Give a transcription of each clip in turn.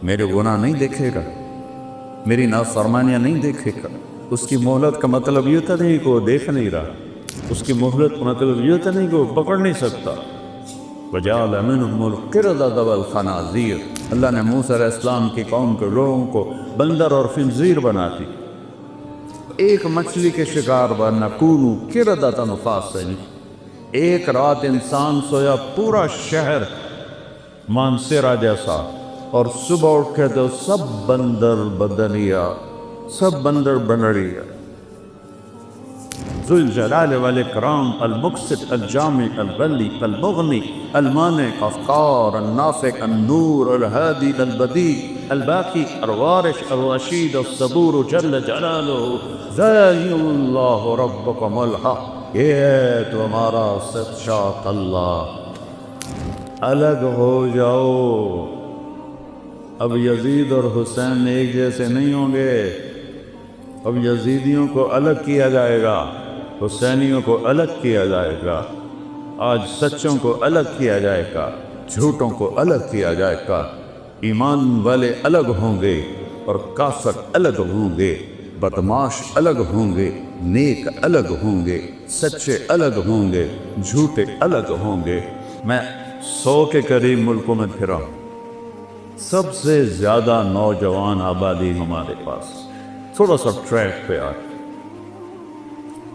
میرے گناہ نہیں دیکھے گا، میری نافرمانیاں نہیں دیکھے گا۔ اس کی مہلت کا مطلب یہ تھا نہیں کہ وہ دیکھ نہیں رہا، اس کی مہلت کا مطلب یہ تھا نہیں کہ وہ پکڑ نہیں سکتا۔ وَجَعَلَ مِنْهُمُ الْقِرَدَةَ وَالْخَنَازِيرَ، اللہ نے موسیٰ علیہ السلام کی قوم کے لوگوں کو بندر اور خنزیر بنا دی۔ ایک مچھلی کے شکار بننا، کونوا قِرَدَةً خَاسِئِينَ، ایک رات انسان سویا پورا شہر مانسیرا جیسا، اور صبح اٹھ کے تو سب بندر بدریا، سب بندر بنریا۔ ذو الجلال والاکرام، المقسط الجامع الولی المغنی المانع افقار النافع النور الہادی البدیع الباقی الوارث الرشید الصبور جل جلالہ ذالک اللہ ربکم الحق، یہ ہے تمہارا سچا اللہ۔ الگ ہو جاؤ، اب یزید اور حسین ایک جیسے نہیں ہوں گے، اب یزیدیوں کو الگ کیا جائے گا، حسینیوں کو الگ کیا جائے گا، آج سچوں کو الگ کیا جائے گا، جھوٹوں کو الگ کیا جائے گا، ایمان والے الگ ہوں گے اور کافر الگ ہوں گے، بدماش الگ ہوں گے، نیک الگ ہوں گے، سچے الگ ہوں گے، جھوٹے الگ ہوں گے۔ میں 100 کے قریب ملکوں میں پھرا، سب سے زیادہ نوجوان آبادی ہمارے پاس، تھوڑا سا ٹریک پہ آئے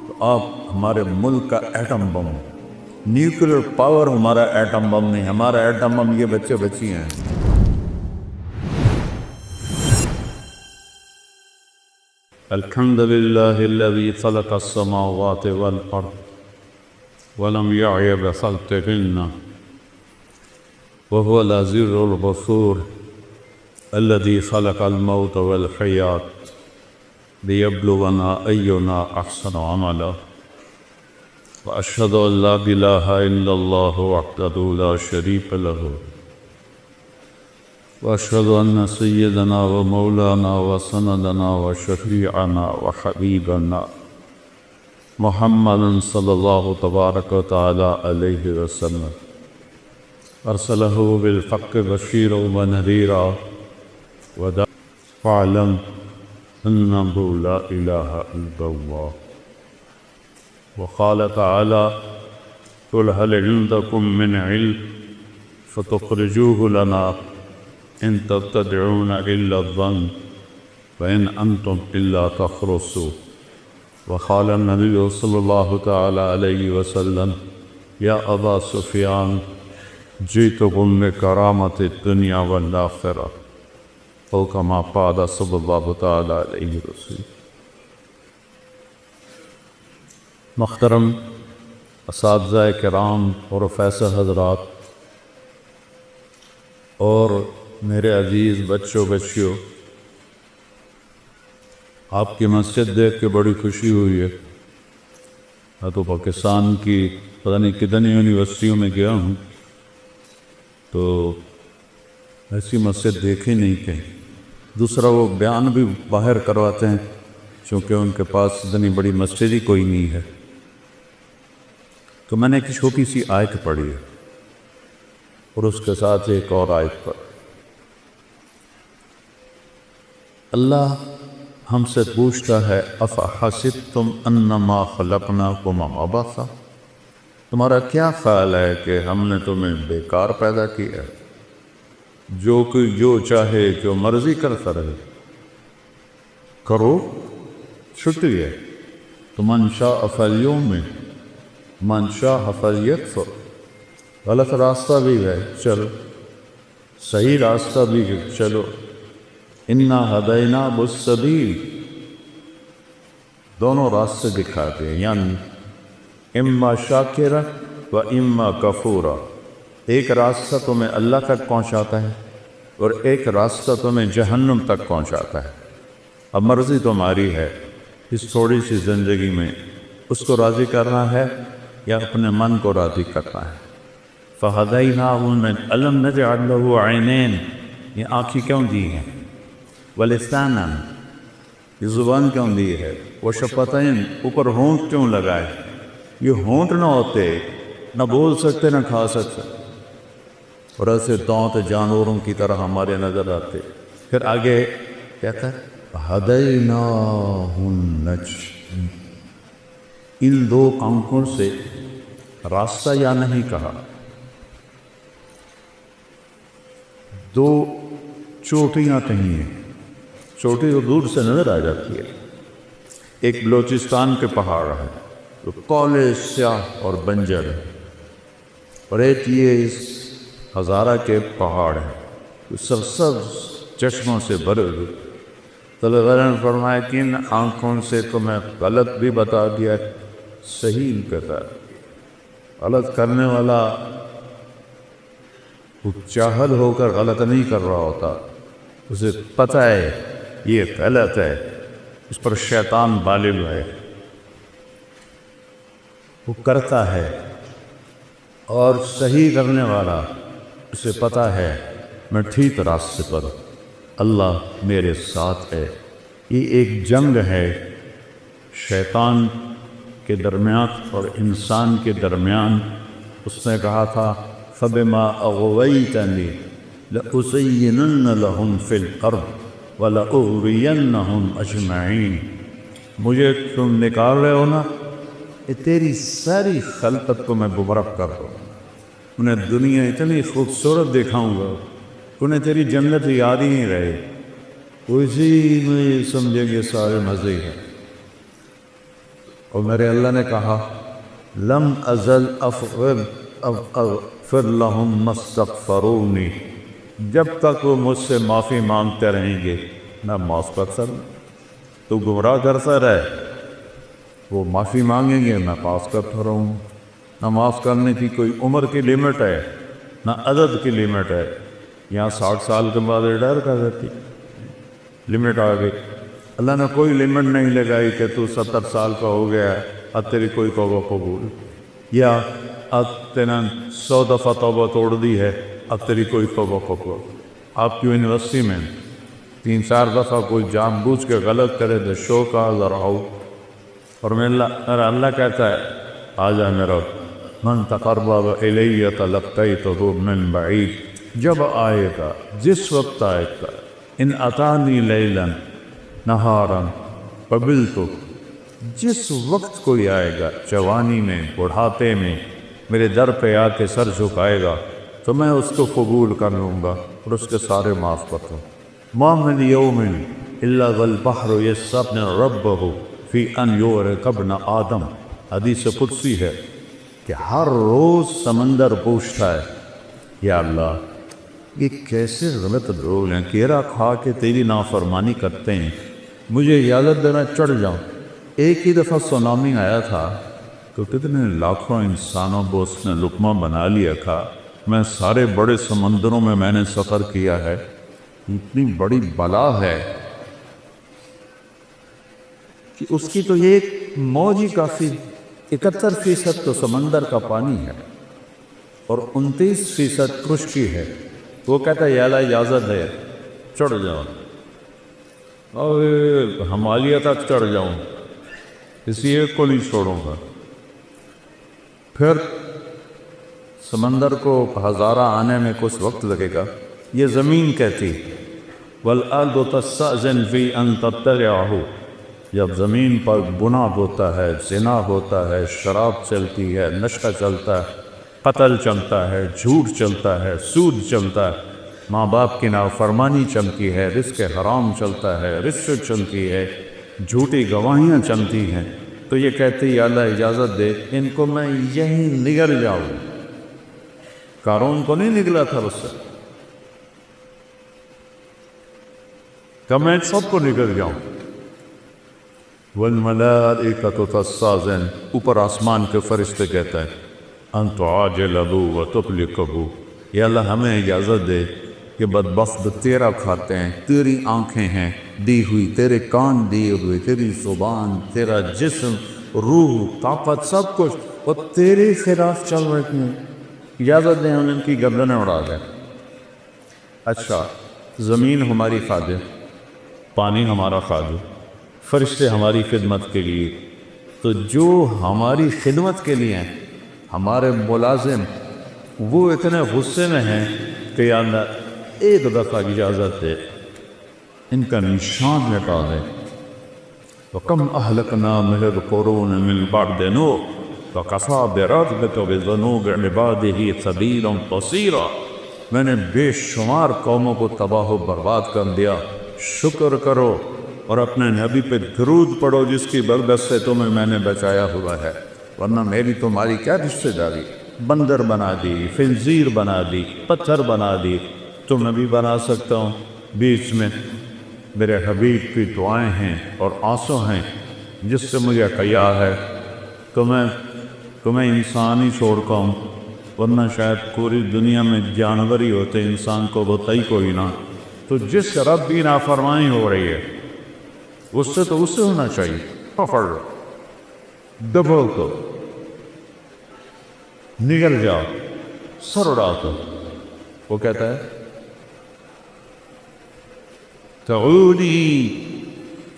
تو آپ ہمارے ملک کا ایٹم بم، نیوکلیر پاور ہمارا ایٹم بم نہیں، ہمارا ایٹم بم یہ بچے بچی ہیں۔ الحمد للہ الذی خلق السماوات والارض ولم یعی بخلقہن وهو العزیز الغفور الذي خلق الموت والحیات ليبلونا أينا أحسن عملا وأشهد أن لا إله إلا الله وحده لا شريك له وأشهد أن سيدنا ومولانا وسندنا وشفيعنا وحبيبنا محمد صلى الله تبارك وتعالى عليه وسلم أرسله بالحق بشيرا ونذيرا فاعلم أنه لا إله إلا الله وقال تعالى قل هل عندكم من علم فتخرجوه لنا إن تتبعون إلا الظن وإن أنتم إلا تخرصون وقال النبي صلى الله تعالى عليه وسلم يا أبا سفيان جئتكم بكرامة الدنيا والآخرة او کما قال صلی اللہ تعالی علیہ وسلم۔ محترم اساتذہ کرام، پروفیسر حضرات اور میرے عزیز بچوں بچیوں، آپ کی مسجد دیکھ کے بڑی خوشی ہوئی ہے۔ میں تو پاکستان کی پتہ نہیں کتنی یونیورسٹیوں میں گیا ہوں تو ایسی مسجد دیکھی نہیں کہیں۔ دوسرا وہ بیان بھی باہر کرواتے ہیں چونکہ ان کے پاس اتنی بڑی مسجد ہی کوئی نہیں ہے۔ تو میں نے ایک چھوٹی سی آیت پڑھی ہے اور اس کے ساتھ ایک اور آیت پڑھی۔ اللہ ہم سے پوچھتا ہے افحسبتم انما خلقناکم عبثا، تمہارا کیا خیال ہے کہ ہم نے تمہیں بیکار پیدا کیا ہے، جو کوئی جو چاہے جو مرضی کرتا رہے، کرو چھٹی ہے۔ تو من شاء فلیؤمن من شاء فلیکفر، غلط راستہ بھی ہے چلو، صحیح راستہ بھی ہے چلو۔ انا ہدیناہ السبیل، دونوں راستے دکھاتے ہیں، یعنی اما شاکرا و اما کفورا، ایک راستہ تمہیں اللہ تک پہنچاتا ہے اور ایک راستہ تمہیں جہنم تک پہنچاتا ہے۔ اب مرضی تمہاری ہے اس تھوڑی سی زندگی میں اس کو راضی کرنا ہے یا اپنے من کو راضی کرنا ہے۔ فَهَدَيْنَاهُ أَلَمْ نَجْعَلْ لَهُ عَيْنَيْنِ، یہ آنکھیں کیوں دی ہیں؟ وَلِسَانًا، یہ زبان کیوں دی ہے؟ وَشَفَتَيْنِ، اوپر ہونٹ کیوں لگائے؟ یہ ہونٹ نہ ہوتے نہ بول سکتے نہ کھا سکتے۔ اور ایسے دانت جانوروں کی طرح ہمارے نظر آتے. پھر آگے کہتا ہے ہدیناہ النجدین، ان دو آنکھوں سے راستہ یا نہیں کہا، دو چوٹیاں کہیں ہیں، چوٹی تو دور سے نظر آ جاتی ہے. ایک بلوچستان کے پہاڑ ہے جو کالے سیاہ اور بنجر ہے، اور ایک یہ اس ہزارہ کے پہاڑ ہے جو سرسبز چشموں سے بھرے ہوئے. طلباء نے فرمایا کہ ان آنکھوں سے تو میں غلط بھی بتا دیا، صحیح کہتا ہے. غلط کرنے والا وہ چاہل ہو کر غلط نہیں کر رہا ہوتا، اسے پتہ ہے یہ غلط ہے، اس پر شیطان غالب ہے، وہ کرتا ہے. اور صحیح کرنے والا اسے پتہ ہے میں ٹھیک راستے پر، اللہ میرے ساتھ ہے. یہ ایک جنگ ہے شیطان کے درمیان اور انسان کے درمیان. اس نے کہا تھا فَبِمَا أَغْوَيْتَنِي لَأُزَيِّنَنَّ لَهُمْ فِي الْأَرْضِ وَلَأُغْوِيَنَّهُمْ أَجْمَعِينَ. مجھے تم نکال رہے ہو نا، یہ تیری ساری خلقت کو میں گمراہ کر دوں، انہیں دنیا اتنی خوبصورت دکھاؤں گا، انہیں تیری جنت یاد ہی نہیں رہے، اسی میں سمجھیں گے سارے مزے ہیں. اور میرے اللہ نے کہا لم ازل اغفر لهم ما استغفرونی، جب تک وہ مجھ سے معافی مانگتے رہیں گے میں معاف کرتا رہوں. تو گمراہ کرتا رہے، وہ معافی مانگیں گے میں معاف کرتا رہوں. نہ معاف کرنے کی کوئی عمر کی لیمٹ ہے نہ عدد کی لیمٹ ہے. یہاں 60 سال کے بعد ریٹائر کر دیتی، لمٹ آ گئی. اللہ نے کوئی لمٹ نہیں لگائی کہ تو 70 سال کا ہو گیا ہے اب تیری کوئی توبہ قبول، یا اب تینا 100 دفعہ توبہ توڑ دی ہے اب تیری کوئی توبہ قبول. آپ کی یونیورسٹی میں 3-4 دفعہ کوئی جان بوجھ کے غلط کرے تو شو کا ذراؤ، اور میرا اللہ کہتا ہے آجا میرا من تقرب الی تلقیتہ من بعید. جب آئے گا، جس وقت آئے گا، ان اتانی لیلا نہارا قبلت، جس وقت کوئی آئے گا جوانی میں بڑھاپے میں میرے در پہ آ کے سر جھکائے گا تو میں اس کو قبول کر لوں گا اور اس کے سارے معاف کر دوں. ما من یوم الا والبحر یستغفر ربہ فی ان یغرق ابن آدم. حدیث قدسی ہے کہ ہر روز سمندر پوچھتا ہے یا اللہ یہ کیسے غلط لوگ ہیں، کیرا کھا کے تیری نافرمانی کرتے ہیں، مجھے اجازت دینا چڑھ جاؤں. ایک ہی دفعہ سونامی آیا تھا تو کتنے لاکھوں انسانوں کو اس نے لقمہ بنا لیا تھا. میں سارے بڑے سمندروں میں نے سفر کیا ہے، اتنی بڑی بلا ہے کہ اس کی تو ایک موج ہی کافی. 71% تو سمندر کا پانی ہے اور 29% خشکی ہے. وہ کہتا ہے یا اللہ اجازت ہے چڑھ جاؤں، اور ہمالیہ تک چڑھ جاؤں، کسی ایک کو نہیں چھوڑوں گا. پھر سمندر کو ہزارہ آنے میں کچھ وقت لگے گا. یہ زمین کہتی والارض تستأذن فی ان تبتلعہ، جب زمین پر گناہ ہوتا ہے، زنا ہوتا ہے، شراب چلتی ہے، نشہ چلتا ہے، قتل چلتا ہے، جھوٹ چلتا ہے، سود چلتا ہے، ماں باپ کی نافرمانی چلتی ہے، رزق حرام چلتا ہے، رشوت چلتی ہے، جھوٹی گواہیاں چلتی ہیں، تو یہ کہتے یا اللہ اجازت دے ان کو میں یہیں نگل جاؤں. قارون کو نہیں نگلا تھا اس سے، کہ میں سب کو نگل جاؤں. والملائکۃ تستأذن، اوپر آسمان کے فرشتے کہتا ہے ان تعاجل ابو و تبلغ ابو، یا اللہ ہمیں اجازت دے کہ بدبخت تیرا کھاتے ہیں، تیری آنکھیں ہیں دی ہوئی، تیرے کان دیے ہوئے، تیری زبان، تیرا جسم، روح، طاقت، سب کچھ وہ تیرے خلاف چل رہے ہیں، اجازت دیں ہم ان کی گردنیں اڑا دیں. اچھا، زمین ہماری خادم، پانی ہمارا خادم، فرشتے ہماری خدمت کے لیے، تو جو ہماری خدمت کے لیے ہیں ہمارے ملازم وہ اتنے غصے میں ہیں کہ یا اللہ ایک دفعہ اجازت دے ان کا نشان مٹا دے. وَكَمْ أَهْلَكْنَا مِنَ الْقُرُونِ مِنْ بَعْدِ نُوحٍ وَكَفَىٰ بِرَبِّكَ بِذُنُوبِ عِبَادِهِ سَبِيلًا قَصِيرًا. میں نے بے شمار قوموں کو تباہ و برباد کر دیا. شکر کرو اور اپنے نبی پہ درود پڑھو جس کی برکت سے تمہیں میں نے بچایا ہوا ہے، ورنہ میری تمہاری کیا رشتہ داری. بندر بنا دی، خنزیر بنا دی، پتھر بنا دی. تو میں بھی بنا سکتا ہوں. بیچ میں میرے حبیب کی دعائیں ہیں اور آنسو ہیں جس سے مجھے کیا ہے تمہیں انسان ہی چھوڑتا ہوں، ورنہ شاید پوری دنیا میں جانور ہی ہوتے، انسان کو ہوتا ہی کوئی نہ. تو جس رب کی نافرمانی ہو رہی ہے اس سے تو اس سے ہونا چاہیے. پکڑ لو، دبو کو، نگل جاؤ، سر اڑا دو. وہ کہتا ہے تعودی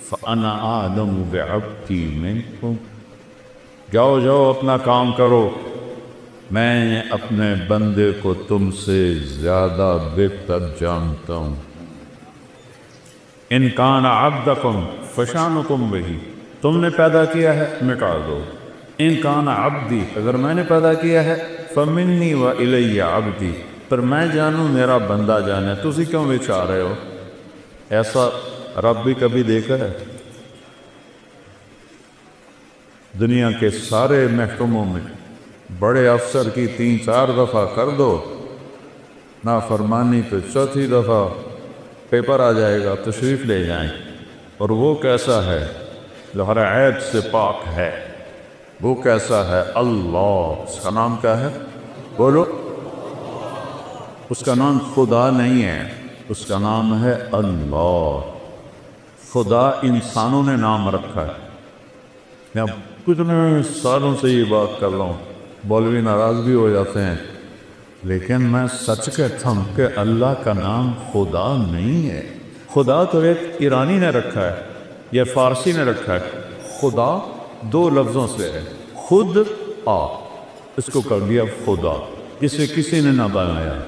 فانا اعلم بعبدی منکم. جاؤ جاؤ اپنا کام کرو، میں اپنے بندے کو تم سے زیادہ بہتر جانتا ہوں. ان کان عبدکم فشانکم بہی، تم نے پیدا کیا ہے مٹا دو. ان کان عبدی، اگر میں نے پیدا کیا ہے فمنی و الی عبدی، پر میں جانوں میرا بندہ جانے. تسی کیوں بچا رہے ہو؟ ایسا رب بھی کبھی دیکھا ہے؟ دنیا کے سارے محکموں میں بڑے افسر کی 3-4 دفعہ کر دو نافرمانی، تو چوتھی دفعہ پیپر آ جائے گا، تشریف لے جائیں. اور وہ کیسا ہے جو ہر عیب سے پاک ہے؟ وہ کیسا ہے؟ اللہ. اس کا نام کیا ہے؟ بولو. اس کا نام خدا نہیں ہے، اس کا نام ہے اللہ. خدا انسانوں نے نام رکھا ہے. میں کتنے سالوں سے یہ بات کر رہا ہوں، مولوی ناراض بھی ہو جاتے ہیں، لیکن میں سچ کہتا ہوں کہ اللہ کا نام خدا نہیں ہے. خدا تو ایک ایرانی نے رکھا ہے یا فارسی نے رکھا ہے. خدا 2 لفظوں سے ہے، خود آ، اس کو کر دیا خدا، جسے کسی نے نہ بنایا.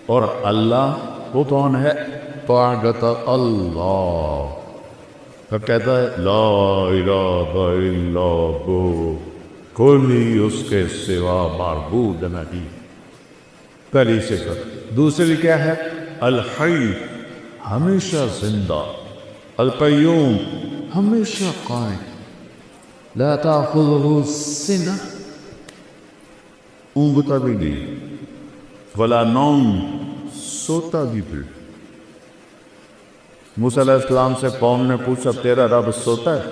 اور اللہ وہ کون ہے؟ پاگت اللہ. تو کہتا ہے لا الہ الا ہو، کوئی اس کے سوا معبود نہیں. پہلی صفت. دوسری کیا ہے؟ الحی، ہمیشہ زندہ. القیوم، ہمیشہ قائم. لا تأخذہ سنہ، اونگتا بھی نہیں، ولا نوم، سوتا بھی بھی. موسیٰ علیہ السلام سے قوم نے پوچھا تیرا رب سوتا ہے؟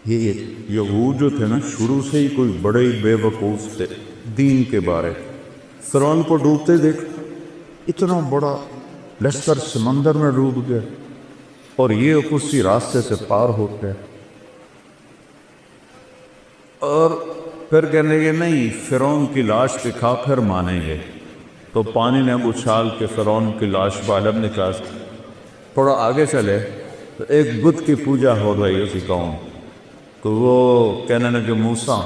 یہ یہود جو تھے نا شروع سے ہی کوئی بڑے ہی بے وقوف تھے دین کے بارے. فرعون کو ڈوبتے دیکھ، اتنا بڑا لشکر سمندر میں ڈوب گیا اور یہ اسی راستے سے پار ہو گئے. اور پھر کہنے گے نہیں فرعون کی لاش دکھا پھر مانیں گے. تو پانی نے اچھال کے فرعون کی لاش باہر نکال. تھوڑا آگے چلے تو ایک بت کی پوجا ہو رہی اسی قوم. تو وہ کہنے لگے موسیٰ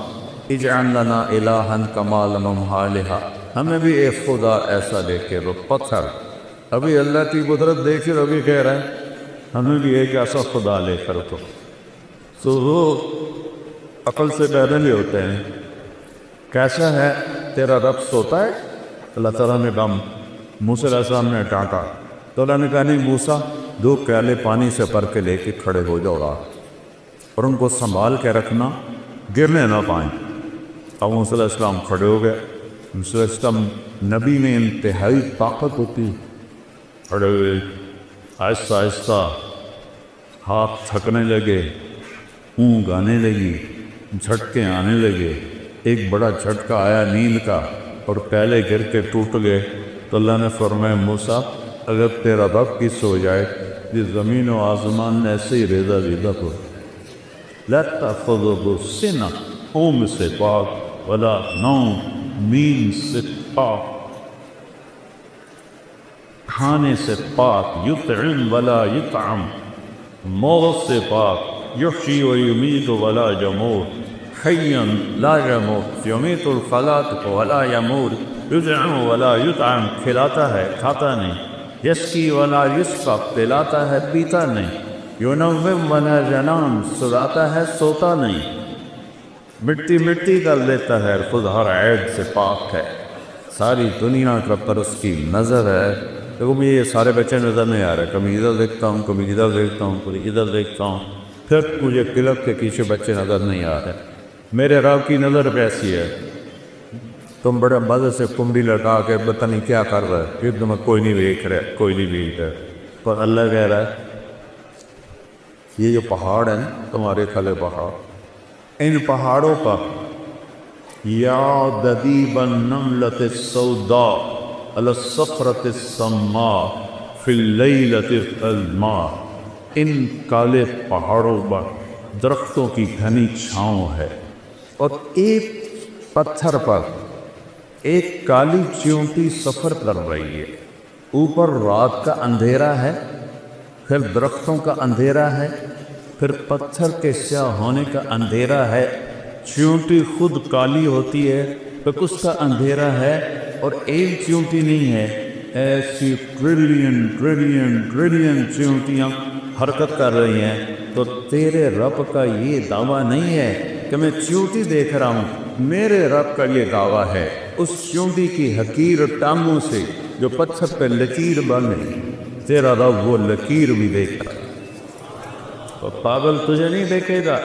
اجعل لنا الہا کما لہم آلہہ، ہمیں بھی ایک خدا ایسا دے کے وہ پتھر. ابھی اللہ کی قدرت دیکھ کر ابھی کہہ رہے ہیں ہمیں بھی ایک ایسا خدا لے کر. تو وہ عقل سے پیدل ہی ہوتے ہیں. کیسا ہے تیرا رب سوتا ہے؟ اللہ تعالیٰ نے کہا، موسیٰ علیہ السلام نے ڈانٹا تو اللہ نے کہا نہیں موسیٰ 2 پیالے پانی سے بھر کے لے کے کھڑے ہو جاؤ اور ان کو سنبھال کے رکھنا، گرنے نہ پائیں. اب موسیٰ علیہ السلام کھڑے ہو گئے. موسیٰ علیہ السلام نبی میں انتہائی طاقت ہوتی، کھڑے ہوئے آہستہ آہستہ ہاتھ تھکنے لگے، اونگ آنے لگی، جھٹکے آنے لگے. ایک بڑا جھٹکا آیا نیند کا اور پیالے گر کے ٹوٹ گئے. تو اللہ نے فرمایا موسیٰ اگر تیرا رب کی سو جائے یہ زمین و آسمان ایسے ہی ریزہ ریزہ ہو. لا تأخذہ سنہ، اونگ سے پاک، ولا نوم، نیند سے پاک، کھانے سے پاک، یطعم ولا یطعم، موت سے پاک، یحیی و یمیت ولا یموت، حیا لا یموت، یمیت الفلاة ولا یموت. یطعم ولا یطعم، کھلاتا ہے کھاتا نہیں، یسقی ولا یسقی، پلاتا ہے پیتا نہیں، ینوم ولا ینام، سلاتا ہے سوتا نہیں، مٹی مٹی کر دیتا ہے، خود ہر عیب سے پاک ہے، ساری دنیا کا پر اس کی نظر ہے۔ دیکھو مجھے یہ سارے بچے نظر نہیں آ رہے، کبھی ادھر دیکھتا ہوں، کبھی ادھر دیکھتا ہوں، کبھی ادھر دیکھتا ہوں، پھر مجھے کلب کے پیچھے بچے نظر نہیں آ رہے۔ میرے رب کی نظر کیسی ہے؟ تم بڑے مزے سے کنڈی لٹا کے پتہ نہیں کیا کر رہے، پھر تمہیں کوئی نہیں دیکھ رہے، کوئی نہیں دیکھ رہے، پر اللہ کہہ رہا ہے یہ جو پہاڑ ہیں تمہارے کھلے پہاڑ، ان پہاڑوں پر یا دبیب النملۃ السوداء علی الصخرۃ السماء فی اللیلۃ الظلماء، ان کالے پہاڑوں پر درختوں کی گھنی چھاؤں ہے، اور ایک پتھر پر ایک کالی چیونٹی سفر کر رہی ہے، اوپر رات کا اندھیرا ہے، پھر درختوں کا اندھیرا ہے، پھر پتھر کے سیاہ ہونے کا اندھیرا ہے، چیونٹی خود کالی ہوتی ہے، پھر اس کا اندھیرا ہے، اور ایک چیونٹی نہیں ہے، ایسی ٹریلین ٹریلین ٹریلین چیونٹیاں حرکت کر رہی ہیں۔ تو تیرے رب کا یہ دعویٰ نہیں ہے کہ میں چیونٹی دیکھ رہا ہوں، میرے رب کا یہ دعویٰ ہے اس چیونٹی کی حقیر ٹانگوں سے جو پتھر پہ لکیر بنے، تیرا رب وہ لکیر بھی دیکھتا ہے۔ تو پاگل تجھے نہیں دیکھے گا،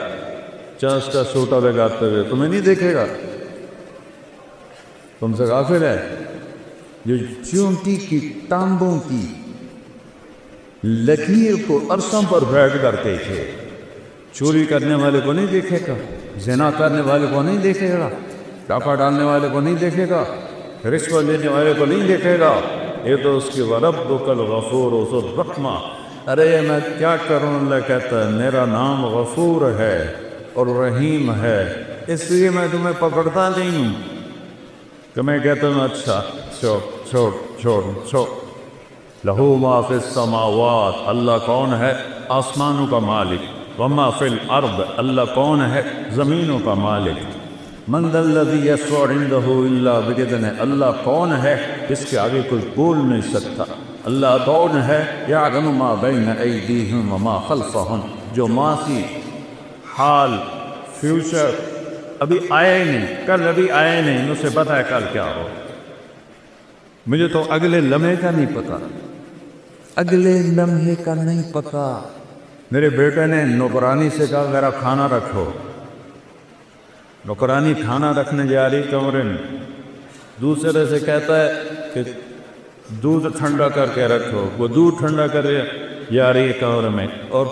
چانس کا سوٹا لگاتے ہوئے تمہیں نہیں دیکھے گا، تم سے غافل ہے۔ جو چیونٹی کی ٹانگوں کی لکیر کو عرصوں پر بیٹھ کر دیکھے، چوری کرنے والے کو نہیں دیکھے گا، زنا کرنے والے کو نہیں دیکھے گا، ڈاکہ ڈالنے والے کو نہیں دیکھے گا، رشوت لینے والے کو نہیں دیکھے گا، یہ تو اس کی وَرَبُّكَ الْغَفُورُ ذُو الرَّحْمَةِ۔ ارے میں کیا کروں، اللہ کہتا ہے میرا نام غفور ہے اور رحیم ہے، اس لیے میں تمہیں پکڑتا نہیں ہوں کہ میں کہتا ہوں اچھا چھوڑ چھوڑ چھوڑ چھوڑ۔ لہو ما فی السماوات، اللہ کون ہے؟ آسمانوں کا مالک، وما فی الارض، اللہ کون ہے؟ زمینوں کا مالک۔ من ذا الذی یشفع عندہ الا باذنہ، اللہ کون ہے جس کے آگے کوئی بول نہیں سکتا؟ اللہ کون ہے؟ یعلم ما بین ایدیہم وما خلفہم، جو ماضی، حال، فیوچر ابھی آیا ہی نہیں، کل ابھی آیا ہی نہیں، اسے پتہ ہے کل کیا ہو۔ مجھے تو اگلے لمحے کا نہیں پتا، اگلے لمحے کا نہیں پتا۔ میرے بیٹے نے نوکرانی سے کہا میرا کھانا رکھو، نوکرانی کھانا رکھنے جا رہی کمرے میں، دوسرے سے کہتا ہے کہ دودھ ٹھنڈا کر کے رکھو، وہ دودھ ٹھنڈا کر جا رہی ہے کمرے میں، اور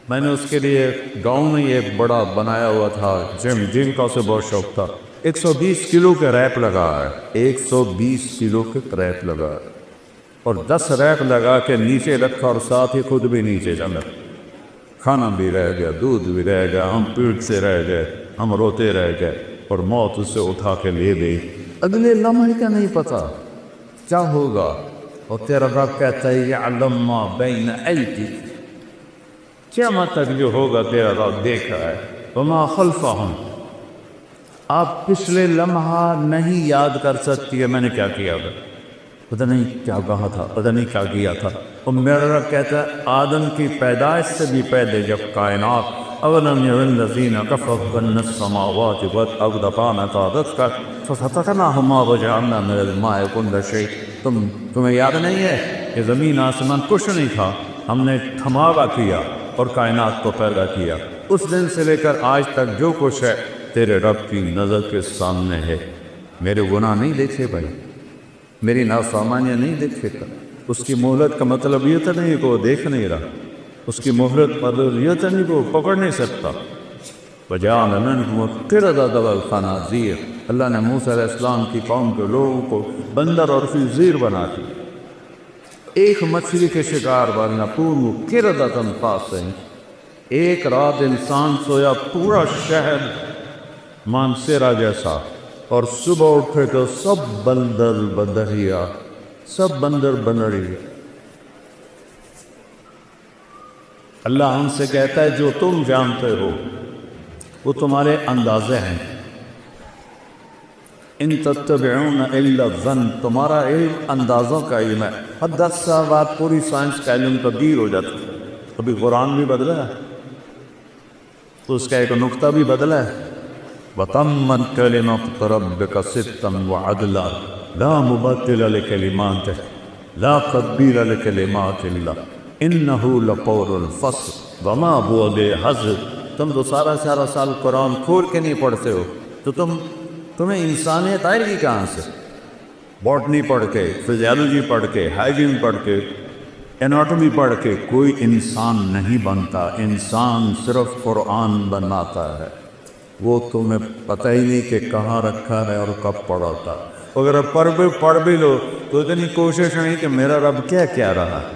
میں نے اس کے لیے گاؤں میں یہ بڑا بنایا ہوا تھا جم کا، اسے بہت شوق تھا، 120 کلو کے ریپ لگا ہے، 120 کلو کے ریپ لگا ہے، اور 10 ریپ لگا کے نیچے رکھا، اور ساتھ ہی خود بھی نیچے جمع، کھانا بھی رہ گیا، دودھ بھی رہ گیا، ہم پیٹ سے رہ گئے، ہم روتے رہ گئے، اور موت اسے اٹھا کے لے گئی۔ اگلے لمحے کا نہیں پتا کیا ہوگا، اور تیرا رب کہتا ہے یعلم ما بین ایدیہم، قیامت تک جو ہوگا تیرا رب دیکھ رہا ہے۔ وما خلفہم، آپ پچھلے لمحہ نہیں یاد کر سکتی ہے میں نے کیا کیا تھا، پتہ نہیں کیا کہا تھا، پتہ نہیں کیا کیا تھا۔ اور میرا رب کہتا ہے آدم کی پیدائش سے بھی پہلے جب کائنات، اولم یر الذین کفروا ان السماوات والارض کانتا رتقا ففتقناہما وجعلنا من الماء کل شیء، تمہیں یاد نہیں ہے کہ زمین آسمان کچھ نہیں تھا، ہم نے دھماکہ کیا اور کائنات کو پیدا کیا۔ اس دن سے لے کر آج تک جو کچھ ہے تیرے رب کی نظر کے سامنے ہے۔ میرے گناہ نہیں دیکھے بھائی، میری نافرمانیاں نہیں دیکھے گا۔ اس کی مہلت کا مطلب یہ تو نہیں کہ وہ دیکھ نہیں رہا، اس کی مہلت پر یہ تو نہیں کہ وہ پکڑ نہیں سکتا۔ وَجَعَلَ مِنْهُمُ الْقِرَدَةَ وَالْخَنَازِيرَ، اللہ نے موسیٰ علیہ السلام کی قوم کے لوگوں کو بندر اور خنزیر بنا دی۔ ایک مچھلی کے شکار بننا، پورو قِرَدَةً خَاسِئًا، ایک رات انسان سویا پورا شہر مانسیرا جیسا، اور صبح اٹھے تو سب بندر بدریا، سب بندر بنڑی۔ اللہ ہم سے کہتا ہے جو تم جانتے ہو وہ تمہارے اندازے ہیں، ان تتبعون الا الظن، تمہارا علم اندازوں کا علم ہے. ہر 10 سال بعد پوری سائنس کا علم تبدیل ہو جاتا ہے. ابھی قرآن بھی بدلا ہے تو اس کا ایک نقطہ بھی بدلا ہے. وَتَمَّتْ كَلِمَةُ رَبِّكَ صِدْقًا وَعَدْلًا لَا مُبَدِّلَ لِكَلِمَاتِهِ لَا تَبْدِيلَ لِكَلِمَاتِ اللَّهِ إِنَّهُ لَقَوْلُ الْفَصْلِ وَمَا هُوَ بِحَزْلٍ. تم تو سارا سال قرآن کھول کے نہیں پڑھتے ہو تو تمہیں انسانیت آئے گی کہاں سے؟ باٹنی پڑھ کے، فزیالوجی پڑھ کے، ہائیجین پڑھ کے، اناٹومی پڑھ کے کوئی انسان نہیں بنتا. انسان صرف قرآن بناتا ہے. وہ تمہیں پتہ ہی نہیں کہ کہاں رکھا ہے اور کب پڑھا تھا. اگر پڑھ بھی لو تو اتنی کوشش نہیں کہ میرا رب کیا کہہ رہا ہے.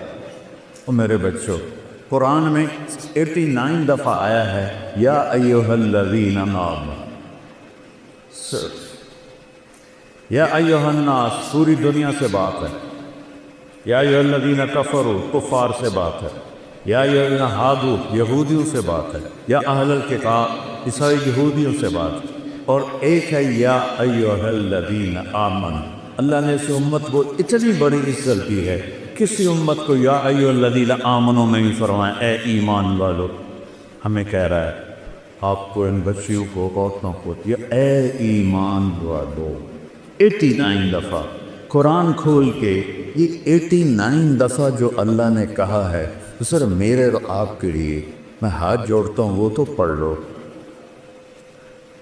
اور میرے بچوں، قرآن میں 89 دفعہ آیا ہے یا ایھا الذین آمنوا. یا ایھا الناس پوری دنیا سے بات ہے. یا ایھا الذین کفروا کفار سے بات ہے. یا ایھا الذین ہادوا یہودیوں سے بات ہے. یا اہل الکتاب عیسائی یہودیوں سے بات ہے. اور ایک ہے یا ایھا الذین آمنوا. اللہ نے اس امت کو اتنی بڑی عزت دی ہے. کسی امت کو یا ایھا الذین آمنوا نہیں فرمایا اے ایمان والو. ہمیں کہہ رہا ہے آپ کو، ان بچیوں کو، عورتوں کو، یہ اے ایمان والو 89 دفعہ قرآن کھول کے. یہ 89 دفعہ جو اللہ نے کہا ہے تو سر میرے اور آپ کے لیے میں ہاتھ جوڑتا ہوں وہ تو پڑھ لو،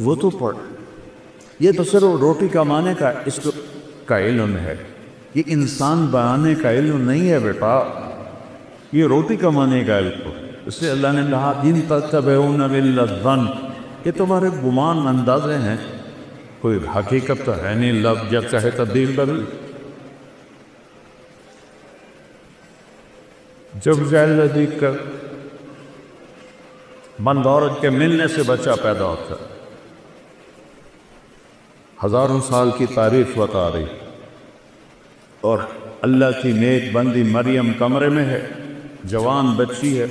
وہ تو پڑھ. یہ تو صرف روٹی کمانے کا اس کا علم ہے. یہ انسان بنانے کا علم نہیں ہے بیٹا، یہ روٹی کمانے کا علم ہے. اس لیے اللہ نے کہا ان تتبعون الا الظن، کہ تمہارے گمان اندازے ہیں، کوئی حقیقت تو ہے نہیں. لفظ جب چاہے تبدیل بدل. جب جائزہ دیکھ کر مرد عورت کے ملنے سے بچہ پیدا ہوتا ہے. ہزاروں سال کی تاریخ بتا رہی، اور اللہ کی نیک بندی مریم کمرے میں ہے، جوان بچی ہے،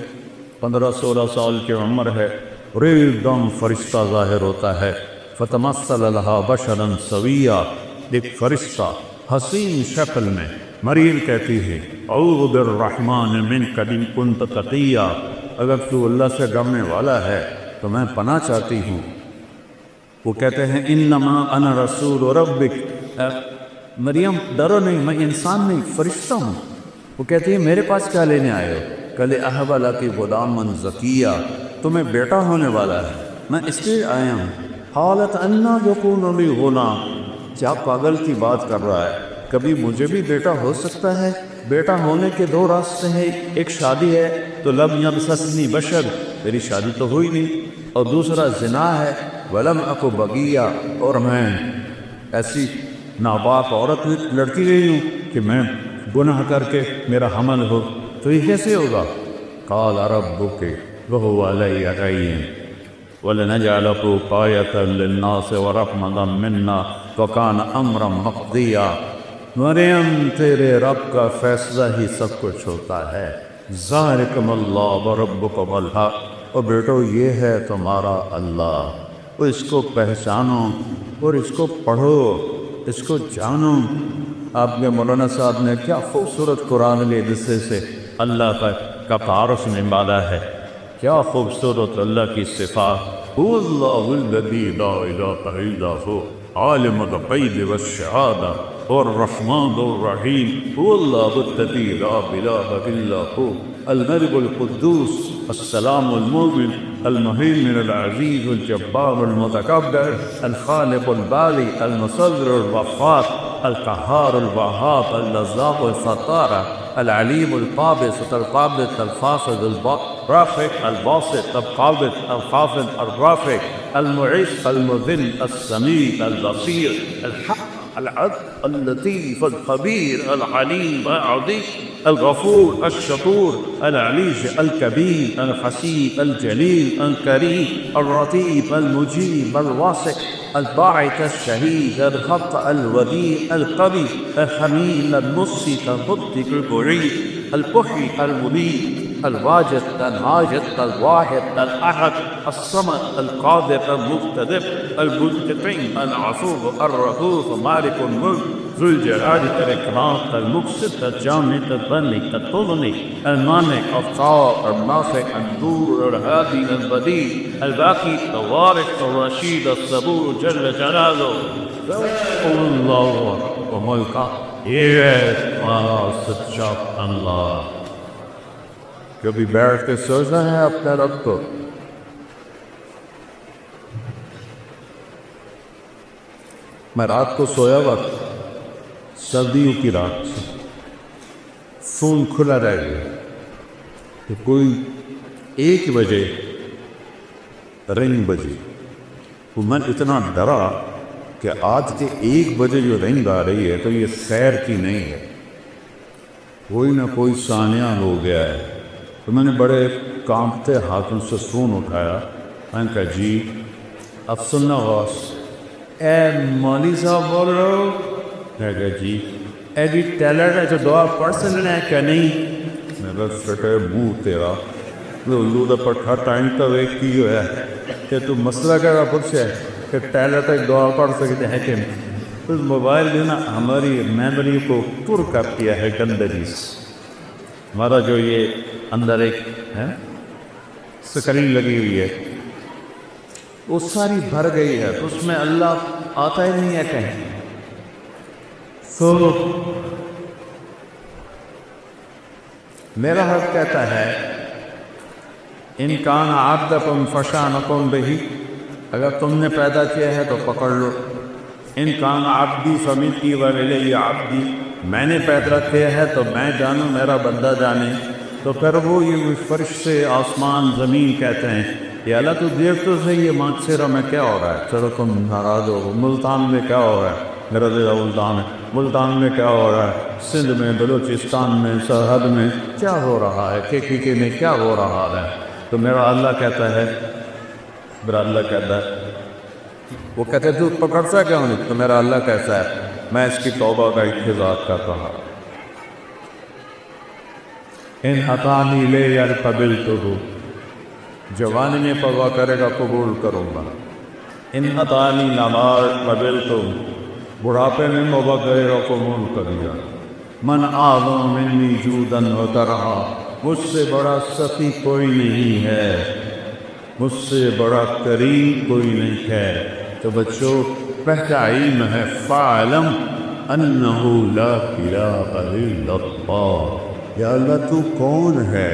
15-16 سال کی عمر ہے، اور ایک دم فرشتہ ظاہر ہوتا ہے. فتمثل لها بشرا سویا، ایک فرشتہ حسین شکل میں. مریم کہتی ہے اعوذ بالرحمن منک ان کنت تقیا، اگر تو اللہ سے ڈرنے والا ہے تو میں پناہ چاہتی ہوں. وہ کہتے ہیں انما انا رسول ربک. مریم ڈرو نہیں، میں انسان نہیں، فرشتہ ہوں. وہ کہتی ہے میرے پاس کیا لینے آئے ہو؟ کل اہب لک غلاما زکیا، تمہیں بیٹا ہونے والا ہے، میں اس لیے آیا ہوں. قالت انا یکون لی غلام، کیا پاگل کی بات کر رہا ہے، کبھی مجھے بھی بیٹا ہو سکتا ہے؟ بیٹا ہونے کے 2 راستے ہیں، ایک شادی ہے تو لم یمسسنی بشر، میری شادی تو ہوئی نہیں، اور دوسرا زنا ہے، ولم اکو بغیا، اور میں ایسی ناپاک عورت لڑکی رہی ہوں کہ میں گناہ کر کے میرا حمل ہو، تو یہ کیسے ہوگا؟ قال ربک وهو علی ہین وَلَنَجْعَلَهُ آیَةً لِلنَّاسِ وَرَحْمَةً مِنَّا وَكَانَ أَمْرًا مَقْضِيًّا. مریم تیرے رب کا فیصلہ ہی سب کچھ ہوتا ہے. ذَلِكُمُ اللَّهُ وَرَبُّكُمُ الْحَقُّ، اور بیٹو یہ ہے تمہارا اللہ، اور اس کو پہچانو اور اس کو پڑھو، اس کو جانو. آپ کے مولانا صاحب نے کیا خوبصورت قرآن کے حصے سے اللہ کا تعارف نمایا ہے. کیا خوبصورت اللہ کی صفات. هو اللہ الذی لا الہ الا هو عالم الغیب والشہادہ الرحمن الرحیم. هو اللہ الذی لا الہ الا هو الملک القدوس السلام المؤمن المهيمن العزيز الجبار المتكبر الخالق البارئ المصور الغفار القهار الوهاب الرزاق الستار العليم القابض القابض الخافض الرافع الباسط القابض الخافض الرافع المعز المذل السميع البصير الحق العدل اللطيف الخبير العليم العظيم الغفور الشكور العليج الكبير الحسيب الجليل الكريم الرتيب المجيب الواسع الباعث الشهيد الخط الوديع القوي الحميد المصيب المبدع المعيد البحي المبيد الواجد الماجد الواحد الأحد الصمد القادر المقتدر المنتقم العفو الرؤوف مالك الملك ذو الجلال والإكرام المقسط الجامع الغني الغني المانع القهار النافع النور الهادي البديع الباقي الوارث الرشيد الصبور جل جلاله الله وملكه اللہ. کبھی بیٹھ کے سوچنا ہے اپنے رب کو؟ میں رات کو سویا وقت سردیوں کی رات فون کھلا رہ گیا تو کوئی 1 بجے رنگ بجی. تو میں اتنا ڈرا کہ آج کے 1 بجے جو رنگ آ رہی ہے تو یہ خیر کی نہیں ہے، کوئی نہ کوئی سانیہ ہو گیا ہے. تو میں نے بڑے کانپتے ہاتھوں سے فون اٹھایا. میں نے کہا جی اب سننا غوث. اے مولوی صاحب بول رہے ہو؟ میں کہا جی. اے جی ٹیلر ہے جو دعا پڑھ سکنا ہے کہ نہیں؟ میں بس فٹے منہ تیرا اللہ دا پٹھا ٹائم تو ویک کی ہوا ہے کہ تو مسئلہ کیا پوچھا ہے کہ ٹیلر تک دعا پڑھ سکتے ہیں کہ اس موبائل نے نا ہماری میموری کو پر کر دیا ہے گندگی سے. ہمارا جو یہ اندر ایک ہے سکرین لگی ہوئی ہے وہ ساری بھر گئی ہے، تو اس میں اللہ آتا ہی نہیں ہے کہیں. تو میرا حق کہتا ہے ان کان عبدکم فشانکم بہی، اگر تم نے پیدا کیا ہے تو پکڑ لو. ان کان عبدی فمنی والی عبدی، میں نے پیدا کیا ہے تو میں جانوں میرا بندہ جانے. تو پھر وہ یہ فرش سے آسمان زمین کہتے ہیں کہ اللہ تو دیر تو صحیح یہ مانچیرا میں کیا ہو رہا ہے، چلو تم ناراض ہو. ملتان میں کیا ہو رہا ہے، میرا دل ملتان ہے. ملتان میں کیا ہو رہا ہے، سندھ میں، بلوچستان میں، سرحد میں کیا ہو رہا ہے، کے میں کیا ہو رہا ہے. تو میرا اللہ کہتا ہے، میرا اللہ کہتا ہے، وہ کہتے تو پکڑتا کیوں نہیں؟ تو میرا اللہ کہتا ہے میں اس کی توبہ کا انتظار کر رہا. ان عطانی لے یار قبلتہ، جوانی میں پرواہ کرے گا قبول کروں گا. ان عطانی نمار قبلتہ، بڑھاپے میں توبہ کرے گا قبول کروں گا. من اعظم منی جودا و کرما، مجھ سے بڑا سخی کوئی نہیں ہے، مجھ سے بڑا کریم کوئی نہیں ہے. تو بچوں پہلا علم ہے فاعلم انہ لا الہ الا اللہ. یا اللہ تو کون ہے،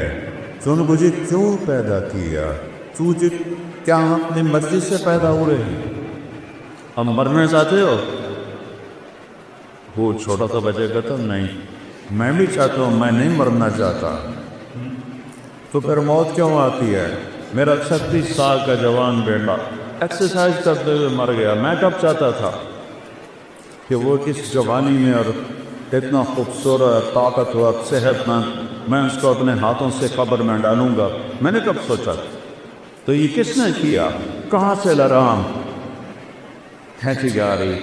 تو نے مجھے کیوں پیدا کیا، تو مجھے کیا اپنی مرضی سے پیدا ہو رہی؟ ہم مرنا چاہتے ہو؟ وہ چھوٹا سا بچے کہتا نہیں میں بھی چاہتا ہوں، میں نہیں مرنا چاہتا. تو پھر موت کیوں آتی ہے؟ میرا 36 سال کا جوان بیٹا ایکسرسائز کرتے ہوئے مر گیا. میں کب چاہتا تھا کہ وہ اس جوانی میں اور اتنا خوبصورت طاقتور صحت مند میں اس کو اپنے ہاتھوں سے قبر میں ڈالوں گا. میں نے کب سوچا؟ تو یہ کس نے کیا؟ کہاں سے لرام کھینچی جا رہی.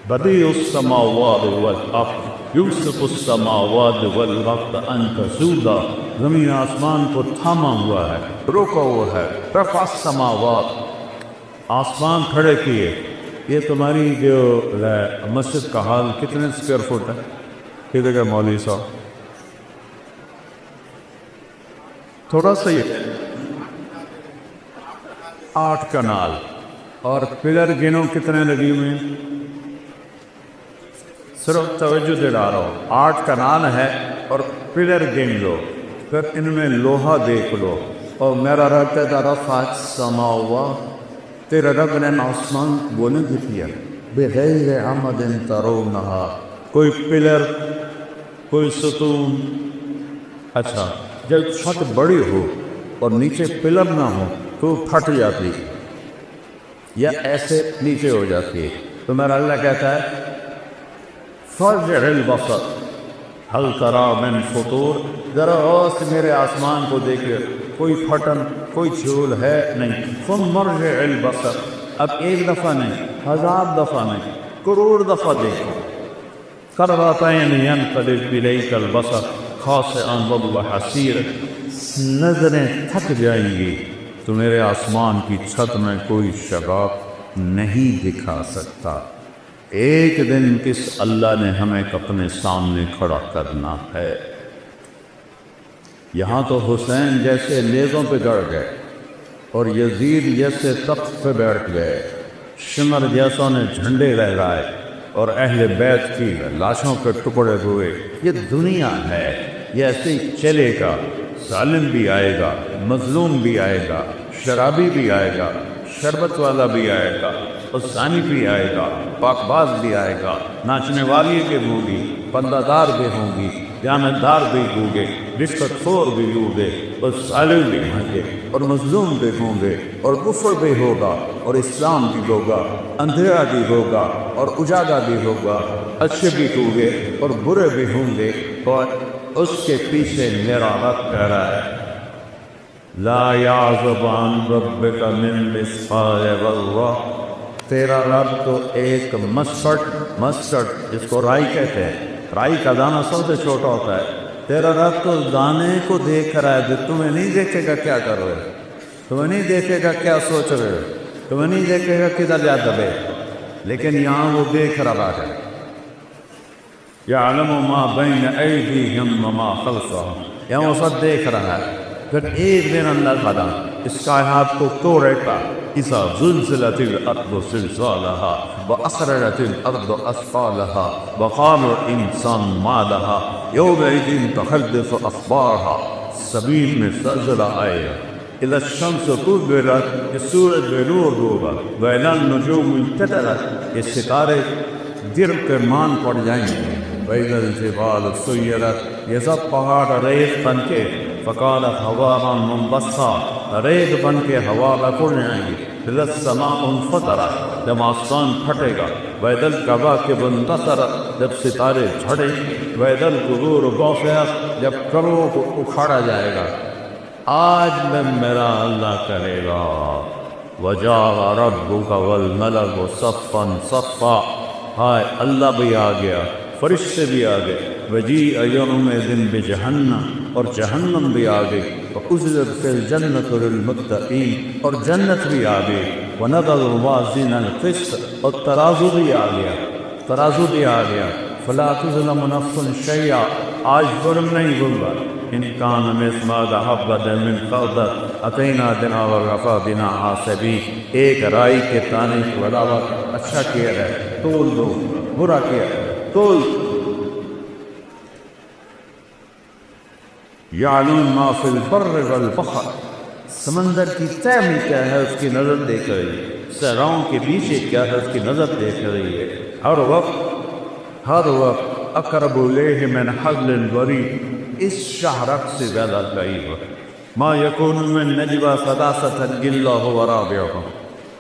بدیع السماوات والارض یوسف السماوات والارض ان تزولا، زمین آسمان کو تھاما ہوا ہے، روکا ہوا ہے. رفع السماوات، آسمان کھڑے کیے. یہ تمہاری جو مسجد کا حال کتنے اسکوائر فٹ ہے؟ کتنے کا مولوی صاحب؟ تھوڑا سا یہ 8 کنال. اور پلر گنو کتنے لگی ہوئے ہیں؟ صرف توجہ دلا رہا ہوں، 8 کنال ہے اور پلر گن لو، پھر ان میں لوہا دیکھ لو. اور میرا رب کہتا رفع السماوات، تیرا رب نے آسمان بولنے کی کیا بغیر عمد ترونہا، کوئی پلر کوئی ستون. اچھا جب چھت بڑی ہو اور نیچے پلر نہ ہو تو پھٹ جاتی یا ایسے نیچے ہو جاتی ہے. تو میرا اللہ کہتا ہے فارجع البصر هل ترى من فطور، ذرا غور سے میرے آسمان کو دیکھے، کوئی پھٹن کوئی جھول ہے نہیں. ثم ارجع البصر، اب 1 دفعہ نہیں، 1000 دفعہ نہیں، کروڑ دفعہ دیکھو. کرتین ينقلب إليك البصر خاسئا وهو حسير، نظریں تھک جائیں گی تو میرے آسمان کی چھت میں کوئی شگاف نہیں دکھا سکتا۔ ایک دن کس اللہ نے ہمیں اپنے سامنے کھڑا کرنا ہے۔ یہاں تو حسین جیسے نیزوں پہ گڑ گئے اور یزید جیسے تخت پہ بیٹھ گئے، شمر جیسوں نے جھنڈے لہرائے اور اہل بیت کی لاشوں کے ٹکڑے ہوئے۔ یہ دنیا ہے، یہ ایسے ہی چلے گا، ظالم بھی آئے گا، مظلوم بھی آئے گا، شرابی بھی آئے گا، شربت والا بھی آئے گا، زانی بھی آئے گا، پاک باز بھی آئے گا، ناچنے والی بھی ہوں گی، پردہ دار بھی ہوں گی، دیانت دار بھی ہوں گے، رشوت خور بھی ہوں گے، اور ظالم بھی ہوں گے، اور مظلوم بھی ہوں گے، اور کفر بھی ہوگا، اور اسلام بھی ہوگا، اندھیرا بھی ہوگا، اور اجالا بھی ہوگا، اچھے بھی ہوں گے اور برے بھی ہوں گے، اور اس کے پیچھے میرا رب کہہ رہا ہے لا یعزب عن ربک من مثقال ذرہ، تیرا رب تو ایک مسٹرڈ جس کو رائی کہتے ہیں، رائی کا دانہ سب سے چھوٹا ہوتا ہے، تیرا رب تو دانے کو دیکھ رہا ہے، تمہیں نہیں دیکھے گا کیا کر رہے ہو، تمہیں نہیں دیکھے گا کیا سوچ رہے ہو، تمہیں نہیں دیکھے گا کدھر جا دبے، لیکن یہاں وہ دیکھ رہا ہے۔ یعلم ما بین ایدیہم وما خلفہم، یہاں وہ سب دیکھ رہا ہے۔ پھر ایک دن اللہ تعالیٰ اس کائنات کو توڑے گا، اذا زلزلت الارض زلزالها واخرجت الارض اثقالها وقال الانسان ما لها یومئذ تحدث اخبارها، زمین میں زلزلہ آئے گا، اذا الشمس کورت، یہ سورج بے نور ہوگا، واذا النجوم انکدرت، یہ ستارے گر کے مان پڑ جائیں گے، وَإِذَا الْجِبَالُ سُيِّرَتْ، یہ سب پہاڑ ریت بن کے فَقَالَتْ هَوَاءً مُنبَثًّا، ریت بن کے ہوا میں اڑ جائیں گی، إِذَا السَّمَاءُ انفطرت، جب آسمان پھٹے گا، وَإِذَا الْكَوَاكِبُ انتثرت، جب ستارے جھڑیں، وَإِذَا الْقُبُورُ بُعْثِرَتْ، جب قبروں کو اکھاڑا جائے گا۔ آج میں میرا اللہ کرے گا وَجَاءَ رَبُّكَ وَالْمَلَكُ صَفًّا صَفًّا، ہائے اللہ بھی آ گیا، فرشتے بھی آ گئے، وجیء یومئذ بجہنم، اور جہنم بھی آ گئی، وَأُزْلِفَتِ الْجَنَّةُ لِلْمُتَّقِينَ، اور جنت بھی آ گئی، وَنَضَعُ الْمَوَازِينَ الْقِسْطَ، اور ترازو بھی آ گیا، ترازو بھی آ گیا، فَلَا تُظْلَمُ نَفْسٌ شَيْئًا، آج ظلم نہیں ہوگا، إِنْ كَانَ مِثْقَالَ حَبَّةٍ مِّنْ خَرْدَلٍ أَتَيْنَا بِهَا وَكَفَىٰ بِنَا حَاسِبِينَ، ایک رائی کے دانے کے علاوہ اچھا کیا ہے تول دو، برا کیا ہے تول۔ یعلم ما فی البر والبحر، سمندر کی تہ میں کیا ہے اس کی نظر دیکھ رہی ہے، صحراؤں کے پیچھے کیا ہے اس کی نظر دیکھ رہی ہے، ہر وقت اقرب الیہ من حبل الورید، اس شاہرگ سے زیادہ قریب ہے۔ ما یکون من نجوی ثلاثۃ الا هو رابعهم،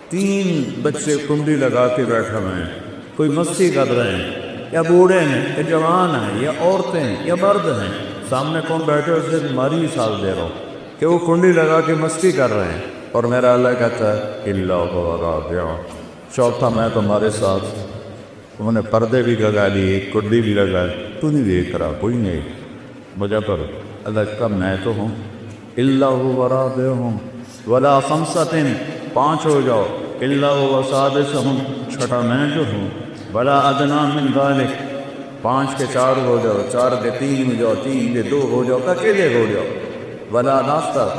تین بچے کنڈی لگا کے بیٹھے ہوئے ہیں، کوئی مستی کر رہے ہیں، یا بوڑھے ہیں یا جوان ہیں یا عورتیں ہیں یا مرد ہیں، سامنے کون بیٹھے اسے تمہاری مثال دے رہا ہوں کہ وہ کنڈی لگا کے مستی کر رہے ہیں، اور میرا اللہ کہتا ہے الا هو رابعهم، چوتھا میں تمہارے ساتھ۔ انہوں نے پردے بھی لگا لیے، کنڈی بھی لگائی، تو نہیں دیکھ رہا، کوئی نہیں، وجہ پر اللہ کا میں تو ہوں، الا هو رابعهم ولا خمسۃ، پانچ ہو جاؤ، الا هو سادسهم، چھٹا میں جو ہوں، ولا ادنی من ذلک، پانچ کے چار ہو جاؤ، چار کے تین ہو جاؤ، تین کے دو ہو جاؤ، اکیلے ہو جاؤ، ولا ناصر،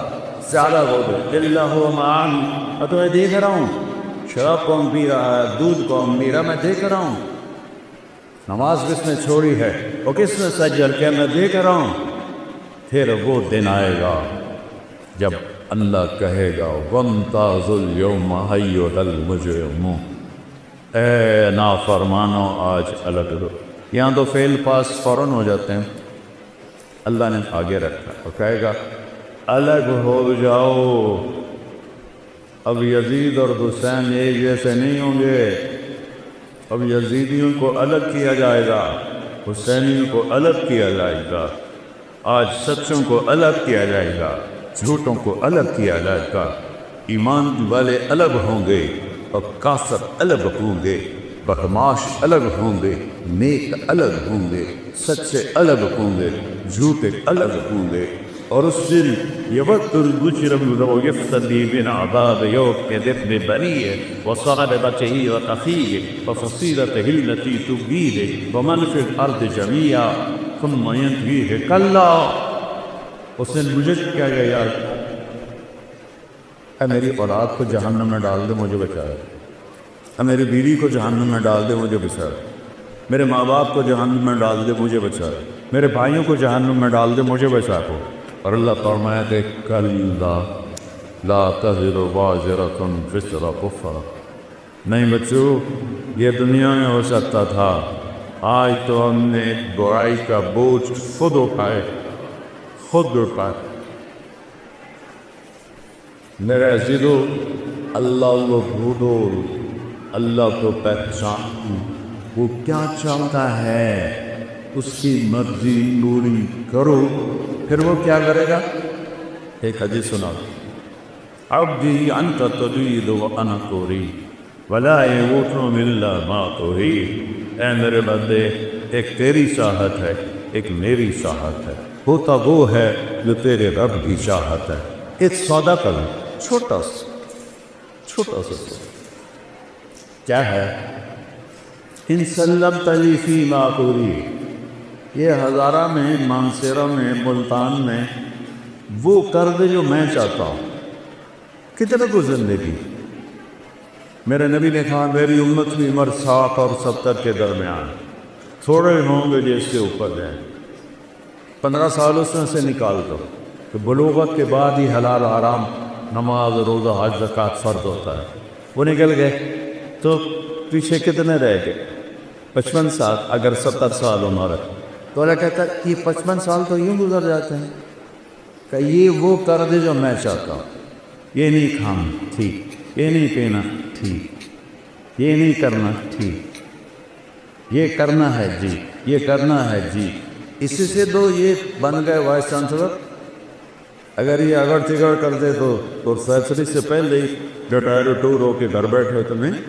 زیادہ ہو جاؤ، الا هو معن، میں تمہیں دیکھ رہا ہوں، شراب کون پی رہا ہے، دودھ کون پی رہا ہے، میں دیکھ رہا ہوں، نماز کس نے چھوڑی ہے اور کس نے سجدہ کیا، میں دیکھ رہا ہوں۔ پھر وہ دن آئے گا جب اللہ کہے گا وَامْتَازُوا الْيَوْمَ أَيُّهَا الْمُجْرِمُونَ، اے نافرمانو آج الگ ہو۔ یہاں تو فعل پاس فوراً ہو جاتے ہیں، اللہ نے آگے رکھا اور کہے گا الگ ہو جاؤ۔ اب یزید اور حسین ایک جیسے نہیں ہوں گے، اب یزیدیوں کو الگ کیا جائے گا، حسینیوں کو الگ کیا جائے گا، آج سچوں کو الگ کیا جائے گا، جھوٹوں کو الگ کیا جائے گا، ایمان والے الگ ہوں گے اور کافر الگ ہوں گے، بدماش الگ ہوں گے، نیک الگ ہوں گے، سچے الگ ہوں گے، جھوٹے الگ ہوں گے۔ اور اس دن یود المجرم لو یفتدی من عذاب یومئذ ببنیہ وصاحبتہ وأخیہ وفصیلتہ التی تؤویہ ومن فی الارض جمیعا ثم ینجیہ کلا۔ اس نے مجھے کیا گیا یار، اے میری اولاد کو جہنم میں ڈال دے مجھے بچا، اے میری بیوی کو جہنم میں ڈال دے مجھے بچا، میرے ماں باپ کو جہنم میں ڈال دے مجھے بچا، میرے بھائیوں کو جہنم میں ڈال دے مجھے بچا کو۔ اور اللہ فرمایا کہ کلا لا تزر وازرۃ وزر اخری، نہیں بچو یہ دنیا میں ہو سکتا تھا، آج تو ہم نے برائی کا بوجھ خود اٹھائے، خود اٹھائے۔ میرے عزیزو، اللہ کو بھولو، اللہ کو پہچانو، وہ کیا چاہتا ہے اس کی مرضی پوری کرو، پھر وہ کیا کرے گا؟ ایک حدیث سنا، عبدی انت ترید وانا ارید ولا یموت الا ما ترید۔ اے میرے بندے، ایک تیری چاہت ہے، ایک میری چاہت ہے، ہوتا وہ ہے جو تیرے رب کی چاہت ہے۔ ایک سودا کرو، چھوٹا سا کیا ہے؟ ان سلمت لی فیما ارید، یہ ہزارہ میں، مانسیرہ میں، ملتان میں وہ کر دے جو میں چاہتا ہوں۔ کتنے کو زندگی؟ میرے نبی نے کہا میری امت کی عمر 60 اور 70 کے درمیان، تھوڑے ہوں گے جس سے اوپر جائیں۔ 15 سال اس میں سے نکال دو کہ بلوغت کے بعد ہی حلال حرام، نماز، روزہ، حج، زکوٰۃ فرض ہوتا ہے، وہ نکل گئے تو پیچھے کتنے رہ گئے؟ 55 سال۔ اگر 70 سال عمر ہے تو اللہ کہتا ہے یہ 55 سال تو یوں گزر جاتے ہیں کہ یہ وہ کر دے جو میں چاہتا ہوں، یہ نہیں کھانا ٹھیک، یہ نہیں پینا ٹھیک، یہ نہیں کرنا ٹھیک، یہ کرنا ہے جی، یہ کرنا ہے جی۔ اسی سے دو یہ بن گئے وائس چانسلر۔ اگر یہ اگر چگڑ کر دے تو فیصلے سے پہلے ہی ریٹائر ٹور ہو کے گھر بیٹھے تو نہیں۔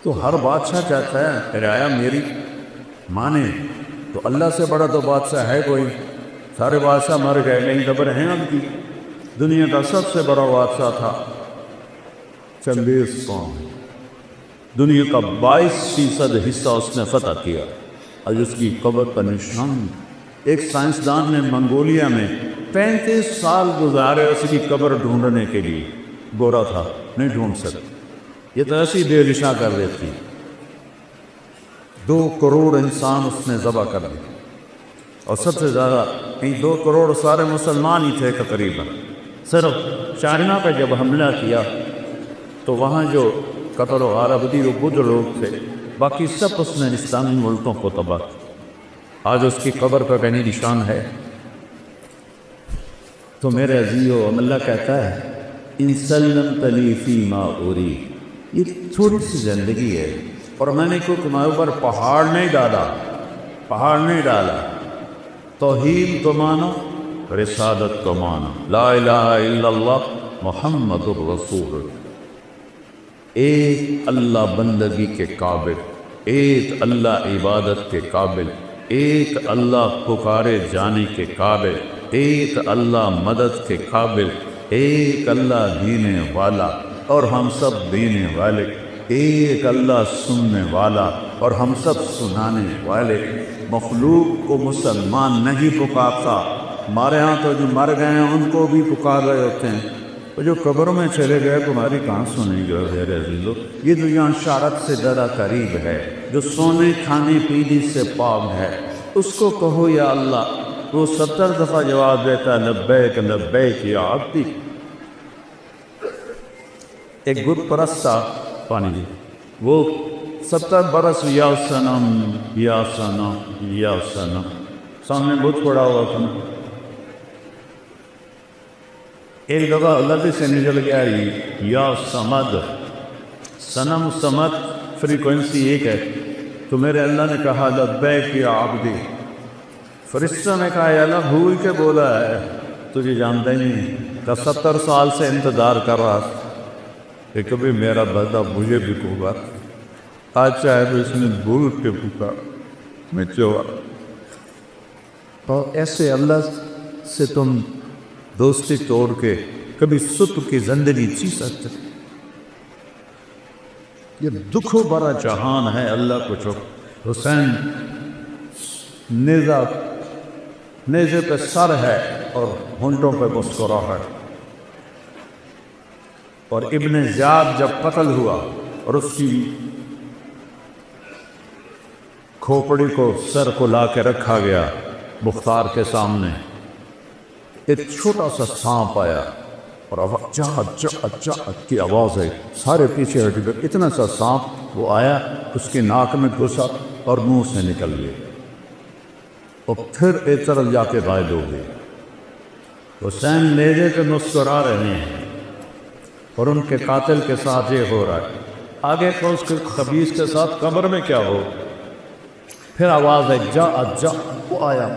تو ہر بادشاہ چاہتا ہے رعایا میری مانے، تو اللہ سے بڑا تو بادشاہ ہے کوئی؟ سارے بادشاہ مر گئے، نہیں خبر ہیں اب کی؟ دنیا کا سب سے بڑا بادشاہ تھا چنگیز خان، دنیا کا 22% حصہ اس نے فتح کیا، اور اس کی قبر کا نشان ایک سائنسدان نے منگولیا میں 35 سال گزارے اس کی قبر ڈھونڈنے کے لیے، گورا تھا نہیں ڈھونڈ سکے، یہ تو ایسی بے نشاں کر دیتی۔ 2 کروڑ انسان اس نے ذبح کر دیے، اور سب سے زیادہ 2 کروڑ سارے مسلمان ہی تھے تقریباً۔ صرف چائنا پہ جب حملہ کیا تو وہاں جو قتل و غارت ہوئی وہ بدھ لوگ تھے، باقی سب اس نے اسلامی ملکوں کو تباہ کیا۔ آج اس کی قبر پہ کہیں نشان ہے؟ تو میرے عزیزو، اللہ کہتا ہے ان سلمت لی فیما ارید، یہ تھوڑی سی زندگی ہے، اور میں نے کوئی تمہارے اوپر پہاڑ نہیں ڈالا۔ توحید کو مانو، رسالت کو مانو، لا الہ الا اللہ محمد الرسول اللہ۔ ایک اللہ بندگی کے قابل، ایک اللہ عبادت کے قابل، ایک اللہ پکارے جانے کے قابل، ایک اللہ مدد کے قابل، ایک اللہ دینے والا اور ہم سب دینے والے، ایک اللہ سننے والا اور ہم سب سنانے والے۔ مخلوق کو مسلمان نہیں پکارتا، ہمارے ہاں تو جو مر گئے ہیں ان کو بھی پکار رہے ہوتے ہیں، اور جو قبروں میں چلے گئے تمہاری کہاں سنیں گے؟ غیر عزیزو، یہ دنیا شارت سے ذرا قریب ہے، جو سونے کھانے پینے سے پاک ہے، اس کو کہو یا اللہ۔ وہ 70 دفعہ جواب دیتا ہے لبیک لبیک یا عبدی۔ ایک بت پرست تھا پانی جی، وہ 70 برس یا صنم یا صنم یا صنم، سامنے بت پڑا ہوا تھا۔ ایک دفعہ اللہ سے نکل گیا یا سمد، صنم سمد فریکوینسی ایک ہے، تو میرے اللہ نے کہا لبیک یا عبدی۔ فرشتہ نے کہا یا اللہ بھول کے بولا ہے، تجھے جانتا ہی نہیں کہ 70 سال سے انتظار کر رہا کہ کبھی میرا بندہ مجھے بھی کہوگا۔ آج صاحب اس نے بھول کے پکا میں چور. اور ایسے اللہ سے تم دوستی توڑ کے کبھی ست کی زندگی جی سکتے؟ یہ دکھوں بڑا جہان ہے اللہ کو چھوڑ. حسین نیزے پہ سر ہے اور ہونٹوں پہ مسکراہٹ. اور ابن زیاد جب قتل ہوا اور اس کی کھوپڑی کو سر کو لا کے رکھا گیا مختار کے سامنے، ایک چھوٹا سا سانپ آیا اور چاہت کی آواز ہے، سارے پیچھے ہٹ گئے. اتنا سا سانپ وہ آیا، اس کی ناک میں گھسا اور منہ سے نکل گیا اور پھر ایک طرف جا کے غائب ہو گئی. حسین نیزے پہ مسکرا رہے ہیں اور ان کے قاتل کے ساتھ یہ ہو رہا ہے. آگے تو اس کے خبیث کے ساتھ قبر میں کیا ہو؟ پھر آواز ہے جا وہ آیا.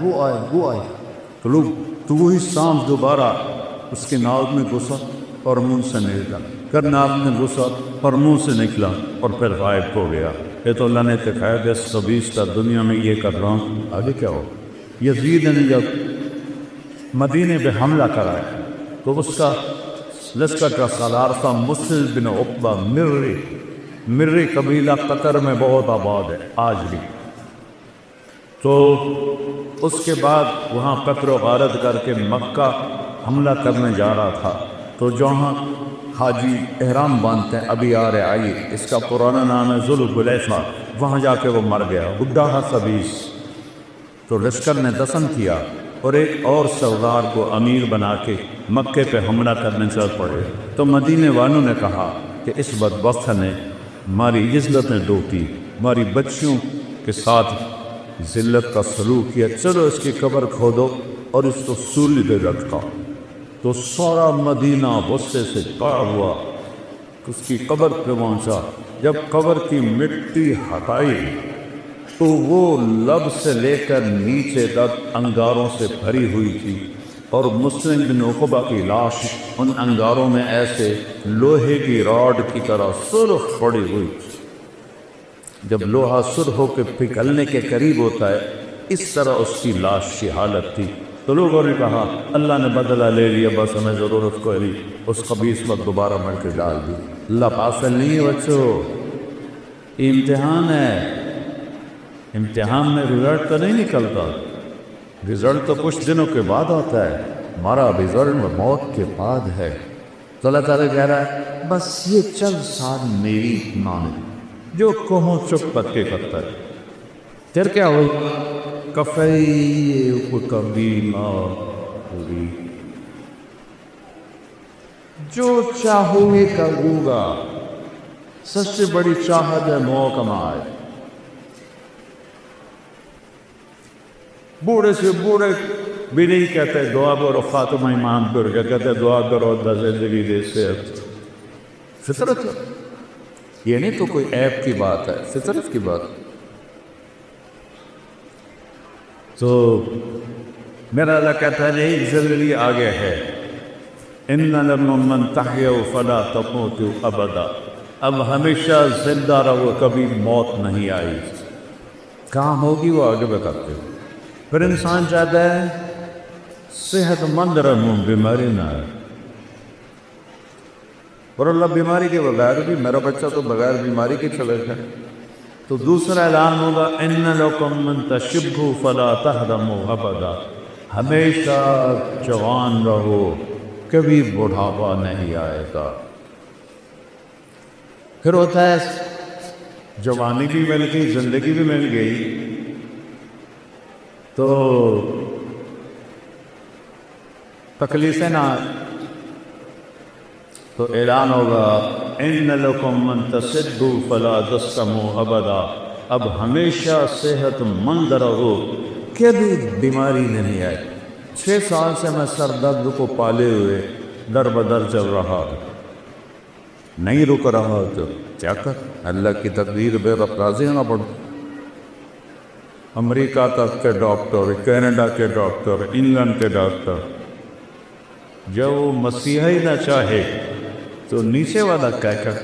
تو وہی سانپ دوبارہ اس کے ناک میں گھسا اور منہ سے نکلا، پھر ناک میں گھسا اور منہ سے نکلا اور پھر غائب ہو گیا. یہ تو اللہ نے دکھایا کہ اس خبیث کا دنیا میں یہ کر رہا ہوں، آگے کیا ہو؟ یزید نے جب مدینے پہ حملہ کرایا تو اس کا لشکر کا سالار تھا مسلم بن عقبہ مری قبیلہ قطر میں بہت آباد ہے آج بھی. تو اس کے بعد وہاں قتل و غارت کر کے مکہ حملہ کرنے جا رہا تھا. تو جہاں حاجی احرام باندھتے ہیں ابھی آئی، اس کا پرانا نام ہے ذوالحلیفہ، وہاں جا کے وہ مر گیا بڈھا خبیث. تو لشکر نے دفن کیا اور ایک اور سردار کو امیر بنا کے مکے پہ حملہ کرنے چل پڑے. تو مدینے والوں نے کہا کہ اس بدبخت نے ہماری عزتیں ڈوبی، ہماری بچیوں کے ساتھ ذلت کا سلوک کیا، چلو اس کی قبر کھودو اور اس کو سولی پہ رکھا. تو سارا مدینہ غصے سے پار ہوا، اس کی قبر پہ پہنچا. جب قبر کی مٹی ہٹائی تو وہ لب سے لے کر نیچے تک انگاروں سے بھری ہوئی تھی اور مسلم بن عقبہ کی لاش ان انگاروں میں ایسے لوہے کی راڈ کی طرح سرخ پڑی ہوئی. جب لوہا سرخ ہو کے پگھلنے کے قریب ہوتا ہے اس طرح اس کی لاش کی حالت تھی. تو لوگوں نے کہا اللہ نے بدلہ لے لیا، بس ہمیں ضرورت کو نہیں، اس خبیث وقت دوبارہ مر کے ڈال دی. اللہ پاسل نہیں ہے بچوں، امتحان ہے. امتحان میں رزلٹ تو نہیں نکلتا، رزلٹ تو کچھ دنوں کے بعد آتا ہے. ہمارا رزلٹ موت کے بعد ہے. تو اللہ تعالیٰ کہہ رہا ہے بس یہ چند سال میری مان جو کہوں چپ پت کے کرتا ہے. پھر کیا ہوگا؟ کفی کبھی ہوگی، جو چاہوں گے کروں گا. سب سے بڑی چاہت ہے محکمہ ہے. بوڑھے سے بوڑھے بھی نہیں کہتے دعا کرو خاتمہ ایمان پر، کیا کہتے دعا کرو زندگی دے صحت. فطرت یہ نہیں تو کوئی عیب کی بات ہے، فطرت کی بات. تو میرا اللہ کہتا ہے نہیں زندگی آگے ہے. ان لمن تحیوا فلا تموتوا ابدا، اب ہمیشہ زندہ رہو، کبھی موت نہیں آئی. کہاں ہوگی وہ آگے بتاتے ہو. پھر انسان چاہتا ہے صحت مند رہوں، بیماری نہ آئے. اور اللہ بیماری کے بغیر بھی، میرا بچہ تو بغیر بیماری کے چلے گئے. تو دوسرا اعلان ہوگا ان لکم من تشبوا فلا تهرموا ابدا، ہمیشہ جوان رہو، کبھی بڑھاپا نہیں آئے گا. پھر ہوتا ہے جوانی بھی مل گئی، زندگی بھی مل گئی، تو تکلیفیں نہ، تو اعلان ہوگا ان لکم من تصدوا فلا تسقموا ابدا، اب ہمیشہ صحت مند رہو، کبھی بیماری نہیں آئے. 6 سال سے میں سر درد کو پالے ہوئے در بدر چل رہا، نہیں رک رہا. تو کیا کر، اللہ کی تقدیر بے راضی ہونا پڑ. امریکہ تک کے ڈاکٹر، کینیڈا کے ڈاکٹر، انگلینڈ کے ڈاکٹر، جب وہ مسیحی نہ چاہے تو نیچے والا کیا کر.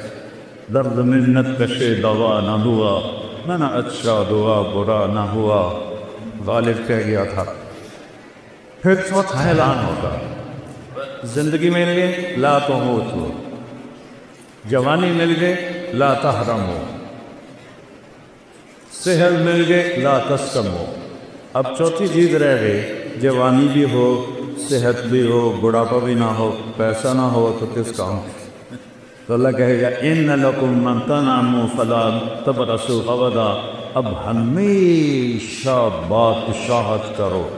درد منت کشے دوا نہ ہوا، میں نہ اچھا دعا برا نہ ہوا. غالب کہہ گیا تھا. پھر وقت اعلان ہوگا، زندگی مل گئے لا تموتو، جوانی مل گئے لا تحرمو، صحت مل گئے لا تسقمو. اب چوتھی چیز رہ گئی، جوانی بھی ہو، صحت بھی ہو، بڑھاپا بھی نہ ہو، پیسہ نہ ہو تو کس کا ہو؟ تو اللہ کہے گا ان لکم من تنعموا فلا تبرسوا ابدا. اب ہمیشہ بادشاہت کرو،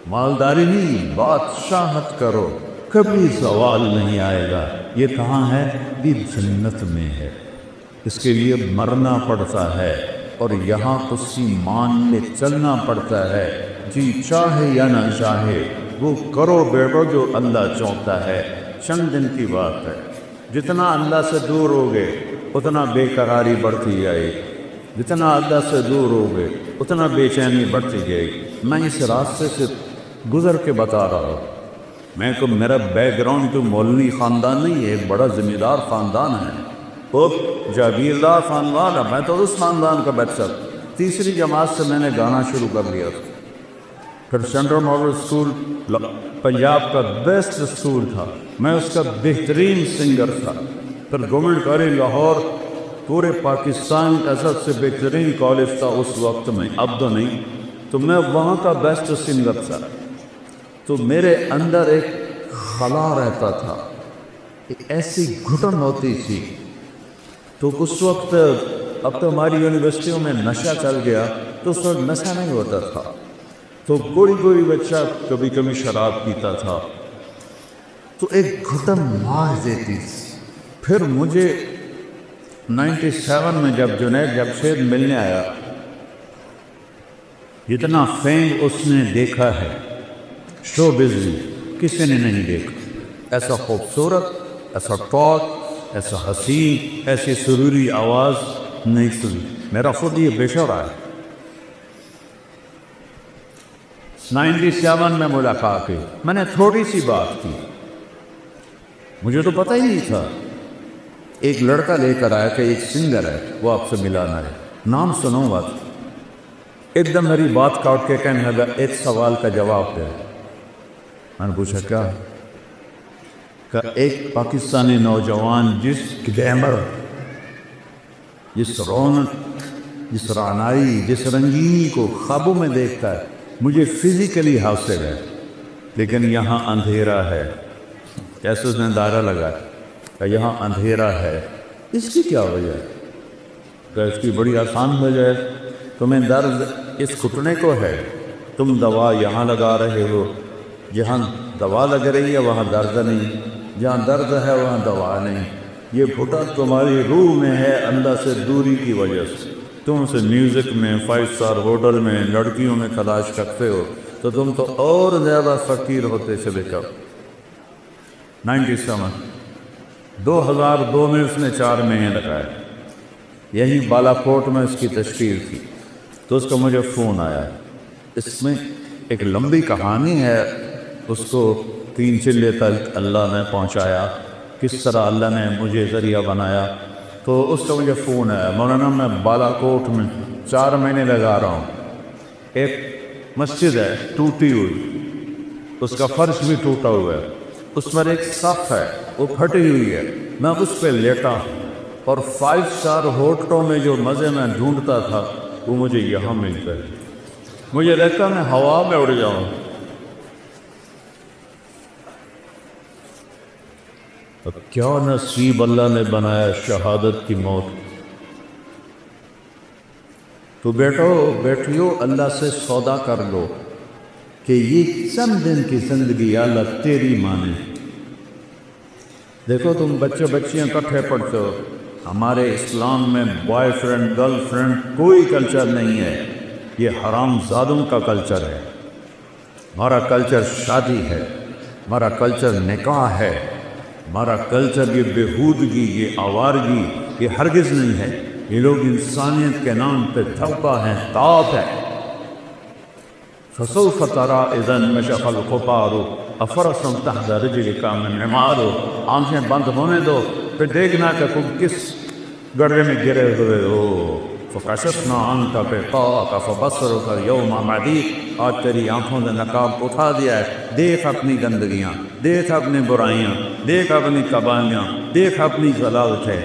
مالداری نہیں، بادشاہت کرو، کبھی زوال نہیں آئے گا. یہ کہاں ہے؟ یہ جنت میں ہے. اس کے لیے مرنا پڑتا ہے اور یہاں کسی مان لے چلنا پڑتا ہے. جی چاہے یا نہ چاہے وہ کرو بیٹو جو اللہ چاہتا ہے. چند دن کی بات ہے، جتنا اللہ سے دور ہوگے اتنا بے قراری بڑھتی جائے گی، جتنا اللہ سے دور ہوگے اتنا بے چینی بڑھتی جائے گی. میں اس راستے سے گزر کے بتا رہا ہوں. میں کو میرا بیک گراؤنڈ تو مولوی خاندان نہیں ہے، ایک بڑا ذمہ دار خاندان ہے، خوب جاگیردار خاندان ہے. میں تو اس خاندان کا بچہ. تیسری جماعت سے میں نے گانا شروع کر لیا تھا. پھر سینٹرل ماڈل اسکول پنجاب کا بیسٹ اسکول تھا، میں اس کا بہترین سنگر تھا. پھر گورنمنٹ کالج لاہور پورے پاکستان کا سب سے بہترین کالج تھا اس وقت میں، اب تو نہیں. تو میں وہاں کا بیسٹ سنگر تھا. تو میرے اندر ایک خلا رہتا تھا، ایک ایسی گھٹن ہوتی تھی. تو اس وقت اب تو ہماری یونیورسٹیوں میں نشہ چل گیا، تو اس وقت نشہ نہیں ہوتا تھا. تو کوئی بچہ کبھی کبھی شراب پیتا تھا، تو ایک گھٹن مار دیتی تھی. پھر مجھے 97 میں جب جنید جمشید ملنے آیا، جتنا فیم اس نے دیکھا ہے شو بزنس کسی نے نہیں دیکھا. ایسا خوبصورت، ایسا ٹاک، ایسا حسین، ایسی سروری آواز نہیں سنی. میرا خود یہ بشر ہے. 97 میں ملاقات کی، میں نے تھوڑی سی بات کی، مجھے تو پتہ ہی نہیں تھا. ایک لڑکا لے کر آیا کہ ایک سنگر ہے، وہ آپ سے ملانا ہے، نام سنوں گا. ایک دم میری بات کاٹ کے کہنے لگا ایک سوال کا جواب دے. میں نے پوچھا کیا؟ کہ ایک پاکستانی نوجوان جس گلیمر، جس رونق، جس رعنائی، جس رنگینی کو خوابوں میں دیکھتا ہے، مجھے فزیکلی حاصل ہے، لیکن یہاں اندھیرا ہے. کیسے اس نے دائرہ لگایا کہ یہاں اندھیرا ہے. اس کی کیا وجہ ہے؟ کہ اس کی بڑی آسان وجہ ہے. تمہیں درد اس گھٹنے کو ہے، تم دوا یہاں لگا رہے ہو. جہاں دوا لگ رہی ہے وہاں درد نہیں، جہاں درد ہے وہاں دوا نہیں. یہ گھٹن تمہاری روح میں ہے اللہ سے دوری کی وجہ سے. تم سے میوزک میں، 5 اسٹار ہوٹل میں، لڑکیوں میں تلاش کرتے ہو تو تم تو اور زیادہ فقیر ہوتے چلے جاؤ. 97 2002 میں اس نے 4 مہینے لگائے. یہی بالا کوٹ میں اس کی تشکیل تھی. تو اس کا مجھے فون آیا. اس میں ایک لمبی کہانی ہے. اس کو 3 چلے تک اللہ نے پہنچایا، کس طرح اللہ نے مجھے ذریعہ بنایا. تو اس کا مجھے فون آیا، مولانا میں بالا کوٹ میں 4 مہینے لگا رہا ہوں. ایک مسجد ہے ٹوٹی ہوئی، اس کا فرش بھی ٹوٹا ہوا ہے، اس پر ایک صف ہے وہ پھٹی ہوئی ہے، میں اس پہ لیٹا ہوں. اور 5 اسٹار ہوٹلوں میں جو مزے میں ڈھونڈتا تھا وہ مجھے یہاں ملتا ہے. مجھے لگتا میں ہوا میں اڑ جاؤں. اب کیا نصیب اللہ نے بنایا شہادت کی موت. تو بیٹھیو اللہ سے سودا کر لو کہ یہ چند دن کی زندگی اللہ تیری مانے. دیکھو تم بچے بچیاں کٹھے پڑھتے ہو، ہمارے اسلام میں بوائے فرینڈ گرل فرینڈ کوئی کلچر نہیں ہے. یہ حرام زادوں کا کلچر ہے. ہمارا کلچر شادی ہے، ہمارا کلچر نکاح ہے، ہمارا کلچر یہ بےہودگی، یہ آوارگی یہ ہرگز نہیں ہے. یہ لوگ انسانیت کے نام پہ دھوکہ ہیں، طاق ہے. فسوف ترى اذا انمشق الغبار افرس تحت رجلك من عمار. آنکھیں بند ہونے دو پھر دیکھنا کہ تم کس گڑھے میں گرے ہوئے ہو، فکشفنا عنک غطاءک فبصرک اليوم حدید، آج تیری آنکھوں نے نقاب اٹھا دیا ہے، دیکھ اپنی گندگیاں، دیکھ اپنی برائیاں، دیکھ اپنی تباہیاں، دیکھ اپنی ضلالتیں۔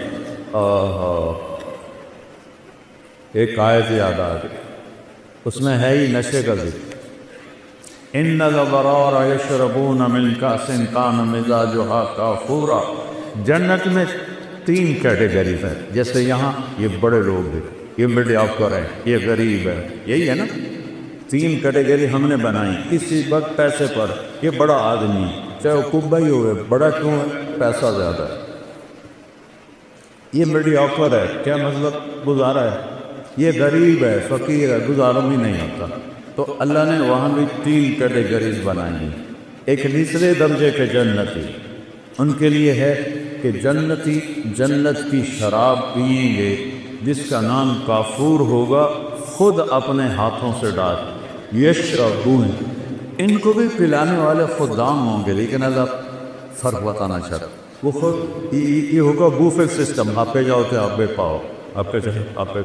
ایک آیت یاد آ گئی، اس میں ہے ہی نشے کا ذکر، ان الابرار یشربون من کأس کان مزاجها کافورا۔ جنت میں 3 کیٹیگریز ہیں، جیسے یہاں یہ بڑے لوگ ہیں، یہ مڈل آفر ہے، یہ غریب ہے، یہی ہے نا، 3 کیٹیگری ہم نے بنائی کسی وقت پیسے پر۔ یہ بڑا آدمی چاہے وہ کبا ہی ہوئے، بڑا کیوں ہے؟ پیسہ زیادہ ہے۔ یہ مڈل آفر ہے، کیا مطلب؟ گزارا ہے۔ یہ غریب ہے، فقیر ہے، گزارا بھی نہیں ہوتا۔ تو اللہ نے وہاں بھی 3 کیٹیگریز بنائی۔ ایک نچلے درجے کے جنتی، ان کے لیے ہے کہ جنتی جنت کی شراب پئیں گے جس کا نام کافور ہوگا، خود اپنے ہاتھوں سے ڈال۔ یشربون، ان کو بھی پلانے والے خدام ہوں گے، لیکن اللہ فرق بتانا چاہتا، وہ خود یہ ہوگا بوفے سسٹم، آپ پہ جاؤ تو آپ پہ پاؤ، آپ پہ چاہے آپ پہ۔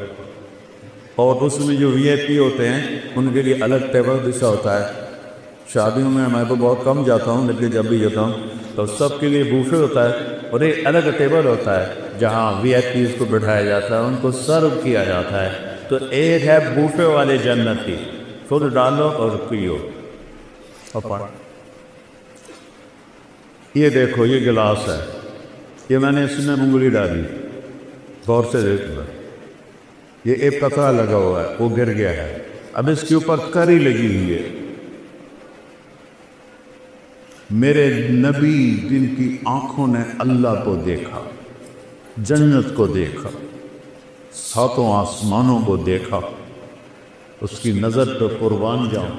اور اس میں جو وی آئی پی ہوتے ہیں ان کے لیے الگ ٹیبل بچھا ہوتا ہے۔ شادیوں میں میں تو بہت کم جاتا ہوں، لیکن جب بھی جاتا ہوں تو سب کے لیے بوفے ہوتا ہے، اور ایک الگ ٹیبل ہوتا ہے جہاں وی آئی پیز کو بٹھایا جاتا ہے، ان کو سرو کیا جاتا ہے۔ تو ایک ہے بوفے والے جنتی، خود ڈالو اور پیو اور پڑھ۔ یہ دیکھو، یہ گلاس ہے، یہ میں نے اس میں انگلی ڈالی، غور سے دیکھو، یہ ایک قطرہ لگا ہوا ہے، وہ گر گیا ہے، اب اس کے اوپر کری لگی ہوئی ہے۔ میرے نبی جن کی آنکھوں نے اللہ کو دیکھا، جنت کو دیکھا، 7 آسمانوں کو دیکھا، اس کی نظر پہ قربان جاؤں،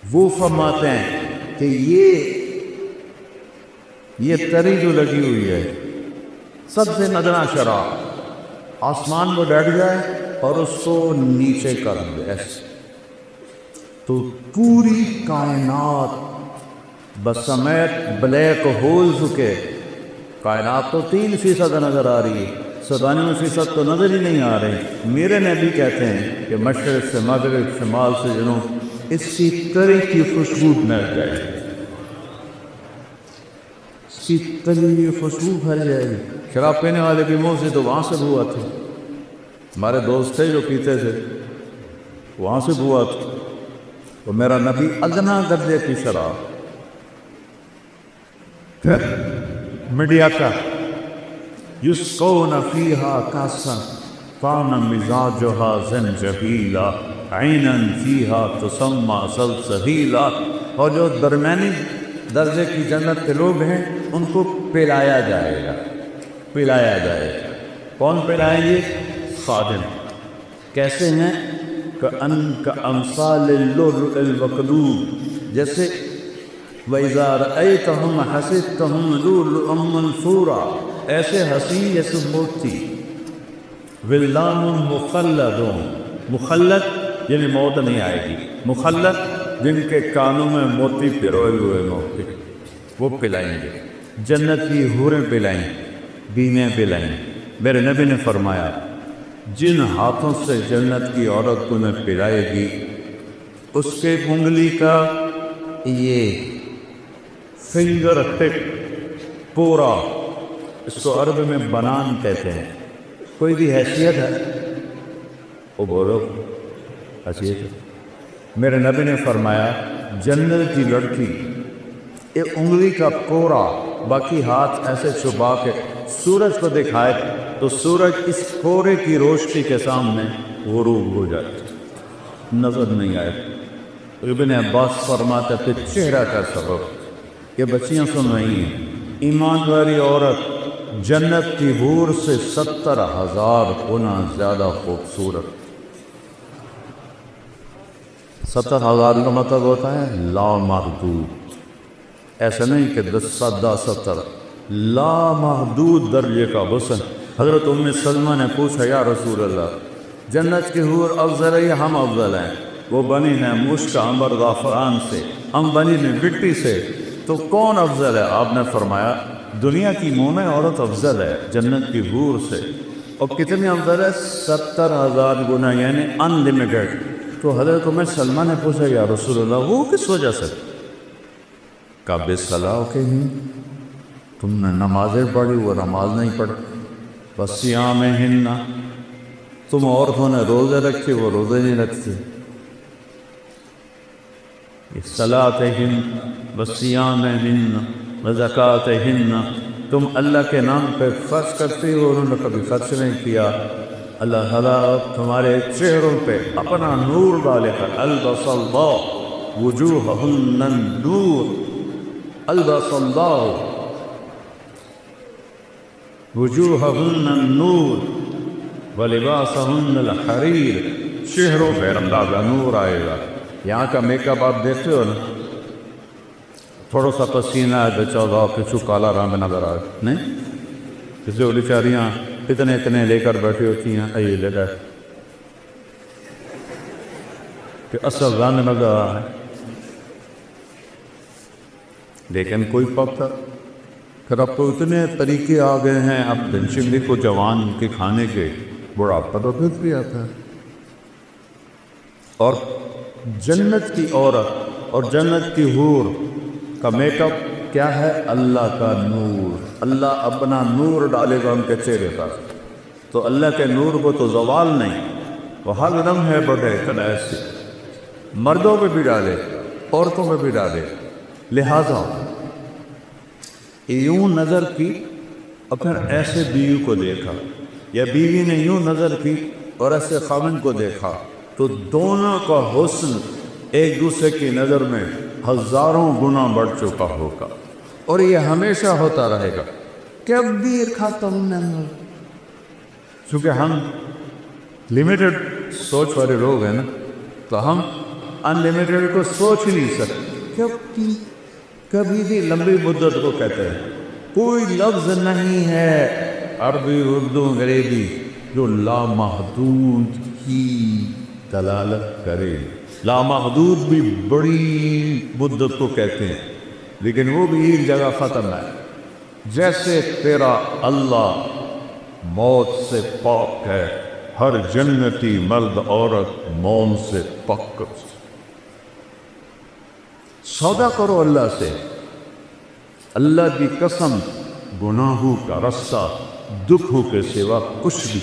وہ فرماتے ہیں کہ یہ تری جو لگی ہوئی ہے سب سے ندرہ شراب، آسمان میں بیٹھ جائے اور اس کو نیچے کر دے ایسے، تو پوری کائنات بسمیت بلیک ہولز کے، کائنات تو 3% نظر آ رہی ہے، 97% تو نظر ہی نہیں آ رہے۔ میرے نبی کہتے ہیں کہ مشرق سے مغرب، شمال سے جنوب، اس کی تری کی خوشبو مل جائے گی، اس کی تری کی خوشبو پھیل جائے گی۔ شراب پینے والے کے منہ سے تو وہاں سے بو آتی، ہمارے دوست تھے جو پیتے تھے، وہاں سے بو آتی، تو میرا نبی ادنا درجے کی شراب، پھر میڈیا کا یسقون فیہا کاسا کان مزاجہا زنجبیلا عینا فیہا تسمى سلسبیلا۔ اور جو درمیانی درجے کی جنت کے لوگ ہیں ان کو پلایا جائے گا، پلایا جائے گا۔ کون پلائیں گے؟ خادم۔ کیسے ہیں؟ کأمثال اللؤلؤ المکنون، جیسے وَإِذَا رَأَيْتَهُمْ حَسِبْتَهُمْ لُؤْلُؤًا مَنثُورًا، ایسے حسین جیسے موتی۔ وِلْدَانٌ مُخَلَّدٌ، مخلد یعنی موت نہیں آئے گی، مخلد جن کے کانوں میں موتی پروئے ہوئے موتی، وہ پلائیں گے۔ جنت کی حوریں پلائیں، بیویں پلائیں۔ میرے نبی نے فرمایا جن ہاتھوں سے جنت کی عورت کو میں پلائے گی، اس کے انگلی کا یہ فنگر ٹپ پورا، اس کو عرب میں بنان کہتے ہیں، کوئی بھی حیثیت ہے وہ بولو حیثیت ہے۔ میرے نبی نے فرمایا جنت کی لڑکی ایک انگلی کا کوڑا، باقی ہاتھ ایسے چھپا کے سورج کو دکھائے تو سورج اس کوڑے کی روشنی کے سامنے غروب ہو جاتی، نظر نہیں آئے۔ ابن عباس فرماتے تھے چہرہ کا سبب، یہ بچیاں سن رہی ہیں، ایمان والی عورت جنت کی حور سے 70,000 گنا زیادہ خوبصورت۔ 70,000 کا مطلب ہوتا ہے لامحدود، ایسا نہیں کہ 10 لامحدود درجے کا حسن۔ حضرت ام سلمہ نے پوچھا یا رسول اللہ، جنت کی حور افضل ہے یا ہم افضل ہیں؟ وہ بنی ہیں مشک عنبر زعفران سے، ہم بنی ہیں مٹی سے، تو کون افضل ہے؟ آپ نے فرمایا دنیا کی مومن عورت افضل ہے جنت کی حور سے، اور کتنے افضل ہے؟ 70,000 گنا، یعنی ان لمیٹڈ۔ تو حضرت عمر سلمہ نے پوچھا یا رسول اللہ وہ کس وجہ سے؟ کہا بالصلاح کے ہی، تم نے نمازیں پڑھی وہ نماز نہیں پڑھی، وصیامہن، تم عورتوں نے روزے رکھے وہ روزے نہیں رکھتے، صلاتہن وصیامہن وزکاتہن، تم اللہ کے نام پہ خرچ کرتے ہو، انہوں نے کبھی خرچ نہیں کیا۔ اللہ تعالیٰ تمہارے چہروں پہ اپنا نور ڈالے گا، البس اللہ وجوہہن النور، البس اللہ وجوہہن النور ولباسہن الحریر، چہروں پہ اللہ کا نور آئے گا۔ یہاں کا میک اپ آپ دیکھتے ہو نا، تھوڑا سا پسینہ ہے بچہ گا کچھ کالا رنگ نظر آئے نہیں، کسی وہ بیچاریاں اتنے لے کر بیٹھی ہوتی ہیں، اے لے کر کہ اصل رنگ نظر آ رہا ہے، لیکن کوئی پکتا۔ پھر اب تو اتنے طریقے آ گئے ہیں، اب دنشملی کو جوان کے کھانے کے، بڑھاپا تو پھر بھی آتا ہے۔ اور جنت کی عورت اور جنت کی حور کا میک اپ کیا ہے؟ اللہ کا نور، اللہ اپنا نور ڈالے گا ان کے چہرے پر، تو اللہ کے نور کو تو زوال نہیں، وہ ہر دم ہے بڑے کلائے سے، مردوں پہ بھی ڈالے عورتوں پہ بھی ڈالے۔ لہذا یوں نظر کی اور پھر ایسے بیوی کو دیکھا، یا بیوی نے یوں نظر کی اور ایسے خاوند کو دیکھا، تو دونوں کا حسن ایک دوسرے کی نظر میں ہزاروں گنا بڑھ چکا ہوگا، اور یہ ہمیشہ ہوتا رہے گا، کبھی ختم نہیں۔ چونکہ ہم لمیٹڈ سوچ والے لوگ ہیں نا، تو ہم ان لمیٹڈ کو سوچ ہی نہیں سکتے، کبھی بھی لمبی مدت کو کہتے ہیں۔ کوئی لفظ نہیں ہے عربی اردو انگریزی جو لامحدود کی دلالت کرے۔ لامحدود بھی بڑی مدت کو کہتے ہیں، لیکن وہ بھی ایک جگہ ختم ہے۔ جیسے تیرا اللہ موت سے پاک ہے، ہر جنتی مرد عورت موت سے پاک۔ سودا کرو اللہ سے، اللہ کی قسم، گناہوں کا رستہ دکھوں کے سوا کچھ بھی،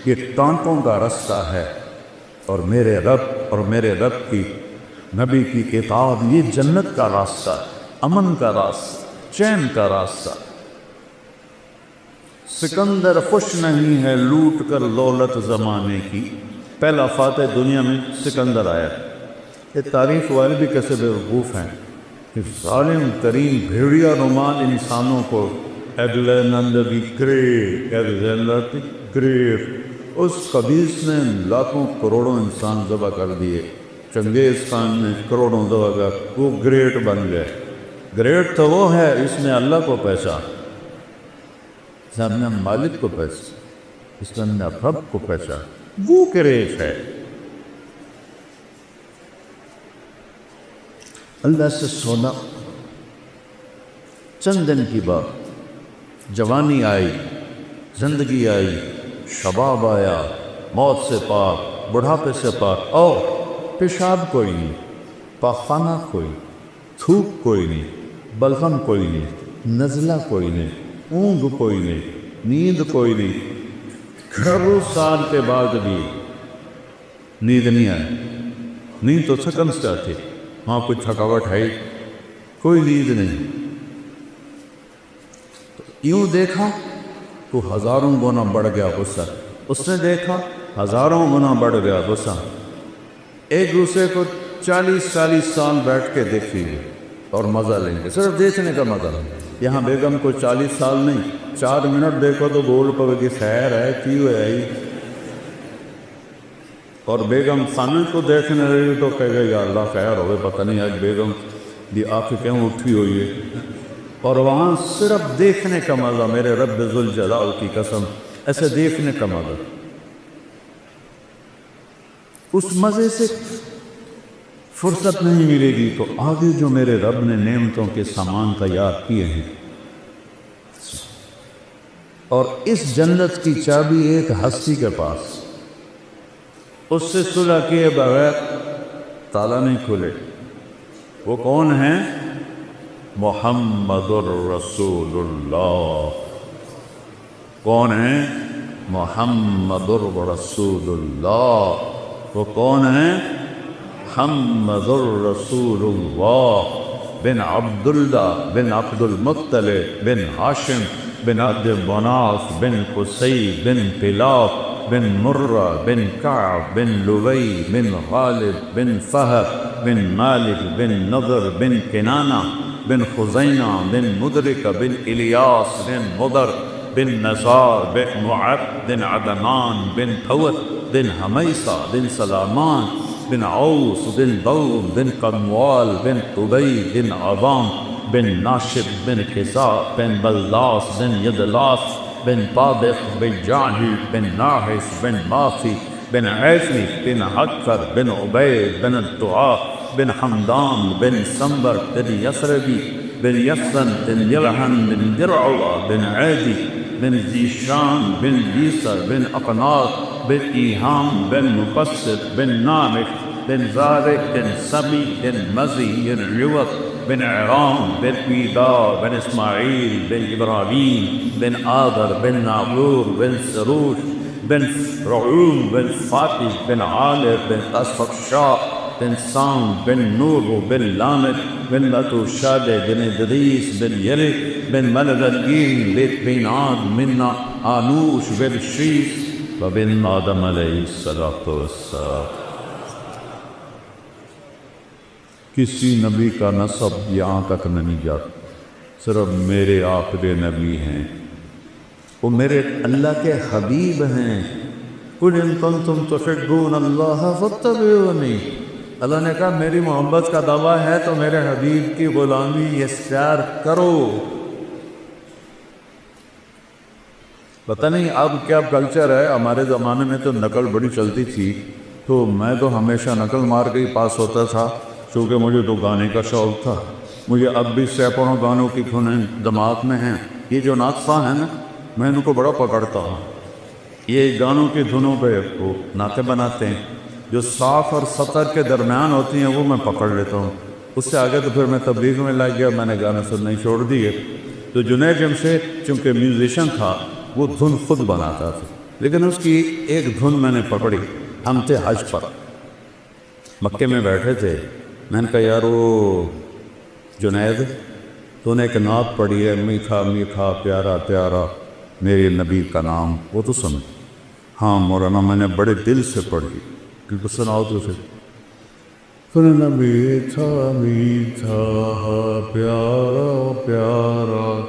یہ ٹانٹوں کا رستہ ہے، اور میرے رب کی نبی کی کتاب یہ جنت کا راستہ، امن کا راستہ، چین کا راستہ۔ سکندر خوش نہیں ہے لوٹ کر دولت زمانے کی، پہلا فاتح دنیا میں سکندر آیا۔ یہ تاریخ والے بھی کیسے بیوقوف ہیں کہ ظالم ترین بھیڑیا نمال انسانوں کو الیگزینڈر دی گریٹ، اس قبیس نے لاکھوں کروڑوں انسان ذبح کر دیے، چنگیز خان نے کروڑوں ذبح کر، وہ گریٹ بن گئے۔ گریٹ تو وہ ہے اس نے اللہ کو پہچانا، اس نے اپنے مالک کو پہچانا، اس نے اپنے رب کو پہچانا، وہ گریٹ ہے۔ اللہ سے سونا، چند دن کی بات، جوانی آئی، زندگی آئی، شباب آیا، موت سے پاک، بڑھاپے سے پاک، اور پیشاب کوئی نہیں، پاخانہ کوئی، تھوک کوئی نہیں، بلغم کوئی نہیں، نزلہ کوئی نہیں، اونگ کوئی نہیں، نیند کوئی نہیں۔ گھروں سال کے بعد بھی نیند نہیں آئی، نیند تو سکن سے آتی، وہاں کوئی تھکاوٹ ہے، کوئی نیند نہیں۔ تو یوں دیکھا تو ہزاروں گنا بڑھ گیا غصہ، اس نے دیکھا ہزاروں گنا بڑھ گیا غصہ۔ ایک دوسرے کو 40 سال بیٹھ کے دیکھیں گے اور مزہ لیں گے، صرف دیکھنے کا مزہ۔ یہاں بیگم کو 40 سال نہیں، 4 منٹ دیکھو تو بول پڑے گی خیر ہے کیوں ہے، اور بیگم خانہ کو دیکھنے رہی تو کہے گا یا اللہ خیر ہوئے، پتہ نہیں آج بیگم دی آنکھیں کیوں اٹھی ہوئی ہے، اور وہاں صرف دیکھنے کا مزہ، میرے رب ذوالجلال کی قسم، ایسے دیکھنے کا مزہ۔ اس مزے سے فرصت نہیں ملے گی تو آگے جو میرے رب نے نعمتوں کے سامان تیار کیے ہیں، اور اس جنت کی چابی ایک ہستی کے پاس، اس سے صلح کیے بغیر تالا نہیں کھلے۔ وہ کون ہیں؟ محمد الرسول اللہ۔ کون ہیں؟ محمد الرسول اللہ۔ وہ کون ہیں؟ محمد الرسول اللہ بن عبداللہ بن عبد المطلب بن ہاشم بن عبد مناف بن قصی بن کلاب بن مرہ بن کعب بن لبی بن غالب بن فہد بن مالک بن نضر بن کنانہ بن خزینہ بن مدرک بن الیاس بن مضر بن نزار بن معد بن عدنان بن حوت بن حمیصہ بن سلامان بن عوس بن ضوء بن قموال بن قبی بن عظام بن ناشب بن کساء بن بلاس بن یدلاس بن طابق بن جعجی بن ناحس بن ماسی بن عیسی بن حکر بن عبید بن الدعاء بن حمدان بن سنبر بن یسربی بن یسن بن یلحن بن درعوہ بن عیدی بن زیشان بن بیسر بن اقناط بن ایہام بن مقصد بن نامح بن زارق بن سبی بن مزی بن عوض بن عرام بن عیدار بن اسماعیل بن ابراہیم بن آدر بن ناغور بن سروش بن رعوم بن فاتح بن عالر بن اسفقشاء بن سام بن نور بن لامد بن لتوشاد بن ادریس بن یرک بن ملدین بن عاد من آنوش بن شیس وبن آدم علیہ السلام۔ کسی نبی کا نسب یہاں تک نہیں جاتا، صرف میرے آخری نبی ہیں، وہ میرے اللہ کے حبیب ہیں۔ قُلْ إِن كُنتُمْ تُحِبُّونَ اللَّهَ فَاتَّبِعُونِي، اللہ نے کہا میری محبت کا دعویٰ ہے تو میرے حبیب کی غلامی اختیار کرو۔ پتہ نہیں اب کیا کلچر ہے، ہمارے زمانے میں تو نقل بڑی چلتی تھی، تو میں تو ہمیشہ نقل مار کے ہی پاس ہوتا تھا، چونکہ مجھے تو گانے کا شوق تھا۔ مجھے اب بھی سینکڑوں گانوں کی دھنیں دماغ میں ہیں۔ یہ جو ناطفہ ہیں نا، میں ان کو بڑا پکڑتا ہوں۔ یہ گانوں کی دھنوں پہ وہ نعتیں بناتے ہیں، جو صاف اور سطر کے درمیان ہوتی ہیں وہ میں پکڑ لیتا ہوں۔ اس سے آگے تو پھر میں تبلیغ میں لگ گیا، میں نے گانے سننے چھوڑ دیے۔ تو جنید جمشید چونکہ میوزیشن تھا، وہ دھن خود بناتا تھا، لیکن اس کی ایک دھن میں نے پکڑی۔ ہم تھے حج پر، مکے میں بیٹھے تھے، میں نے کہا یار وہ جنید تو نے ایک نعت پڑھی ہے، میٹھا میٹھا پیارا پیارا میرے نبی کا نام، وہ تو سن۔ ہاں مولانا میں نے بڑے دل سے پڑھی، کیونکہ سناؤ تو پھر سننا۔ میٹھا میٹھا پیارا پیارا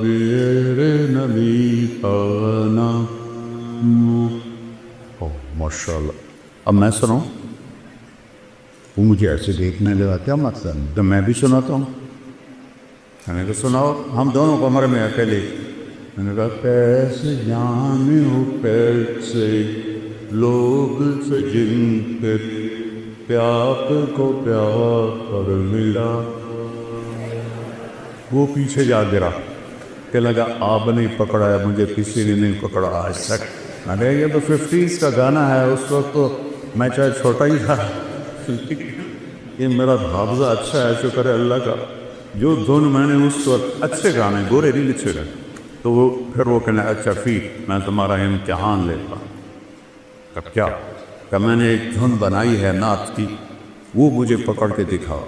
میرے نبی کا نام۔ ماشاء اللہ۔ اب میں سناؤں؟ وہ مجھے ایسے دیکھنے لگا، کیا مقصد؟ تو میں بھی سناتا ہوں۔ میں نے کہا سناؤ، ہم دونوں کمرے میں اکیلے۔ میں نے کہا کیسے جانے ہو کیسے لوگ سے جن کے پیاپ کو پیار ملا۔ وہ پیچھے جا گرا کہ لگا آپ نے پکڑا ہے، مجھے کسی نے نہیں پکڑا آج تک۔ میں نے یہ تو 50s کا گانا ہے، اس وقت تو میں چاہے چھوٹا ہی تھا، یہ میرا حافظہ اچھا ہے، شکر ہے اللہ کا۔ جو دھن میں نے اس وقت اچھے گانے، گورے نہیں لکھے گئے، تو وہ پھر وہ کہنا اچھا فی میں تمہارا امتحان لیتا۔ کب کیا کہ میں نے ایک دھن بنائی ہے نعت کی، وہ مجھے پکڑ کے دکھا۔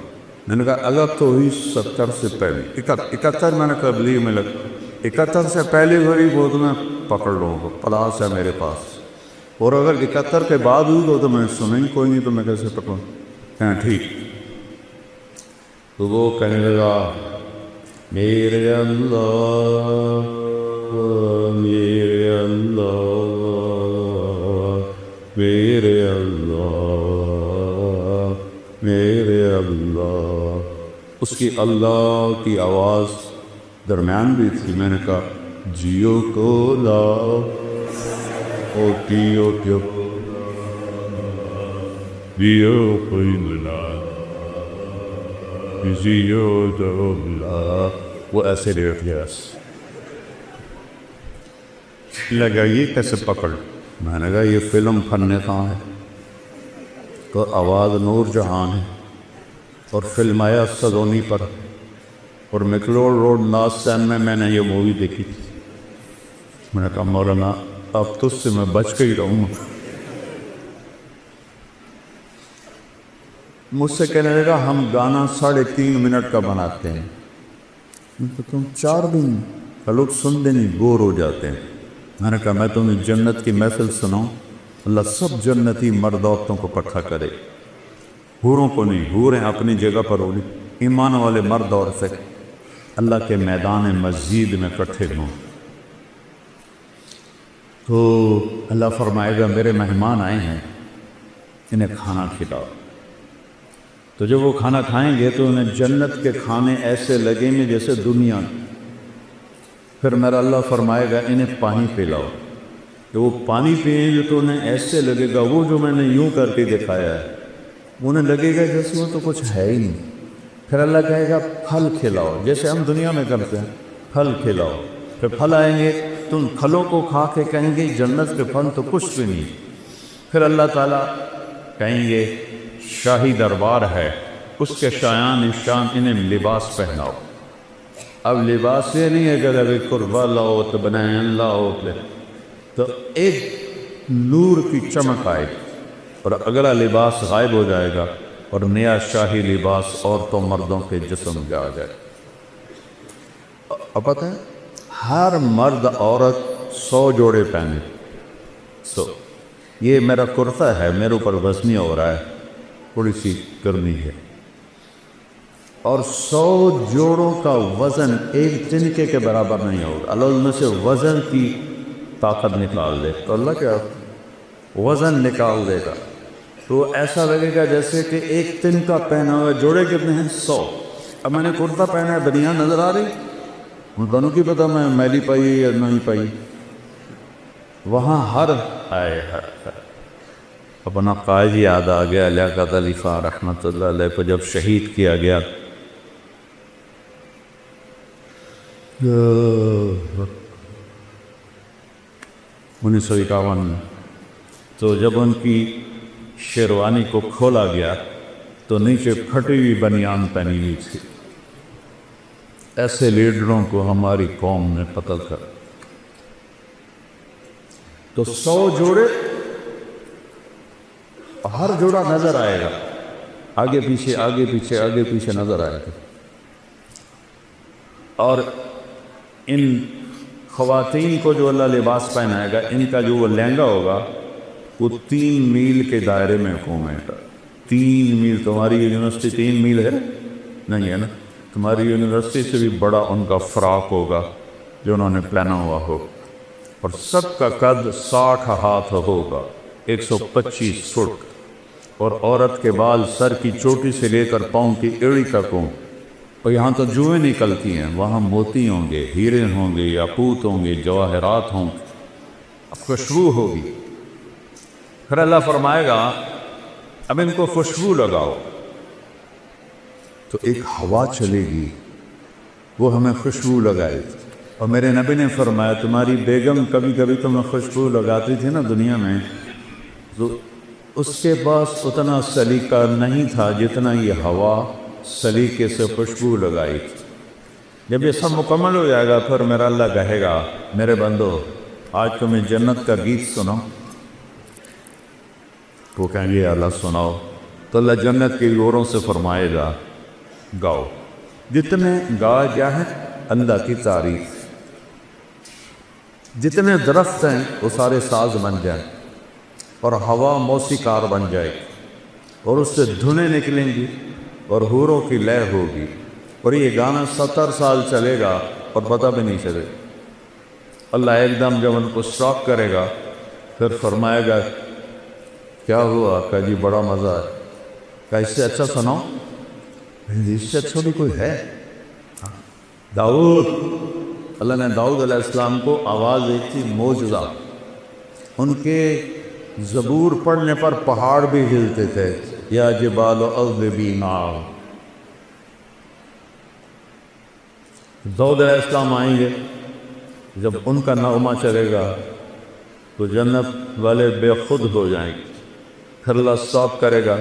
میں نے کہا اگر تو ہوئی 70 سے پہلے، 71 میں نے تبلیغ میں لگ، 71 سے پہلے ہوئی وہ تو میں پکڑ لوں گا، پلاس ہے میرے پاس۔ اور اگر 71 کے بعد ہوئی تو میں سنیں ہی کوئی نہیں، تو میں کیسے پکڑوں؟ کہنا ٹھیک۔ تو وہ کہنے لگا میرے اللہ میرے اللہ میرے اللہ میرے اللہ۔ اس کی اللہ کی آواز درمیان بھی تھی۔ میں نے کہا جیو کو لاؤ او کیو کیو جیو کوئی ملا جیو تو لا، وہ ایسے ریٹ گیا۔ لگا یہ کیسے پکڑ؟ میں نے کہا یہ فلم فن کہاں ہے؟ تو آواز نور جہان ہے، اور فلم آیا سلونی پر، اور میکلوڈ روڈ ناز سین میں نے یہ مووی دیکھی تھی۔ میں نے کہا مولانا اب تو اس سے میں بچ کے ہی رہوں گا۔ مجھ سے کہنے لگا ہم گانا 3.5 منٹ کا بناتے ہیں۔ تو تم 4 دن لوگ سنتے نہیں، بور ہو جاتے ہیں۔ میں نے کہا میں تمہیں جنت کی محفل سناؤں، اللہ سب جنتی مرد عورتوں کو اکٹھا کرے، حوروں کو نہیں، حوریں اپنی جگہ پر ہوگی، ایمان والے مرد عورتیں اللہ کے میدان مسجد میں اکٹھے ہوں۔ تو اللہ فرمائے گا میرے مہمان آئے ہیں، انہیں کھانا کھلاؤ۔ تو جب وہ کھانا کھائیں گے تو انہیں جنت کے کھانے ایسے لگیں گے جیسے دنیا میں۔ پھر میرا اللہ فرمائے گا انہیں پانی پلاؤ، کہ وہ پانی پئیں گے تو انہیں ایسے لگے گا، وہ جو میں نے یوں کر کے دکھایا ہے انہیں لگے گا جیسے وہ تو کچھ ہے ہی نہیں۔ پھر اللہ کہے گا پھل کھلاؤ، جیسے ہم دنیا میں کرتے ہیں، پھل کھلاؤ۔ پھر پھل آئیں گے تو ان پھلوں کو کھا کے کہیں گے جنت کے پھل تو کچھ بھی نہیں۔ پھر اللہ تعالیٰ کہیں گے شاہی دربار ہے، اس کے شایان شان انہیں لباس پہناؤ۔ اب لباس یہ نہیں ہے کہ ابھی قربہ لاؤ تو بنائیں لاؤ، تو ایک نور کی چمک آئے اور اگلا لباس غائب ہو جائے گا اور نیا شاہی لباس عورتوں مردوں کے جسم میں آ جائے۔ اب پتہ ہے ہر مرد عورت 100 جوڑے پہنے۔ یہ میرا کرتا ہے، میرے اوپر وزنی ہو رہا ہے، تھوڑی سی کرنی ہے، اور 100 جوڑوں کا وزن ایک تنکے کے برابر نہیں ہوگا۔ اللہ ان میں سے وزن کی طاقت نکال دے تو اللہ کیا وزن نکال دے گا، تو ایسا لگے گا جیسے کہ ایک تنکا پہنا ہوا۔ جوڑے کتنے ہیں؟ 100۔ اب میں نے کرتا پہنا ہے، بنیان نظر آ رہی، ان دونوں کی پتہ میں میلی پائی یا نہیں پائی۔ وہاں ہر آئے اپنا قائد یاد آ گیا، لیاقت علی خان رحمۃ اللہ علیہ کو جب شہید کیا گیا۔ 1951 میں تو جب ان کی شیروانی کو کھولا گیا تو نیچے پھٹی ہوئی بنیان پہنی ہوئی تھی۔ ایسے لیڈروں کو ہماری قوم نے قتل کر، تو 100 جوڑے، ہر جوڑا نظر آئے گا، آگے پیچھے آگے پیچھے آگے پیچھے نظر آئے گا۔ اور ان خواتین کو جو اللہ لباس پہنائے گا، ان کا جو وہ لہنگا ہوگا وہ 3 میل کے دائرے میں گھومے گا۔ 3 میل، تمہاری یونیورسٹی 3 میل ہے نہیں ہے نا، تمہاری یونیورسٹی سے بھی بڑا ان کا فراق ہوگا جو انہوں نے پہنا ہوا ہو، اور سب کا قد 60 ہاتھ ہوگا، 125 فٹ، اور عورت کے بال سر کی چوٹی سے لے کر پاؤں کی ایڑی تک ہوں، اور یہاں تو جوئیں نکلتی ہیں، وہاں موتی ہوں گے، ہیرے ہوں گے، یاقوت ہوں گے، جواہرات ہوں گے، خوشبو ہوگی۔ پھر اللہ فرمائے گا اب ان کو خوشبو لگاؤ، تو ایک ہوا چلے گی وہ ہمیں خوشبو لگائے گی۔ اور میرے نبی نے فرمایا تمہاری بیگم کبھی کبھی تمہیں خوشبو لگاتی تھی نا دنیا میں، تو اس کے پاس اتنا سلیقہ نہیں تھا جتنا یہ ہوا سلیقے سے خوشبو لگائی تھی۔ جب یہ سب مکمل ہو جائے گا پھر میرا اللہ کہے گا میرے بندو آج تمہیں جنت کا گیت سناؤ، وہ کہیں گے اللہ سناؤ، تو اللہ جنت کی حوروں سے فرمائے گا گاؤ، جتنے گا جائیں اللہ کی تعریف، جتنے درخت ہیں وہ سارے ساز بن جائیں، اور ہوا موسیقار بن جائے گی، اور اس سے دھنیں نکلیں گی اور حوروں کی لے ہوگی، اور یہ گانا 70 سال چلے گا اور پتہ بھی نہیں چلے گا۔ اللہ ایک دم جب ان کو اسٹاپ کرے گا پھر فرمائے گا کیا ہوا؟ کہ جی بڑا مزہ ہے، کہ اس سے اچھا سناؤ، اس سے اچھا بھی کوئی ہے؟ داؤد، اللہ نے داؤد علیہ السلام کو آواز دی تھی معجزہ، ان کے زبور پڑھنے پر پہاڑ بھی ہلتے تھے، یا جبال اوبی معاہ۔ داؤد علیہ السلام آئیں گے، جب ان کا نغمہ چلے گا تو جنت والے بے خود ہو جائیں گے. پھر اللہ سٹاپ کرے گا.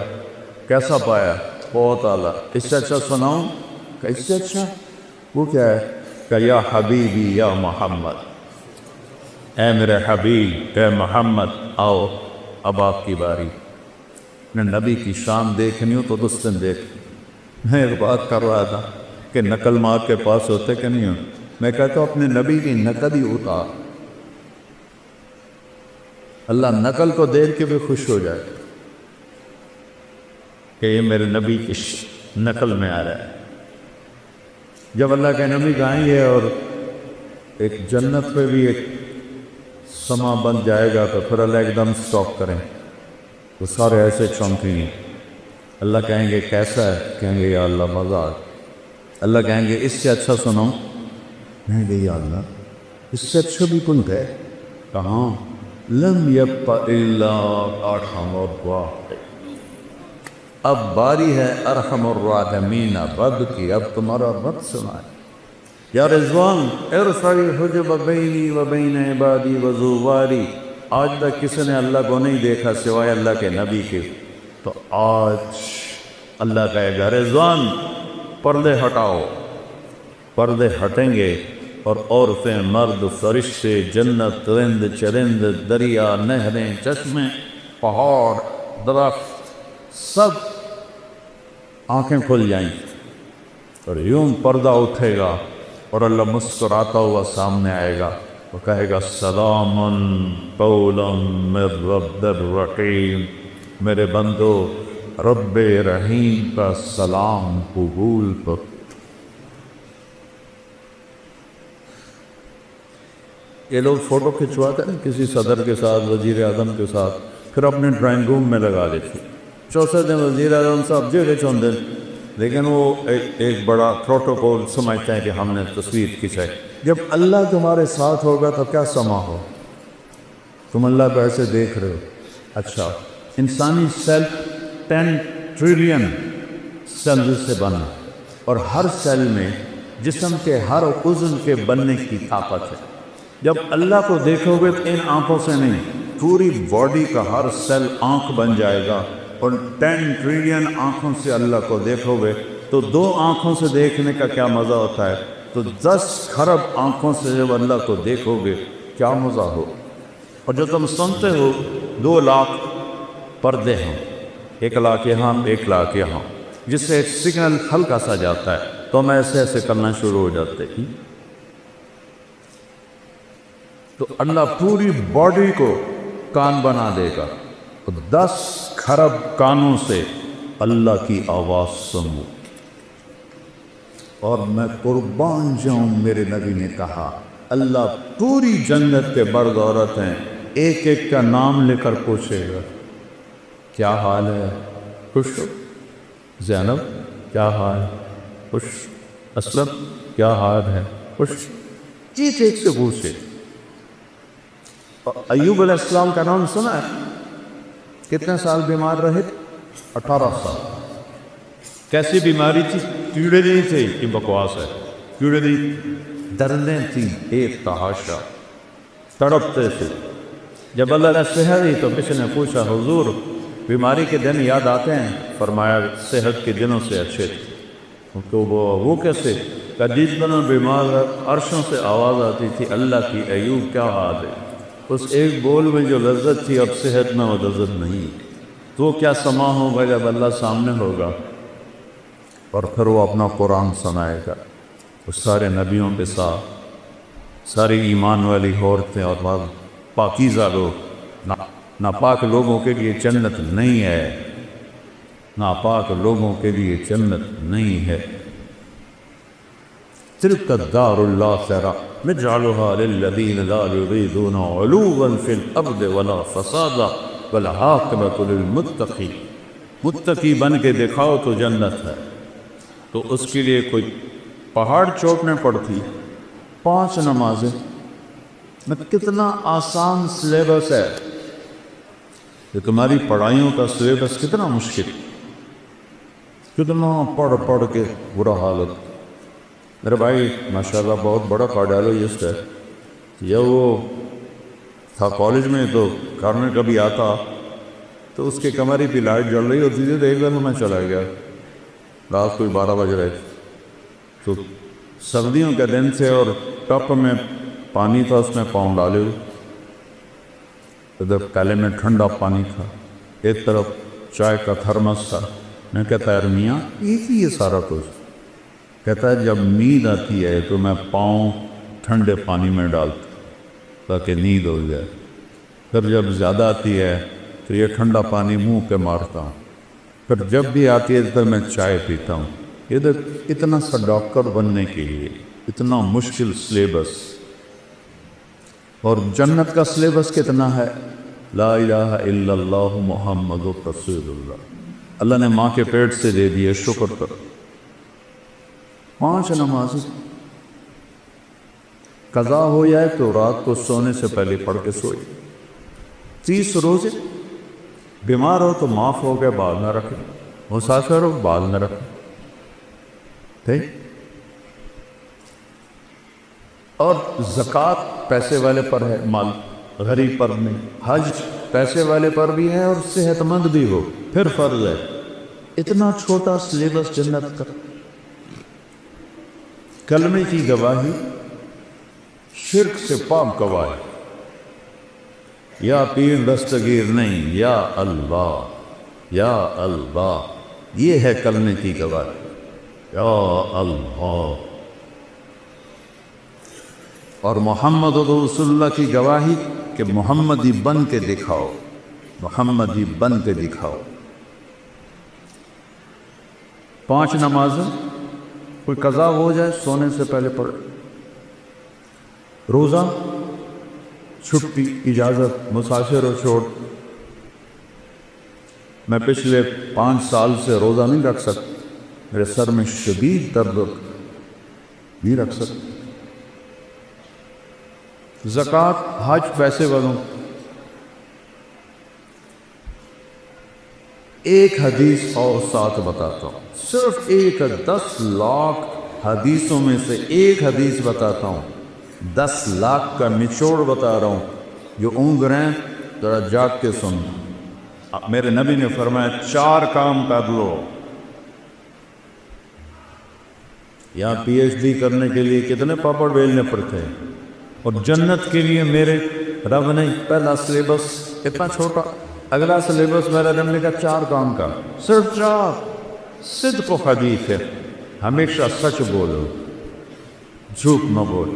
کیسا پایا؟ بہت اعلیٰ. اس سے اچھا سناؤں؟ کہ اس سے اچھا وہ کیا ہے؟ کہ یا حبیبی یا محمد، اے میرے حبیب، اے محمد، آؤ اب آپ کی باری. میں نبی کی شان دیکھنی ہو تو دستن دیکھ. میں ایک بات کر رہا تھا کہ نقل مار کے پاس ہوتے کہ نہیں ہو. میں کہتا ہوں اپنے نبی کی نقل ہی اتار. اللہ نقل کو دیکھ کے بھی خوش ہو جائے کہ یہ میرے نبی کی نقل میں آ رہا ہے. جب اللہ کے نبی گائیں گے اور ایک جنت پہ بھی ایک سما بن جائے گا تو پھر اللہ ایک دم سٹاپ کریں تو سارے ایسے چونکیں گے. اللہ کہیں گے کیسا ہے؟ کہیں گے یا اللہ مزہ آ. اللہ کہیں گے اس سے اچھا سنو. کہیں گے یا اللہ اس سے اچھا بھی کن ہے. کہاں؟ لم یبق الا ارحم الراحمین. اب باری ہے ارحم الراحمین رب کی. اب تمہارا رب سنائے. یا رضوان ارفع الحجب بینی و بین عبادی و زواری. آج تک کسی نے اللہ کو نہیں دیکھا سوائے اللہ کے نبی کے. تو آج اللہ کہے گا رضوان پردے ہٹاؤ. پردے ہٹیں گے اور عورتیں، مرد، فرشتے، جنت، رند، چرند، دریا، نہریں، چشمے، پہاڑ، درخت، سب آنکھیں کھل جائیں اور یوں پردہ اٹھے گا اور اللہ مسکراتا ہوا سامنے آئے گا. وہ کہے گا سلام قولا من رب الرحیم. میرے بندو رب رحیم کا سلام قبول کر. یہ لوگ فوٹو کھنچواتے ہیں کسی صدر کے ساتھ، وزیر اعظم کے ساتھ، پھر اپنے ڈرائنگ روم میں لگا لیتے. چوتھے دن وزیر اعظم صاحب جیڑے چوندے، لیکن وہ ایک بڑا پروٹوکول سمجھتے ہیں کہ ہم نے تصویر کھینچائی. جب اللہ تمہارے ساتھ ہوگا تو کیا سما ہو. تم اللہ کو ایسے دیکھ رہے ہو. اچھا انسانی سیل 10 ٹریلین سیل سے بنا اور ہر سیل میں جسم کے ہر عضو کے بننے کی طاقت ہے. جب اللہ کو دیکھو گے تو ان آنکھوں سے نہیں، پوری باڈی کا ہر سیل آنکھ بن جائے گا. اور 10 ٹریلین آنکھوں سے اللہ کو دیکھو گے تو 2 آنکھوں سے دیکھنے کا کیا مزہ ہوتا ہے، تو 10 کھرب آنکھوں سے جب اللہ کو دیکھو گے کیا مزہ ہو. اور جو تم سنتے ہو 2 لاکھ پردے ہیں، 1 لاکھ یہاں 1 لاکھ یہاں، جس سے ایک سگنل ہلکا سا جاتا ہے تو ہم ایسے ایسے کرنا شروع ہو جاتے ہیں. تو اللہ پوری باڈی کو کان بنا دے گا. 10 کھرب کانوں سے اللہ کی آواز سنو. اور میں قربان جاؤں، میرے نبی نے کہا اللہ پوری جنت کے مرد عورت ہیں، ایک ایک کا نام لے کر پوچھے گا کیا حال ہے؟ خوش ہو؟ زینب کیا حال ہے؟ خوش؟ اسلم کیا حال ہے؟ خوش؟ چیز ایک سے پوچھے. ایوب علیہ السلام کا نام سنا ہے؟ کتنے سال بیمار رہے؟ 18 سال. کیسی بیماری تھی؟ کیڑے نہیں تھے، یہ بکواس ہے. کیڑے نہیں، درنیں تھیں ایک تحاشا، تڑپتے تھے. جب اللہ نے صحت دی تو کسی نے پوچھا حضور بیماری کے دن یاد آتے ہیں؟ فرمایا صحت کے دنوں سے اچھے تھے. تو وہ کیسے؟ کہ جس دنوں بیمار عرشوں سے آواز آتی تھی اللہ کی ایوب کیا حال ہے. اس ایک بول میں جو لذت تھی اب صحت میں وہ لذت نہیں. تو کیا سما ہوگا جب اللہ سامنے ہوگا اور پھر وہ اپنا قرآن سنائے گا. اس سارے نبیوں کے ساتھ ساری ایمان والی عورتیں اور پاکیزہ لوگ. ناپاک لوگوں کے لیے جنت نہیں ہے، ناپاک لوگوں کے لیے جنت نہیں ہے. تلک الدار الآخرہ نجعلها للذین لا یریدون علوا فی الارض ولا فسادا والعاقبۃ للمتقین. متقی بن کے دکھاؤ تو جنت ہے. تو اس کے لیے کوئی پہاڑ چوٹنے پڑتی. 5 نمازیں میں کتنا آسان سلیبس ہے کہ تمہاری پڑھائیوں کا سلیبس کتنا مشکل، کتنا پڑھ کے برا حالت. میرے بھائی ماشاءاللہ بہت بڑا کارڈیالوجسٹ ہے. یہ وہ تھا کالج میں، تو گھر میں کبھی آتا تو اس کے کمرے پہ لائٹ جل رہی ہوتی تھی، تو ایک دن میں چلا گیا، رات کوئی 12 بج رہے، تو سردیوں کے دن سے اور ٹپ میں پانی تھا، اس میں پاؤں ڈالے ہوئے، ادھر پیالے میں ٹھنڈا پانی تھا، ایک طرف چائے کا تھرمس تھا۔ میں کہتا ہے میاں یہ سارا کچھ؟ کہتا ہے جب نیند آتی ہے تو میں پاؤں ٹھنڈے پانی میں ڈالتا تاکہ نیند ہو جائے، پھر جب زیادہ آتی ہے تو یہ ٹھنڈا پانی منہ پہ مارتا ہوں، پھر جب بھی آتی ہے تو میں چائے پیتا ہوں۔ ادھر اتنا سا ڈاکٹر بننے کے لیے اتنا مشکل سلیبس، اور جنت کا سلیبس کتنا ہے؟ لا الہ الا اللہ محمد رسول اللہ، اللہ نے ماں کے پیٹ سے دے دیے، شکر کرو۔ 5 نمازیں قضا ہو جائے تو رات کو سونے سے پہلے پڑھ کے سوئی، 30 روزے، بیمار ہو تو معاف ہو گئے، بال نہ رکھے، مسافر ہو بال نہ رکھے، ٹھیک؟ اور زکوٰۃ پیسے والے پر ہے، مال غریب پر نہیں، حج پیسے والے پر بھی ہے اور صحت مند بھی ہو پھر فرض ہے۔ اتنا چھوٹا سلیبس جنت کا۔ کلمے کی گواہی شرک سے پاک گواہی، یا پیر دستگیر نہیں، یا اللہ یا اللہ، یہ ہے کلمے کی گواہی، یا اللہ۔ اور محمد رسول اللہ کی گواہی کہ محمدی بن کے دکھاؤ، محمدی بن کے دکھاؤ۔ 5 نمازیں کوئی قضا ہو جائے سونے سے پہلے پڑھے، روزہ چھٹی اجازت، مسافر ہو چھوڑ۔ میں پچھلے 5 سال سے روزہ نہیں رکھ سکتا، میرے سر میں شدید درد نہیں رکھ سکتا۔ زکوٰۃ حج پیسے والوں، ایک حدیث اور ساتھ بتاتا ہوں، صرف ایک 10 لاکھ حدیثوں میں سے ایک حدیث بتاتا ہوں، 10 لاکھ کا نچوڑ بتا رہا ہوں، جو اونگ رہے ہیں ذرا جاگ کے سن۔ میرے نبی نے فرمایا 4 کام کر لو۔ یہاں پی ایچ ڈی کرنے کے لیے کتنے پاپڑ بیلنے پڑتے ہیں، اور جنت کے لیے میرے رب نے پہلا سلیبس اتنا چھوٹا، اگلا سلیبس میرا رب نے کہا 4 کام کا، صرف 4۔ صدق و حدیث ہے، ہمیشہ سچ بولو، جھوٹ نہ بولو۔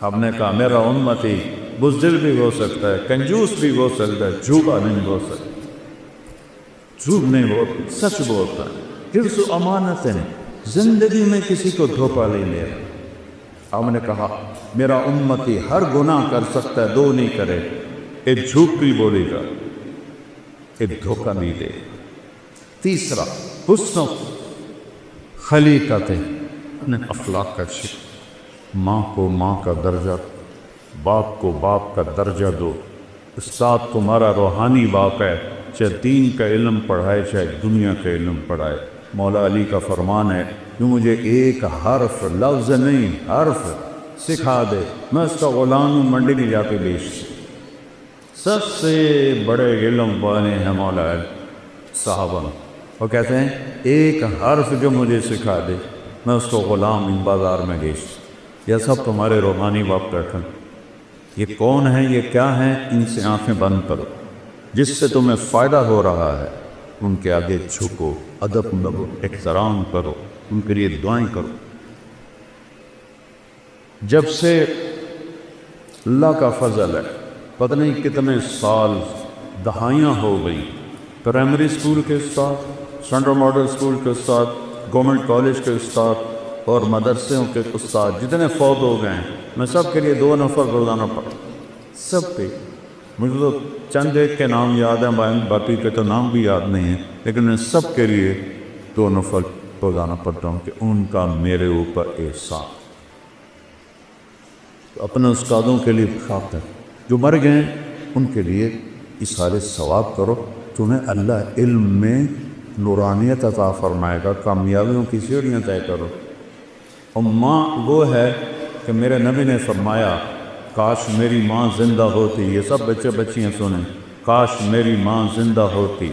ہم نے کہا میرا امتی بزدل بھی ہو سکتا ہے، کنجوس بھی ہو سکتا ہے، جھوٹا نہیں ہو سکتا، جھوٹ نہیں بولتا، سچ بولتا ہے۔ حفظ و امانت ہے، زندگی میں کسی کو دھوکہ نہیں دے رہا۔ ہم نے کہا میرا امتی ہر گناہ کر سکتا ہے، 2 نہیں کرے، ایک جھوٹ بھی بولے گا، ایک دھوکہ نہیں دے۔ تیسرا حسن خلیقت، اپنے اخلاق کا شکر، ماں کو ماں کا درجہ، باپ کو باپ کا درجہ دو۔ استاد تمہارا روحانی باپ ہے، چاہے دین کا علم پڑھائے چاہے دنیا کا علم پڑھائے۔ مولا علی کا فرمان ہے جو مجھے ایک حرف، لفظ نہیں حرف سکھا دے، میں اس کا غلام ہوں، منڈی میں جا کے بیچ۔ سب سے بڑے علم والے ہیں مولا علی صحابہ، وہ کہتے ہیں ایک حرف جو مجھے سکھا دے میں اس کو غلام بازار میں بیچ۔ یہ سب تمہارے روحانی باپ بیٹھے، یہ کون ہیں، یہ کیا ہیں، ان سے آنکھیں بند کرو، جس سے تمہیں فائدہ ہو رہا ہے ان کے آگے جھکو، ادب کرو، احترام کرو، ان کے لیے دعائیں کرو۔ جب سے اللہ کا فضل ہے، پتہ نہیں کتنے سال، دہائیاں ہو گئی، پرائمری اسکول کے استاد، سینٹرل ماڈل اسکول کے استاد، گورنمنٹ کالج کے استاد اور مدرسوں کے استاد جتنے فوت ہو گئے ہیں، میں سب کے لیے 2 نفر روزانہ پڑھتا ہوں، سب پہ۔ مجھے تو چند ایک کے نام یاد ہیں، باقی کے تو نام بھی یاد نہیں ہیں، لیکن میں سب کے لیے 2 نفر روزانہ پڑھتا ہوں کہ ان کا میرے اوپر احسان۔ تو اپنے استادوں کے لیے خاطر جو مر گئے ان کے لیے اِسارے ثواب کرو، تمہیں اللہ علم میں نورانیت عطا فرمائے گا، کامیابیوں کی سیڑھیاں طے کرو۔ اور ماں وہ ہے کہ میرے نبی نے فرمایا کاش میری ماں زندہ ہوتی، یہ سب بچے بچیاں سنیں، کاش میری ماں زندہ ہوتی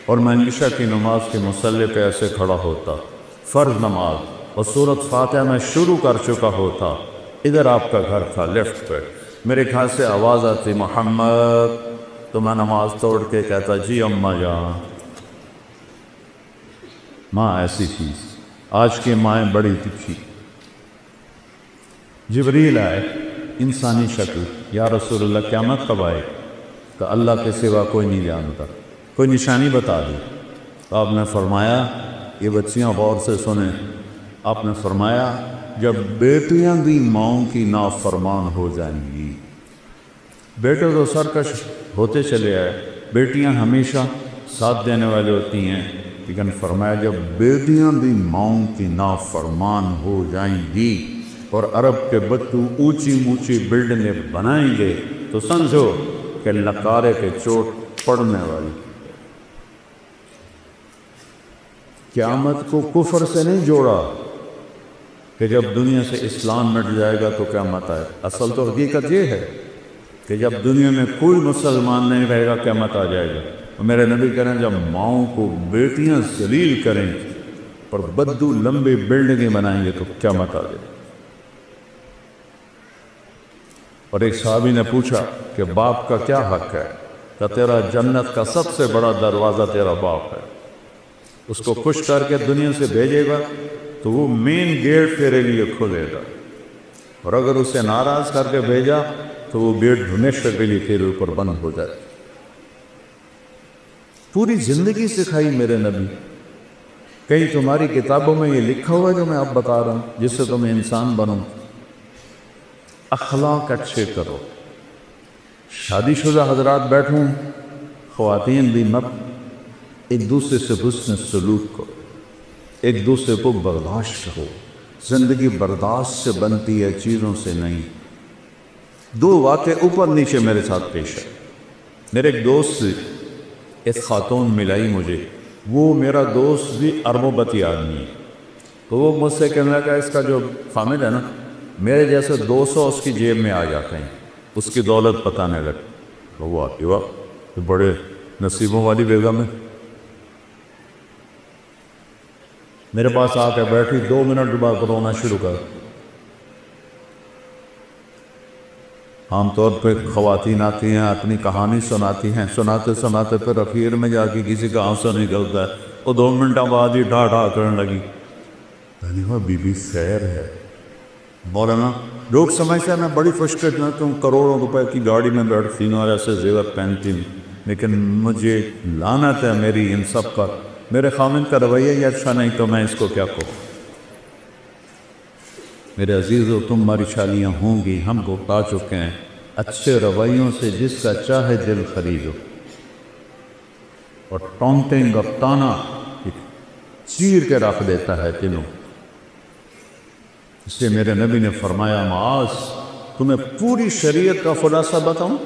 اور میں عشاء کی نماز کے مصلی پہ ایسے کھڑا ہوتا، فرض نماز، اور سورۃ فاتحہ میں شروع کر چکا ہوتا، ادھر آپ کا گھر تھا لیفٹ پہ، میرے گھر سے آواز آتی محمد، تو میں نماز توڑ کے کہتا جی اماں جان۔ ماں ایسی تھی، آج کی مائیں بڑی تکھی۔ جبریل آئے انسانی شکل، یا رسول اللہ قیامت کب آئے؟ کہ اللہ کے سوا کوئی نہیں جانتا، کوئی نشانی بتا دی۔ تو آپ نے فرمایا، یہ بچیاں غور سے سنیں، آپ نے فرمایا جب بیٹیاں بھی ماؤں کی نافرمان ہو جائیں گی۔ بیٹے تو سرکش ہوتے چلے آئے، بیٹیاں ہمیشہ ساتھ دینے والے ہوتی ہیں، لیکن فرمایا جب بیٹیاں بھی ماؤں کی نافرمان ہو جائیں گی اور عرب کے بچوں اونچی اونچی بلڈنگیں بنائیں گے تو سمجھو کہ لکارے کے چوٹ پڑنے والی۔ قیامت کو کفر سے نہیں جوڑا کہ جب دنیا سے اسلام مٹ جائے گا تو قیامت آئے، اصل تو حقیقت یہ ہے کہ جب دنیا میں کوئی مسلمان نہیں رہے گا قیامت آ جائے گا۔ اور میرے نبی کہہ رہے ہیں جب ماؤں کو بیٹیاں ذلیل کریں اور بدو لمبی بلڈنگیں بنائیں گے تو قیامت آ جائے گا۔ اور ایک صحابی نے پوچھا کہ باپ کا کیا حق ہے؟ کہ تیرا جنت کا سب سے بڑا دروازہ تیرا باپ ہے، اس کو خوش کر کے دنیا سے بھیجے گا تو وہ مین گیٹ تیرے لیے کھولے گا، اور اگر اسے ناراض کر کے بھیجا تو وہ گیٹ ہمیشہ کے لیے تیرے اوپر بند ہو جائے۔ پوری زندگی سکھائی میرے نبی۔ کہیں تمہاری کتابوں میں یہ لکھا ہوا ہے جو میں اب بتا رہا ہوں جس سے تم انسان بنو؟ اخلاق اچھے کرو۔ شادی شدہ حضرات بیٹھوں، خواتین بھی مت، ایک دوسرے سے حسن سلوک کرو، ایک دوسرے کو برداشت کرو۔ زندگی برداشت سے بنتی ہے، چیزوں سے نہیں۔ دو واقعے اوپر نیچے میرے ساتھ پیش ہے۔ میرے ایک دوست سے ایک خاتون ملائی مجھے، وہ میرا دوست بھی اربوں بتی آدمی ہے، تو وہ مجھ سے کہنے لگا اس کا جو خامد ہے نا، میرے جیسے 200 اس کی جیب میں آ جاتے ہیں، اس کی دولت بتانے لگا۔ وہ آتی واہ بڑے نصیبوں والی بیگم ہے۔ میرے پاس آ کے بیٹھی، 2 منٹ بعد رونا شروع کر۔ عام طور پہ خواتین آتی ہیں، اپنی کہانی سناتی ہیں، سناتے سناتے پھر اخیر میں جا کے کسی کا آنسو نکلتا ہے، وہ 2 منٹ بعد ہی ڈھا ڈھا کرنے لگی۔ بی بی خیر ہے مولانا، لوگ سمجھتے ہیں میں بڑی خوش قسمت ہوں، کروڑوں روپے کی گاڑی میں بیٹھتی ہوں اور ایسے زیور پہنتی ہوں، لیکن مجھے لعنت ہے میری ان سب پر، میرے خامن کا رویہ ہی اچھا نہیں تو میں اس کو کیا کہوں۔ میرے عزیزو، تم ہماری شادیاں ہوں گی، ہم کو پا چکے ہیں، اچھے رویوں سے جس کا چاہے دل خریدو، اور ٹونٹنگ اور تانا چیر کے رکھ دیتا ہے دلوں۔ اس لیے میرے نبی نے فرمایا معاذ، تمہیں پوری شریعت کا خلاصہ بتاؤں؟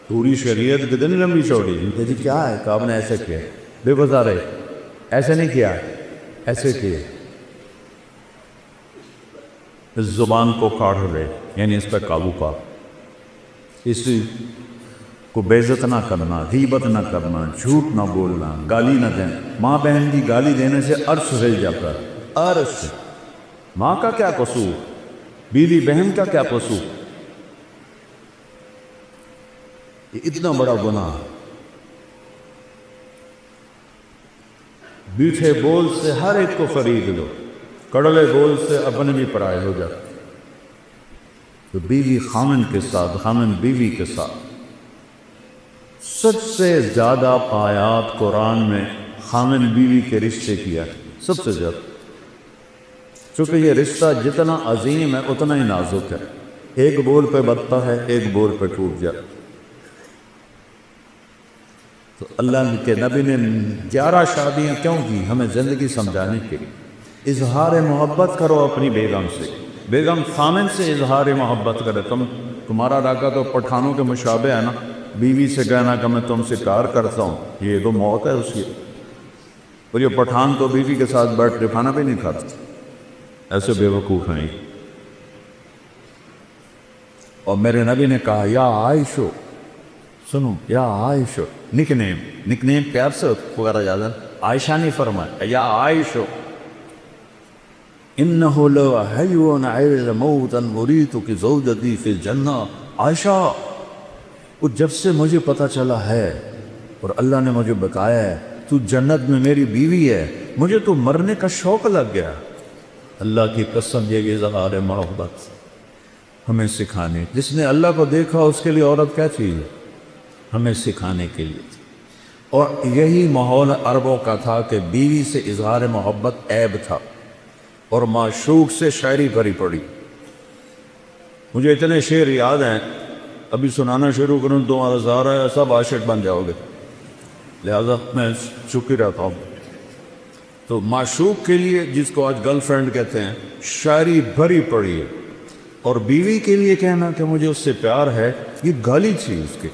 پوری شریعت کتنی لمبی چوڑی؟ جی کیا ہے کہ آپ نے ایسے کیا؟ بے گزارے ایسے نہیں کیا، ایسے کیے۔ اس زبان کو کاٹ لے، یعنی اس پہ قابو پا، اس کو بے عزت نہ کرنا، غیبت نہ کرنا، جھوٹ نہ بولنا، گالی نہ دینا۔ ماں بہن کی گالی دینے سے عرش ہل جاتا ہے، عرش۔ ماں کا کیا قصور، بیوی بہن کا کیا قصور؟ یہ اتنا بڑا گناہ۔ میٹھے بول سے ہر ایک کو خرید لو، کڑوے بول سے اپنے بھی پرائے ہو جاتے۔ تو بیوی خامن کے ساتھ، خامن بیوی کے ساتھ، سب سے زیادہ آیات قرآن میں خامن بیوی کے رشتے کیا ہے، سب سے زیادہ، چونکہ یہ رشتہ جتنا عظیم ہے اتنا ہی نازک ہے، ایک بول پہ بنتا ہے، ایک بول پہ ٹوٹ جاتا۔ تو اللہ کے نبی نے 11 شادیاں کیوں کی؟ ہمیں زندگی سمجھانے کے لیے۔ اظہار محبت کرو اپنی بیگم سے، بیگم خامن سے اظہار محبت کرے۔ تمہارا راکہ تو پٹھانوں کے مشابہ ہے نا، بیوی سے کہنا کہ میں تم سے پیار کرتا ہوں، یہ تو موت ہے اس کی۔ اور یہ پٹھان تو بیوی کے ساتھ بیٹھ کے کھانا بھی نہیں کھاتا، ایسے بے وقوف ہیں۔ اور میرے نبی نے کہا یا عائشو، سنو یا عائشو، نک نیم پیار سے وغیرہ زیادہ عائشہ نہیں فرمایا، یا عائشو انہو لو حیون عیل موتا مریتک زوجتی فی الجنہ. عائشہ، وہ جب سے مجھے پتا چلا ہے اور اللہ نے مجھے بتایا ہے تو جنت میں میری بیوی ہے، مجھے تو مرنے کا شوق لگ گیا. اللہ کی قسم یہ اظہار محبت ہمیں سکھانے، جس نے اللہ کو دیکھا اس کے لیے عورت کیا چیز ہے، ہمیں سکھانے کے لیے. اور یہی ماحول عربوں کا تھا کہ بیوی سے اظہار محبت عیب تھا اور معشوق سے شاعری بھری پڑی. مجھے اتنے شعر یاد ہیں، ابھی سنانا شروع کروں تمہارا سہارا ہے سب عاشق بن جاؤ گے، لہذا میں چپ ہی رہتا ہوں. تو معشوق کے لیے، جس کو آج گرل فرینڈ کہتے ہیں، شاعری بھری پڑی ہے، اور بیوی کے لیے کہنا کہ مجھے اس سے پیار ہے یہ گالی تھی اس کے.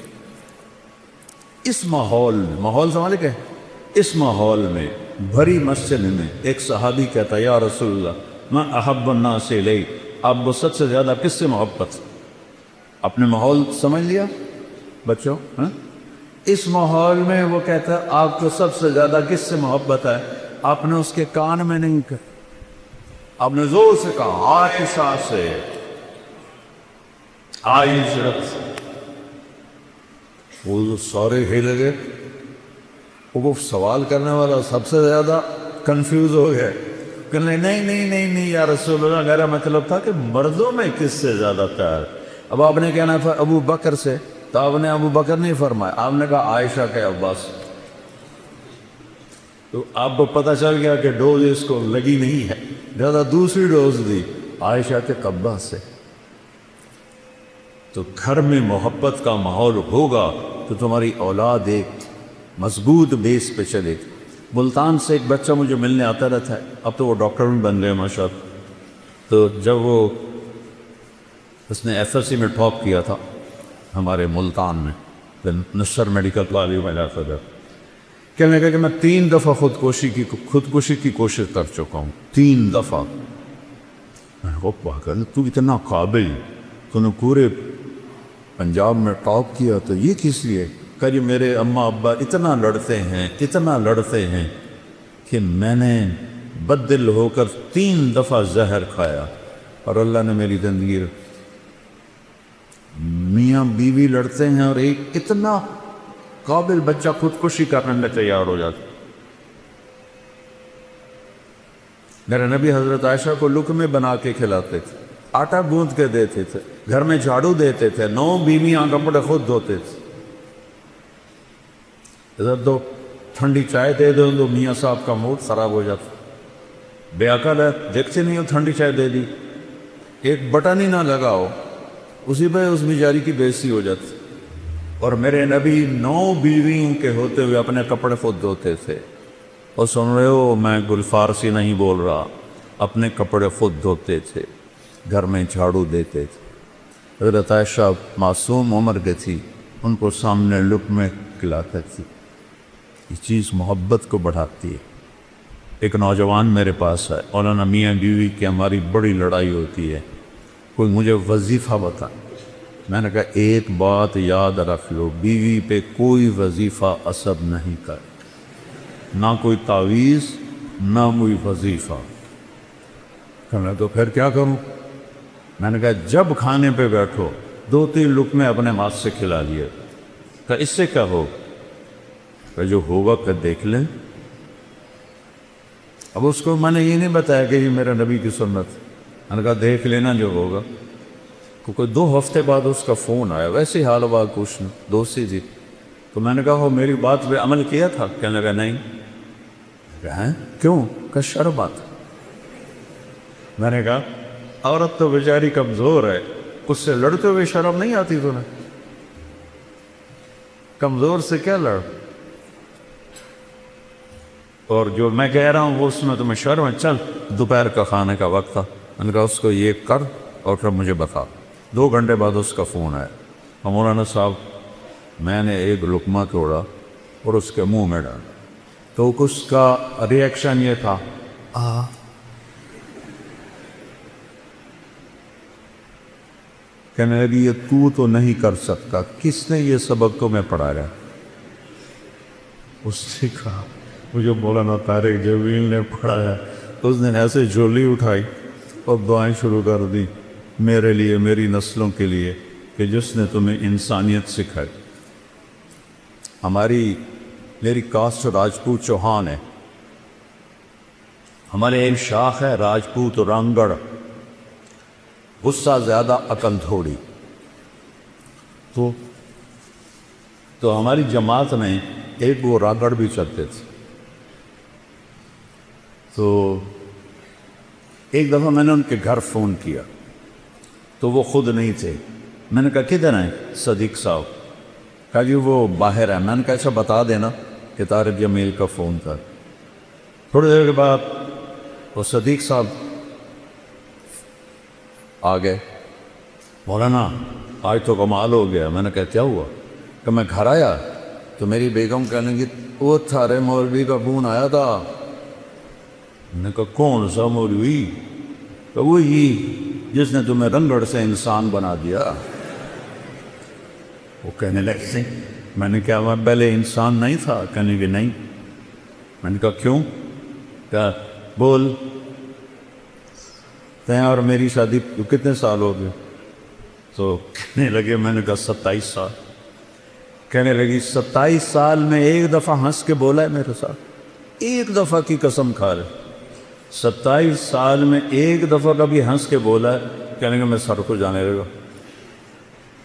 اس ماحول میں، ماحول سنبھالے کہ اس ماحول میں بھری مسجد میں ایک صحابی کہتا ہے یا رسول اللہ میں احب الناس الیک، آپ وہ سب سے زیادہ کس سے محبت؟ اپنے ماحول سمجھ لیا بچوں؟ اس ماحول میں وہ کہتا ہے آپ کو سب سے زیادہ کس سے محبت ہے؟ آپ نے اس کے کان میں نہیں کہا، آپ نے زور سے کہا عائشہ سے، عائشہ سے. وہ سارے ہل گئے. وہ سوال کرنے والا سب سے زیادہ کنفیوز ہو گیا کہ نہیں یا رسول اللہ، میرا مطلب تھا کہ مردوں میں کس سے زیادہ پیار. اب آپ نے کہنا تھا ابو بکر سے، تو آپ نے ابو بکر نہیں فرمایا، آپ نے کہا عائشہ کے عباس. تو آپ کو پتہ چل گیا کہ ڈوز اس کو لگی نہیں ہے، زیادہ دوسری ڈوز دی عائشہ کے عباس سے. تو گھر میں محبت کا ماحول ہوگا تو تمہاری اولاد ایک مضبوط بیس پہ چلے گی. ملتان سے ایک بچہ مجھے ملنے آتا رہتا ہے، اب تو وہ ڈاکٹر بھی بن گئے ماشاء اللہ. تو جب اس نے ایف ایس سی میں ٹاپ کیا تھا ہمارے ملتان میں، نصر میڈیکل کالج میں جاتا تھا، کہنے لگا کہ میں 3 دفعہ خودکشی کی کوشش کر چکا ہوں، 3 دفعہ. میں نے کہا تو اتنا قابل، تو نے پورے پنجاب میں ٹاپ کیا تو یہ کس لیے؟ کہ جی میرے اماں ابا اتنا لڑتے ہیں کہ میں نے بددل ہو کر 3 دفعہ زہر کھایا اور اللہ نے میری زندگی. میاں بیوی لڑتے ہیں اور ایک اتنا قابل بچہ خودکشی کرنے میں تیار ہو جاتا. میرے نبی حضرت عائشہ کو لقمے بنا کے کھلاتے تھے، آٹا گوندھ کے دیتے تھے، گھر میں جھاڑو دیتے تھے، 9 بیویاں کپڑے خود دھوتے تھے. ادھر دو ٹھنڈی چائے دے دو تو میاں صاحب کا موڈ خراب ہو جاتا. بے عقل ہے، دیکھتے نہیں ہو ٹھنڈی چائے دے دی، ایک بٹن ہی نہ لگاؤ، اسی پہ اس بیچاری کی بےعزتی ہو جاتی. اور میرے نبی 9 بیویوں کے ہوتے ہوئے اپنے کپڑے خود دھوتے تھے. اور سن رہے ہو، میں گل فارسی نہیں بول رہا، اپنے کپڑے خود دھوتے تھے، گھر میں جھاڑو دیتے تھے. حضرت عائشہ معصوم عمر کی تھی، ان کو سامنے لقمے کھلاتے تھی. یہ چیز محبت کو بڑھاتی ہے. ایک نوجوان میرے پاس ہے، مولانا میاں بیوی کی ہماری بڑی لڑائی ہوتی ہے، کوئی مجھے وظیفہ بتا. میں نے کہا ایک بات یاد رکھ لو، بیوی پہ کوئی وظیفہ اثر نہیں کر، نہ کوئی تعویذ نہ کوئی وظیفہ. میں تو پھر کیا کروں؟ میں نے کہا جب کھانے پہ بیٹھو 2-3 لقمے اپنے ہاتھ سے کھلا لیے. کہا اس سے کیا ہو؟ کہ جو ہوگا کہ دیکھ لیں. اب اس کو میں نے یہ نہیں بتایا کہ یہ میرے نبی کی سنت. میں نے کہا دیکھ لینا جو ہوگا. کیونکہ 2 ہفتے بعد اس کا فون آیا، ویسے ہی حال بات پوچھنا، دوستی تھی. تو میں نے کہا وہ میری بات پہ عمل کیا تھا؟ کہنے لگا نہیں. کہا کیوں؟ کہ شرم بات. میں نے کہا عورت تو بیچاری کمزور ہے، اس سے لڑتے ہوئے شرم نہیں آتی تمہیں؟ کمزور سے کیا لڑ؟ اور جو میں کہہ رہا ہوں وہ اس میں تمہیں شرم ہے؟ چل دوپہر کا کھانے کا وقت تھا، میں نے کہا اس کو یہ کر اور پھر مجھے بتا. 2 گھنٹے بعد اس کا فون آیا، مولانا صاحب میں نے ایک لقمہ توڑا اور اس کے منہ میں ڈالا. تو اس کا ریئیکشن یہ تھا کہنے لگی یہ تو نہیں کر سکتا، کس نے یہ سبق تمہیں پڑھایا؟ اس نے کہا مجھے مولانا طارق جمیل نے پڑھایا۔ اس نے ایسے جھولی اٹھائی اور دعائیں شروع کر دی میرے لیے، میری نسلوں کے لیے، کہ جس نے تمہیں انسانیت سکھائی۔ میری کاسٹ راجپوت چوہان ہے، ہمارے ایک شاخ ہے راجپوت رانگڑ، غصہ زیادہ عقل تھوڑی۔ تو ہماری جماعت میں ایک وہ رانگڑ بھی چلتے تھے۔ تو ایک دفعہ میں نے ان کے گھر فون کیا تو وہ خود نہیں تھے۔ میں نے کہا کدھر ہیں صدیق صاحب؟ کہا جی وہ باہر ہے۔ میں نے کہا اچھا بتا دینا کہ طارق جمیل کا فون تھا۔ تھوڑی دیر کے بعد وہ صدیق صاحب آ گئے، مولانا آج تو کمال ہو گیا۔ میں نے کہا کیا ہوا؟ کہ میں گھر آیا تو میری بیگم کہنے لگی وہ تھارے مولوی کا فون آیا تھا۔ میں نے کہا کون سا مولوی؟ کہ وہی جس نے تمہیں رنگڑ سے انسان بنا دیا۔ وہ کہنے لگے میں نے کہا میں پہلے انسان نہیں تھا؟ کہنے کہ نہیں۔ میں نے کہا کیوں؟ کہا بول تیں اور میری شادی کتنے سال ہو گئے؟ تو کہنے لگے، میں نے کہا 27 سال۔ کہنے لگی 27 سال میں ایک دفعہ ہنس کے بولا ہے میرے ساتھ؟ ایک دفعہ کی قسم کھا رہے 27 سال میں ایک دفعہ کبھی ہنس کے بولا ہے؟ کہنے کہ میں سر کو جانے لگا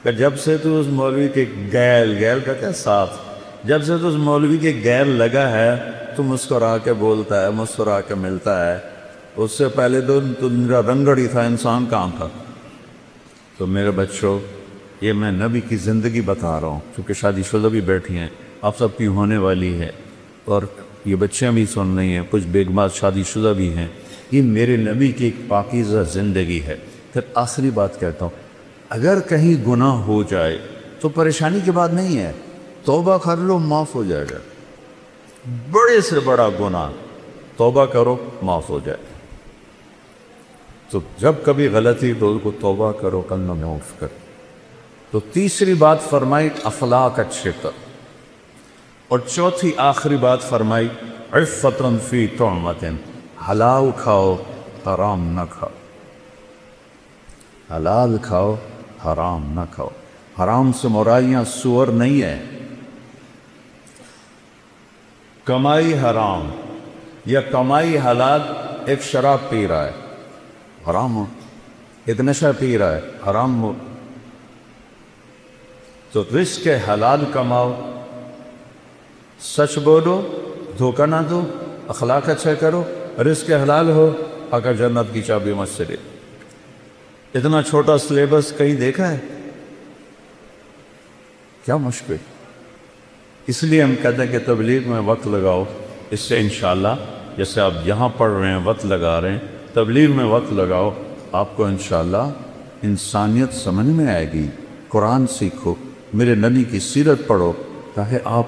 کہ جب سے تو اس مولوی کے گیل کہتے ہیں ساتھ، جب سے تو اس مولوی کے گیل لگا ہے تو مسکرا کے بولتا ہے، مسکرا کے ملتا ہے۔ اس سے پہلے تو میرا رنگڑ ہی تھا، انسان کہاں تھا؟ تو میرے بچوں یہ میں نبی کی زندگی بتا رہا ہوں، کیونکہ شادی شدہ بھی بیٹھی ہیں، آپ سب کی ہونے والی ہے، اور یہ بچیاں بھی سن رہی ہیں، کچھ بیگمات شادی شدہ بھی ہیں۔ یہ میرے نبی کی ایک پاکیزہ زندگی ہے۔ پھر آخری بات کہتا ہوں، اگر کہیں گناہ ہو جائے تو پریشانی کی بات نہیں ہے، توبہ کر لو معاف ہو جائے گا۔ بڑے سے بڑا گناہ توبہ کرو معاف ہو جائے۔ تو جب کبھی غلطی تو اس کو توبہ کرو، کلمہ معاف کرو۔ تو تیسری بات فرمائی اخلاق اچھے کر، اور چوتھی آخری بات فرمائی عفتن فی طعمتن، حلال کھاؤ حرام نہ کھاؤ، حلال کھاؤ حرام نہ کھاؤ۔ حرام سے مرائیاں سور نہیں ہے، کمائی حرام یا کمائی حلال۔ ایک شراب پی رہا ہے حرام ہو، ایک نشہ پی رہا ہے حرام ہو۔ تو رزق حلال کماؤ، سچ بولو، دھوکہ نہ دو، اخلاق اچھا کرو، رزق حلال ہو، آقا جنت کی چابی مجھ سے لے۔ اتنا چھوٹا سلیبس کہیں دیکھا ہے؟ کیا مشکل۔ اس لیے ہم کہتے ہیں کہ تبلیغ میں وقت لگاؤ، اس سے انشاءاللہ جیسے آپ یہاں پڑھ رہے ہیں وقت لگا رہے ہیں، تبلیغ میں وقت لگاؤ، آپ کو انشاءاللہ انسانیت سمجھ میں آئے گی۔ قرآن سیکھو، میرے نبی کی سیرت پڑھو، تاکہ آپ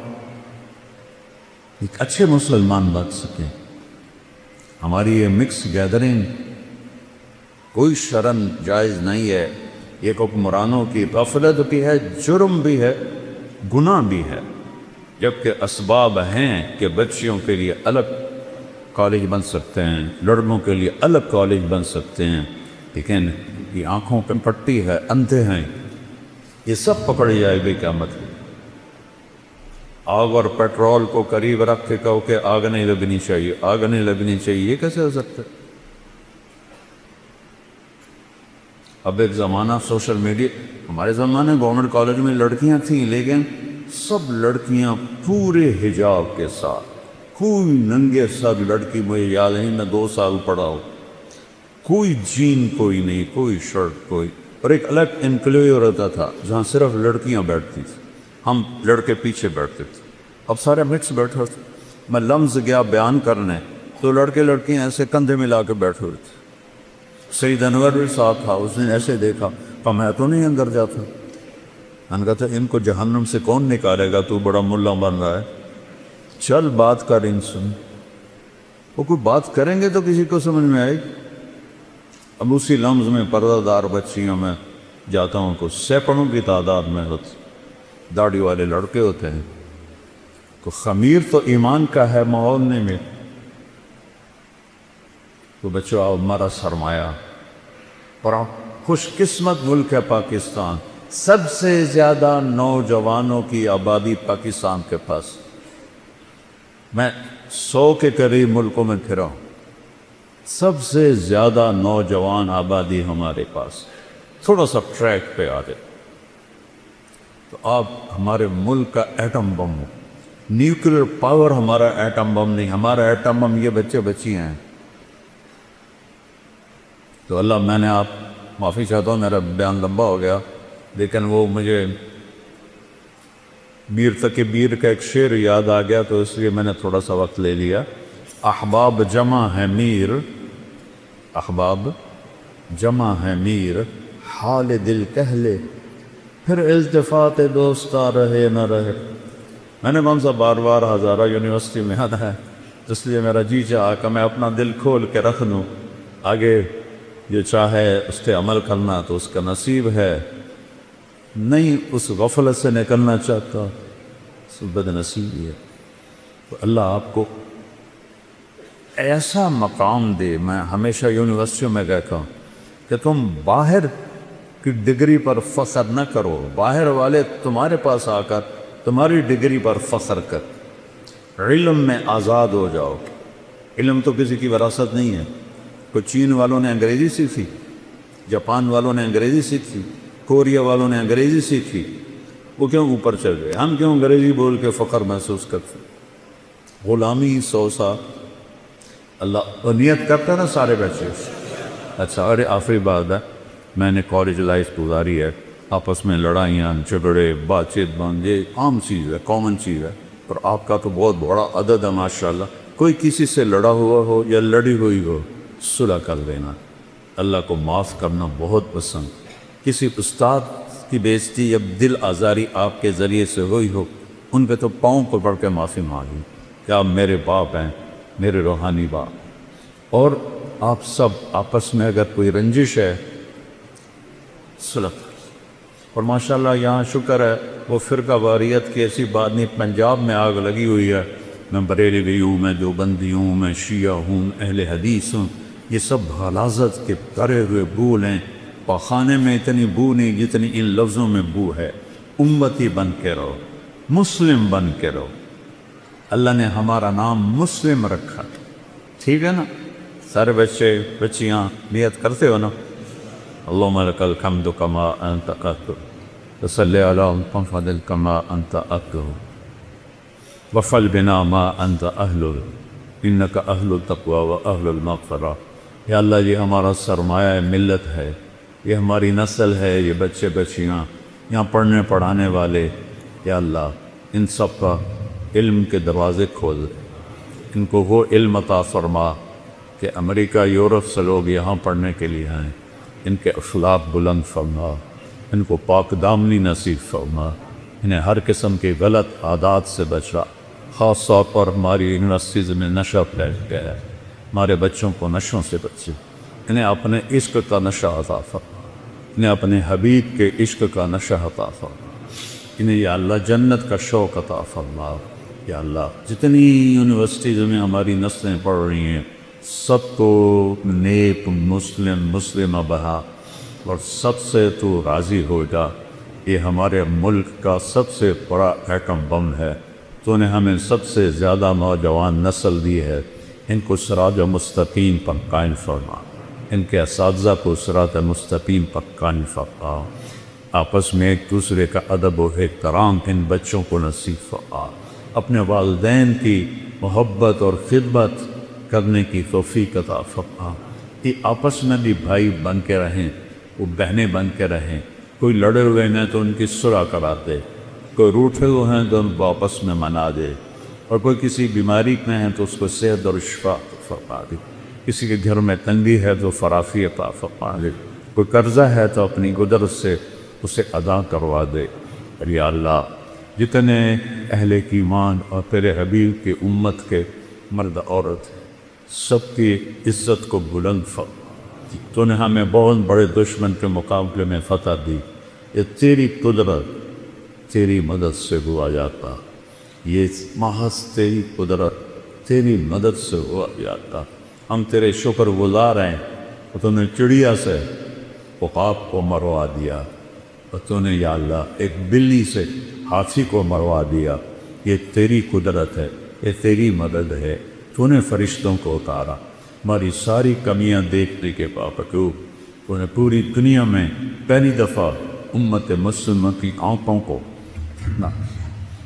ایک اچھے مسلمان بن سکیں۔ ہماری یہ مکس گیدرنگ کوئی شرن جائز نہیں ہے، یہ حکمرانوں کی غفلت بھی ہے، جرم بھی ہے، گناہ بھی ہے۔ جبکہ اسباب ہیں کہ بچیوں کے لیے الگ کالج بن سکتے ہیں، لڑکوں کے لیے الگ کالج بن سکتے ہیں، لیکن یہ آنکھوں پہ پٹی ہے، اندھے ہیں، یہ سب پکڑی جائے گی قیامت میں۔ آگ اور پیٹرول کو قریب رکھ کے کہو کہ آگ نہیں لگنی چاہیے، آگ نہیں لگنی چاہیے، یہ کیسے ہو سکتا ہے؟ اب ایک زمانہ سوشل میڈیا، ہمارے زمانے گورنمنٹ کالج میں لڑکیاں تھیں، لیکن سب لڑکیاں پورے حجاب کے ساتھ، کوئی ننگے سر لڑکی مجھے یاد نہیں، میں 2 سال پڑھا ہوں، کوئی جین کوئی نہیں، کوئی شرٹ کوئی، اور ایک الگ انکلیو رہتا تھا جہاں صرف لڑکیاں بیٹھتی تھیں، ہم لڑکے پیچھے بیٹھتے تھے۔ اب سارے مکس بیٹھے ہوتے، میں لمز گیا بیان کرنے تو لڑکے لڑکیاں ایسے کندھے ملا کے بیٹھے ہوئے تھے۔ سید انور بھی ساتھ تھا، اس نے ایسے دیکھا، کہ میں تو نہیں اندر جاتا۔ میں نے کہا تھا ان کو جہنم سے کون نکالے گا، تو بڑا ملا بن رہا ہے، چل بات کر ان سے۔ وہ کوئی بات کریں گے تو کسی کو سمجھ میں آئے گی۔ اب اسی لمز میں پردہ دار بچیوں میں جاتا ہوں تو سینکڑوں کی تعداد میں داڑھی والے لڑکے ہوتے ہیں. تو خمیر تو ایمان کا ہے، ماحول نہیں میں. تو بچوں آؤ، ہمارا سرمایہ اور خوش قسمت ملک ہے پاکستان. سب سے زیادہ نوجوانوں کی آبادی پاکستان کے پاس. میں 100 کے قریب ملکوں میں پھرا ہوں، سب سے زیادہ نوجوان آبادی ہمارے پاس. تھوڑا سا ٹریک پہ آ جائے تو آپ ہمارے ملک کا ایٹم بم ہو. نیوکلیر پاور ہمارا ایٹم بم نہیں، ہمارا ایٹم بم یہ بچے بچی ہیں. تو اللہ، میں نے آپ معافی چاہتا ہوں، میرا بیان لمبا ہو گیا، لیکن وہ مجھے میر تقی میر کا ایک شعر یاد آ گیا تو اس لیے میں نے تھوڑا سا وقت لے لیا. احباب جمع ہے میر، احباب جمع ہے میر، حال دل کہہ لے پھر التفات دوستا رہے نہ رہے. میں نے کون سا بار بار ہزارہ یونیورسٹی میں آنا ہے، اس لیے میرا جی چاہا کہ میں اپنا دل کھول کے رکھ لوں. آگے جو چاہے اس پہ عمل کرنا تو اس کا نصیب ہے، نہیں اس غفلت سے نکلنا چاہتا اس بد نصیبی ہے. تو اللہ آپ کو ایسا مقام دے. میں ہمیشہ یونیورسٹیوں میں کہتا ہوں کہ تم باہر کی ڈگری پر فخر نہ کرو، باہر والے تمہارے پاس آ کر تمہاری ڈگری پر فخر کر. علم میں آزاد ہو جاؤ. علم تو کسی کی وراثت نہیں ہے. کوئی چین والوں نے انگریزی سیکھی، جاپان والوں نے انگریزی سیکھی، کوریا والوں نے انگریزی سیکھی، وہ کیوں اوپر چل گئے؟ ہم کیوں انگریزی بول کے فخر محسوس کرتے؟ غلامی 100 سال اللہ نیت کرتا ہے نا سارے بچے. اچھا، ارے آخری بات ہے، میں نے کالج لائف گزاری ہے، آپس میں لڑائیاں جھگڑے بات چیت بند، یہ عام چیز ہے، کامن چیز ہے. اور آپ کا تو بہت بڑا عدد ہے ماشاءاللہ. کوئی کسی سے لڑا ہوا ہو یا لڑی ہوئی ہو، صلح کر دینا. اللہ کو معاف کرنا بہت پسند. کسی استاد کی بےعزتی یا دل آزاری آپ کے ذریعے سے ہوئی ہو، ان پہ تو پاؤں کو پڑھ کے معافی مانگی کہ آپ میرے باپ ہیں، میرے روحانی باپ. اور آپ سب آپس میں اگر کوئی رنجش ہے، صلح. اور ماشاءاللہ یہاں شکر ہے وہ فرقہ واریت کی ایسی بات نہیں. پنجاب میں آگ لگی ہوئی ہے، میں بریلوی ہوں، میں دیوبندی ہوں، میں شیعہ ہوں، اہل حدیث ہوں، یہ سب غلاظت کے کرے ہوئے بھول ہیں. پاخانے میں اتنی بو نہیں جتنی ان لفظوں میں بو ہے. امتی بن کے رہو، مسلم بن کے رہو. اللہ نے ہمارا نام مسلم رکھا، ٹھیک ہے نا؟ سارے بچے بچیاں نیت کرتے ہو نا؟ اللہم لک الحمد کما انت اہل، وصلی علی محمد کما انت اہل، وفعل بنا ما انت اہل، انک اہل التقوی و اہل المغفرہ. یا اللہ، یہ ہمارا سرمایہ ملت ہے، یہ ہماری نسل ہے، یہ بچے بچیاں یہاں پڑھنے پڑھانے والے. یا اللہ، ان سب کا علم کے دروازے کھول دے، ان کو وہ علم عطا فرما کہ امریکہ یورپ سے لوگ یہاں پڑھنے کے لیے آئیں. ان کے اخلاق بلند فرما، ان کو پاک دامنی نصیب فرما، انہیں ہر قسم کے غلط عادات سے بچا. خاص طور پر ہماری یونیورسٹیز میں نشہ پھیل گیا ہے، ہمارے بچوں کو نشوں سے بچے. انہیں اپنے عشق کا نشہ عطا فرما، انہیں اپنے حبیب کے عشق کا نشہ عطا فرما. انہیں یا اللہ جنت کا شوق عطا فرما. یا اللہ، جتنی یونیورسٹیز میں ہماری نسلیں پڑھ رہی ہیں، سب کو نیک مسلمہ بہا اور سب سے تو راضی ہو جا. یہ ہمارے ملک کا سب سے بڑا ایٹم بم ہے. تو نے ہمیں سب سے زیادہ نوجوان نسل دی ہے، ان کو صراط مستقیم پر قائم فرما، ان کے اساتذہ کو صراط مستقیم پر قائم فرما. آپس میں ایک دوسرے کا ادب و احترام ان بچوں کو نصیب فرما. اپنے والدین کی محبت اور خدمت کرنے کی توفیق عطا فرما. یہ آپس میں بھی بھائی بن کے رہیں، وہ بہنیں بن کے رہیں. کوئی لڑے ہوئے ہیں تو ان کی صلح کرا دے، کوئی روٹھے ہوئے ہیں تو ان کو آپس میں منا دے، اور کوئی کسی بیماری میں ہے تو اس کو صحت اور شفا فرما دے. کسی کے گھر میں تنگی ہے تو فراخی عطا فرما دے. کوئی قرضہ ہے تو اپنی قدرت سے اسے ادا کروا دے. اور یا اللہ، جتنے اہل ایمان اور تیرے حبیب کی امت کے مرد عورت سب کی عزت کو بلند فرما، تو نے ہمیں بہت بڑے دشمن کے مقابلے میں فتح دی. یہ تیری قدرت تیری مدد سے ہوا جاتا. یہ محض تیری قدرت تیری مدد سے ہوا جاتا. ہم تیرے شکر گزار ہیں. تو نے چڑیا سے عقاب کو مروا دیا. اور تو نے یا اللہ ایک بلی سے ہاتھی کو مروا دیا. یہ تیری قدرت ہے, یہ تیری مدد ہے. تو نے فرشتوں کو اتارا. ہماری ساری کمیاں دیکھنے کے باوجود تو نے پوری دنیا میں پہلی دفعہ امت مسلمہ کی آنکھوں کو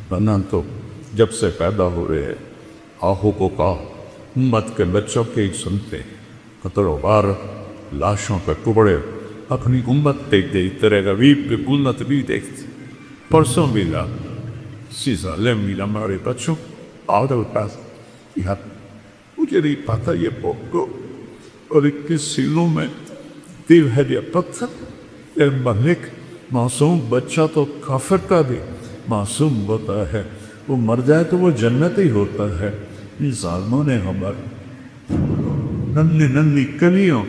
بنا. تو جب سے پیدا ہوئے ہیں آہو کو کہا امت کے بچوں کے ہی سنتے قطر و بار لاشوں کے ٹکڑے اپنی امت دیکھ دے. تیرے غریب کی قلت بھی دیکھتے. پرسوں بھی لا سیزا لیمیلا ہمارے بچوں آدھل پاس یہاں مجھے نہیں پاتا یہ پوکو اور ایک کے سیلوں میں دل ہے یہ پتھر. اے ملک معصوم بچہ تو کافر کا بھی معصوم ہوتا ہے. وہ مر جائے تو وہ جنت ہی ہوتا ہے. ان ظالموں نے ہمارے ننھی ننھی کلیوں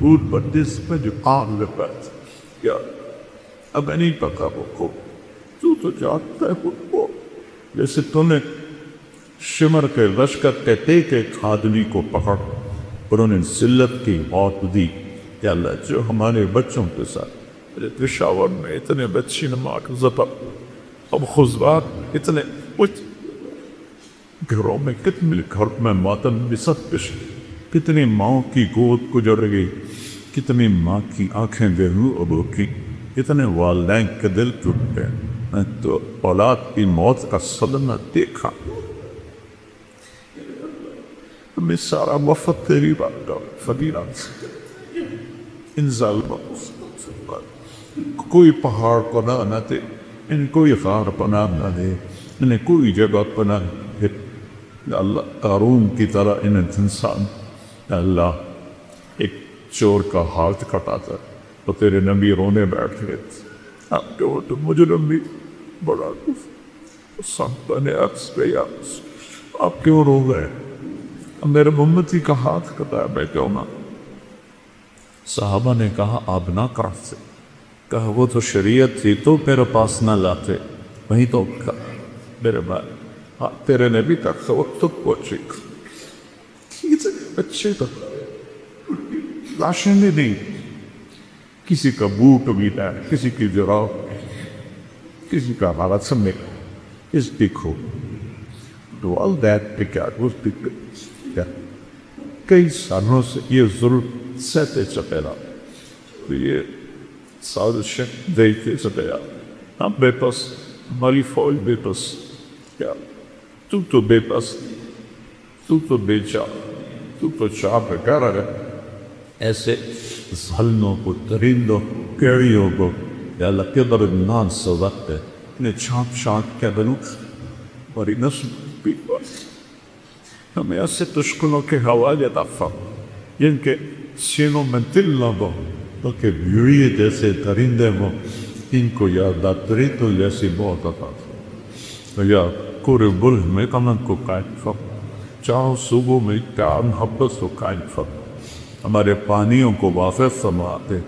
اوٹ پر جس پہ جو آگ لپاس کیا اب نہیں پتا وہ کو. تو جانتا ہے خود کو جیسے تو نے شمر کے لشکر کے ایک ایک آدمی کو پکڑ اور انہیں ذلت کی موت دی. یا اللہ جو ہمارے بچوں کے ساتھ پشاور میں اتنے بچی نماک زبر اب خزبات اتنے گھروں میں کتنے گھر میں ماتم بسط پش کتنی ماں کی گود گزر گئی. کتنی ماں کی آنکھیں گہرو ابو کی. کتنے والدین کے دل ٹوٹ گئے. میں تو اولاد کی موت کا صدمہ دیکھا. ہمیں سارا وفد تیری بات کا فضیلات سے ان ظالموں کوئی پہاڑ پناہ نہ دے. ان کوئی غار پناہ نہ دے. انہیں کوئی جگہ پناہ دے. اللہ قارون کی طرح انہیں انسان اللہ ایک چور کا ہاتھ کٹاتا تو تیرے نبی رونے بیٹھ گئے. آپ کے وہ تو مجرم بھی بڑا سب نے عکس پہ آپ کیوں رو گئے؟ میرے امتی کا ہاتھ کٹایا میں کیوں نہ. صحابہ نے کہا آپ نہ کرتے. کہا وہ تو شریعت تھی تو میرے پاس نہ لاتے. وہیں تو میرے بھائی تیرے نبی تک وقت تک پہنچے. بچے تو لاشیں نہیں دی. کسی کا بوٹ بیتا ہے, کسی کی جراب, کسی کا حالت سمجھے اس دیکھو do all that because وہ کئی سالوں سے یہ ظلم سہتے چپیلا. تو یہ سازشیں دیکھتے چپیلا. ہم بے پس, ہماری فوج بے پس. کیا تو بے پس, تو بے چاہ, تو چاہ پہ کہہ رہا ہے. ایسے ظلموں کو, درندوں, کیڑیوں کو یا اللہ کے درمیان سے وقت ہے انہیں چھانپ چھانپ کے بنو ہماری نسل بھی بس. ہمیں ایسے تشکلوں کے حوالے دفع جن کے سینوں میں دل نہ ہو بلکہ بھیڑیے جیسے درندے ہوں. ان کو یادداری تو جیسی بہت عطا تھا. یا کورے بلح میں کمن کو قائم فق چاہو صوبوں میں پیار محبت کو قائم فق. ہمارے پانیوں کو واقف فرما دے,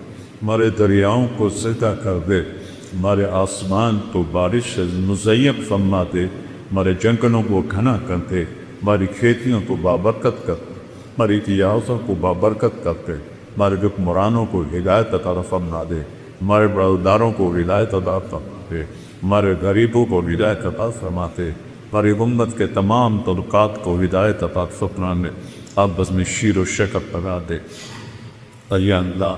ہمارے دریاؤں کو سیدھا کر دے, ہمارے آسمان کو بارش سے مزین فرما دے, ہمارے جنگلوں کو گھنا کر دے, ہماری کھیتیوں کو بابرکت کر دے, ہماری تجارتوں کو بابرکت کر دے, ہمارے حکمرانوں کو ہدایت عطا فرما دے, ہمارے برادروں کو ہدایت عطا فرما دے, ہمارے غریبوں کو ہدایت عطا فرما دے, ہماری امت کے تمام طبقات کو ہدایت عطا فرما دے. آپ بس میں شیر و شکر بنا دے. یا اللہ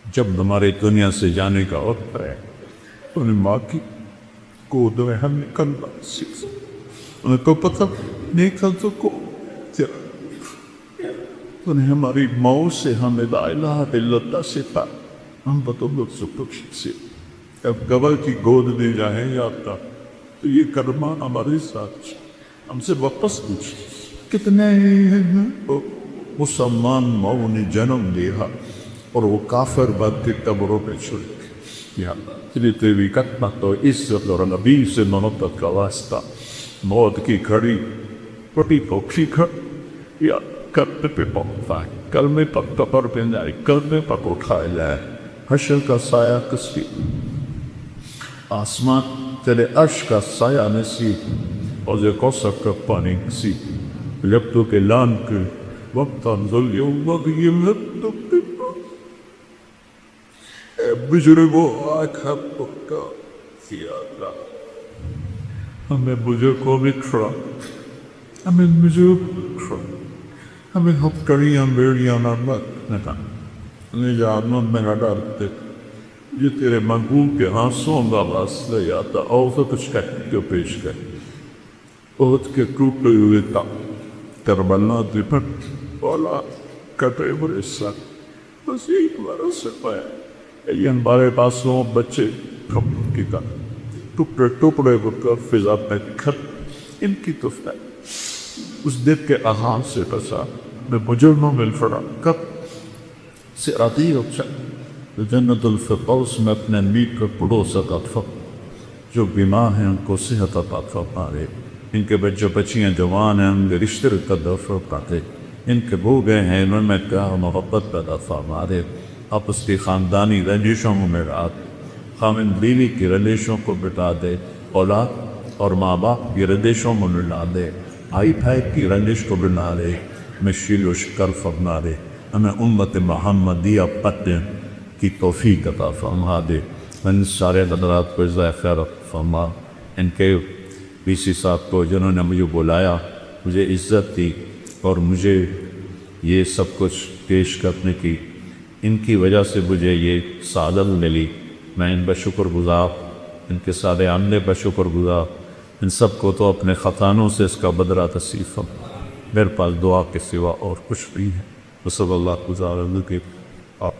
جب ہمارے دنیا سے جانے کا وقت ہے انہیں ماں کی گود میں ہم نکلنا سیکھ. انہیں کو پتہ نکل تو کو انہیں ہماری ماؤں سے ہمیں لا الہ الا اللہ سے پا ہم بطور سکھ سے اب گبر کی گود دے جائیں یا اللہ تو یہ کرما ہمارے ساتھ ہم سے واپس پوچھ. کتنے مسلمان ماؤں نے جنم لیا اور وہ کافر بد کے قبروں پہ چھڑے. یا اللہ تیری قدمت و عزت اور نبی سے محبت کا واسطہ موت کی گھڑی پٹی پوکھی کھڑ یا کلمے پہ پکتا ہے، کلمے پر قبر پہ جائے، کلمے پر اٹھایا جائے۔ حشر کا سایہ کسی آسمان تیرے عرش کا سایہ نصیب، اور کوثر کا پانی نصیب، جب تو کہ اعلان کے وقت انزل یوم بزرگو آنکھ پکا کیا اللہ، ہمیں بزرگوں میں کھڑا، ہمیں بزرگ کھڑا، ہمیں ہتکڑیاں بیڑیاں نہ مت نہ نجات میں نہ ڈالتے، یہ تیرے محبوب کے ہاتھوں کا واسطہ یاتا اور تو کچھ کہنے کو پیش کر، عہد کے ٹوٹے ہوئے تا کربلا دپٹ والا کٹے برے سر، بس یہی ہمارا سپا ہے۔ یہ ہمارے پاسوں بچے کی کا ٹکڑے ٹکڑے ہو کر فضا میں کھت ان کی تفت ہے، اس دل کے آغاز سے پسا میں مجرموں میں الفرا کب سے راتی اچھا جنت الفردوس میں اپنے امید کو پڑوسا کا فق، جو بیمار ہیں ان کو صحت عطا فرمائے، ان کے بچے بچیاں جوان ہیں ان کے رشتے کا دفع پاتے، ان کے بھوگے ہیں ان میں پیار محبت پیدا فرمائے، آپس کی خاندانی رنجشوں میں رات، خامن بیوی کی رنجشوں کو بٹا دے، اولاد اور ماں باپ کی رنجشوں میں ملا دے، بھائی بھائی کی رنجش کو بنا دے، ہمیں شیر و شکر فرما دے، ہمیں امت محمدیہ پتن کی توفیق عطا فرما دے، ان سارے حضرات کو جزائے خیر فرما، ان کے وی سی صاحب کو جنہوں نے مجھے بلایا، مجھے عزت دی اور مجھے یہ سب کچھ پیش کرنے کی، ان کی وجہ سے مجھے یہ سعادت ملی، میں ان پر شکر گزار، ان کے سارے عملے پر شکر گزار، ان سب کو تو اپنے خطانوں سے اس کا بدلہ نصیب فرما، میرے پاس دعا کے سوا اور کچھ نہیں ہے، صلی اللہ گزار کے آپ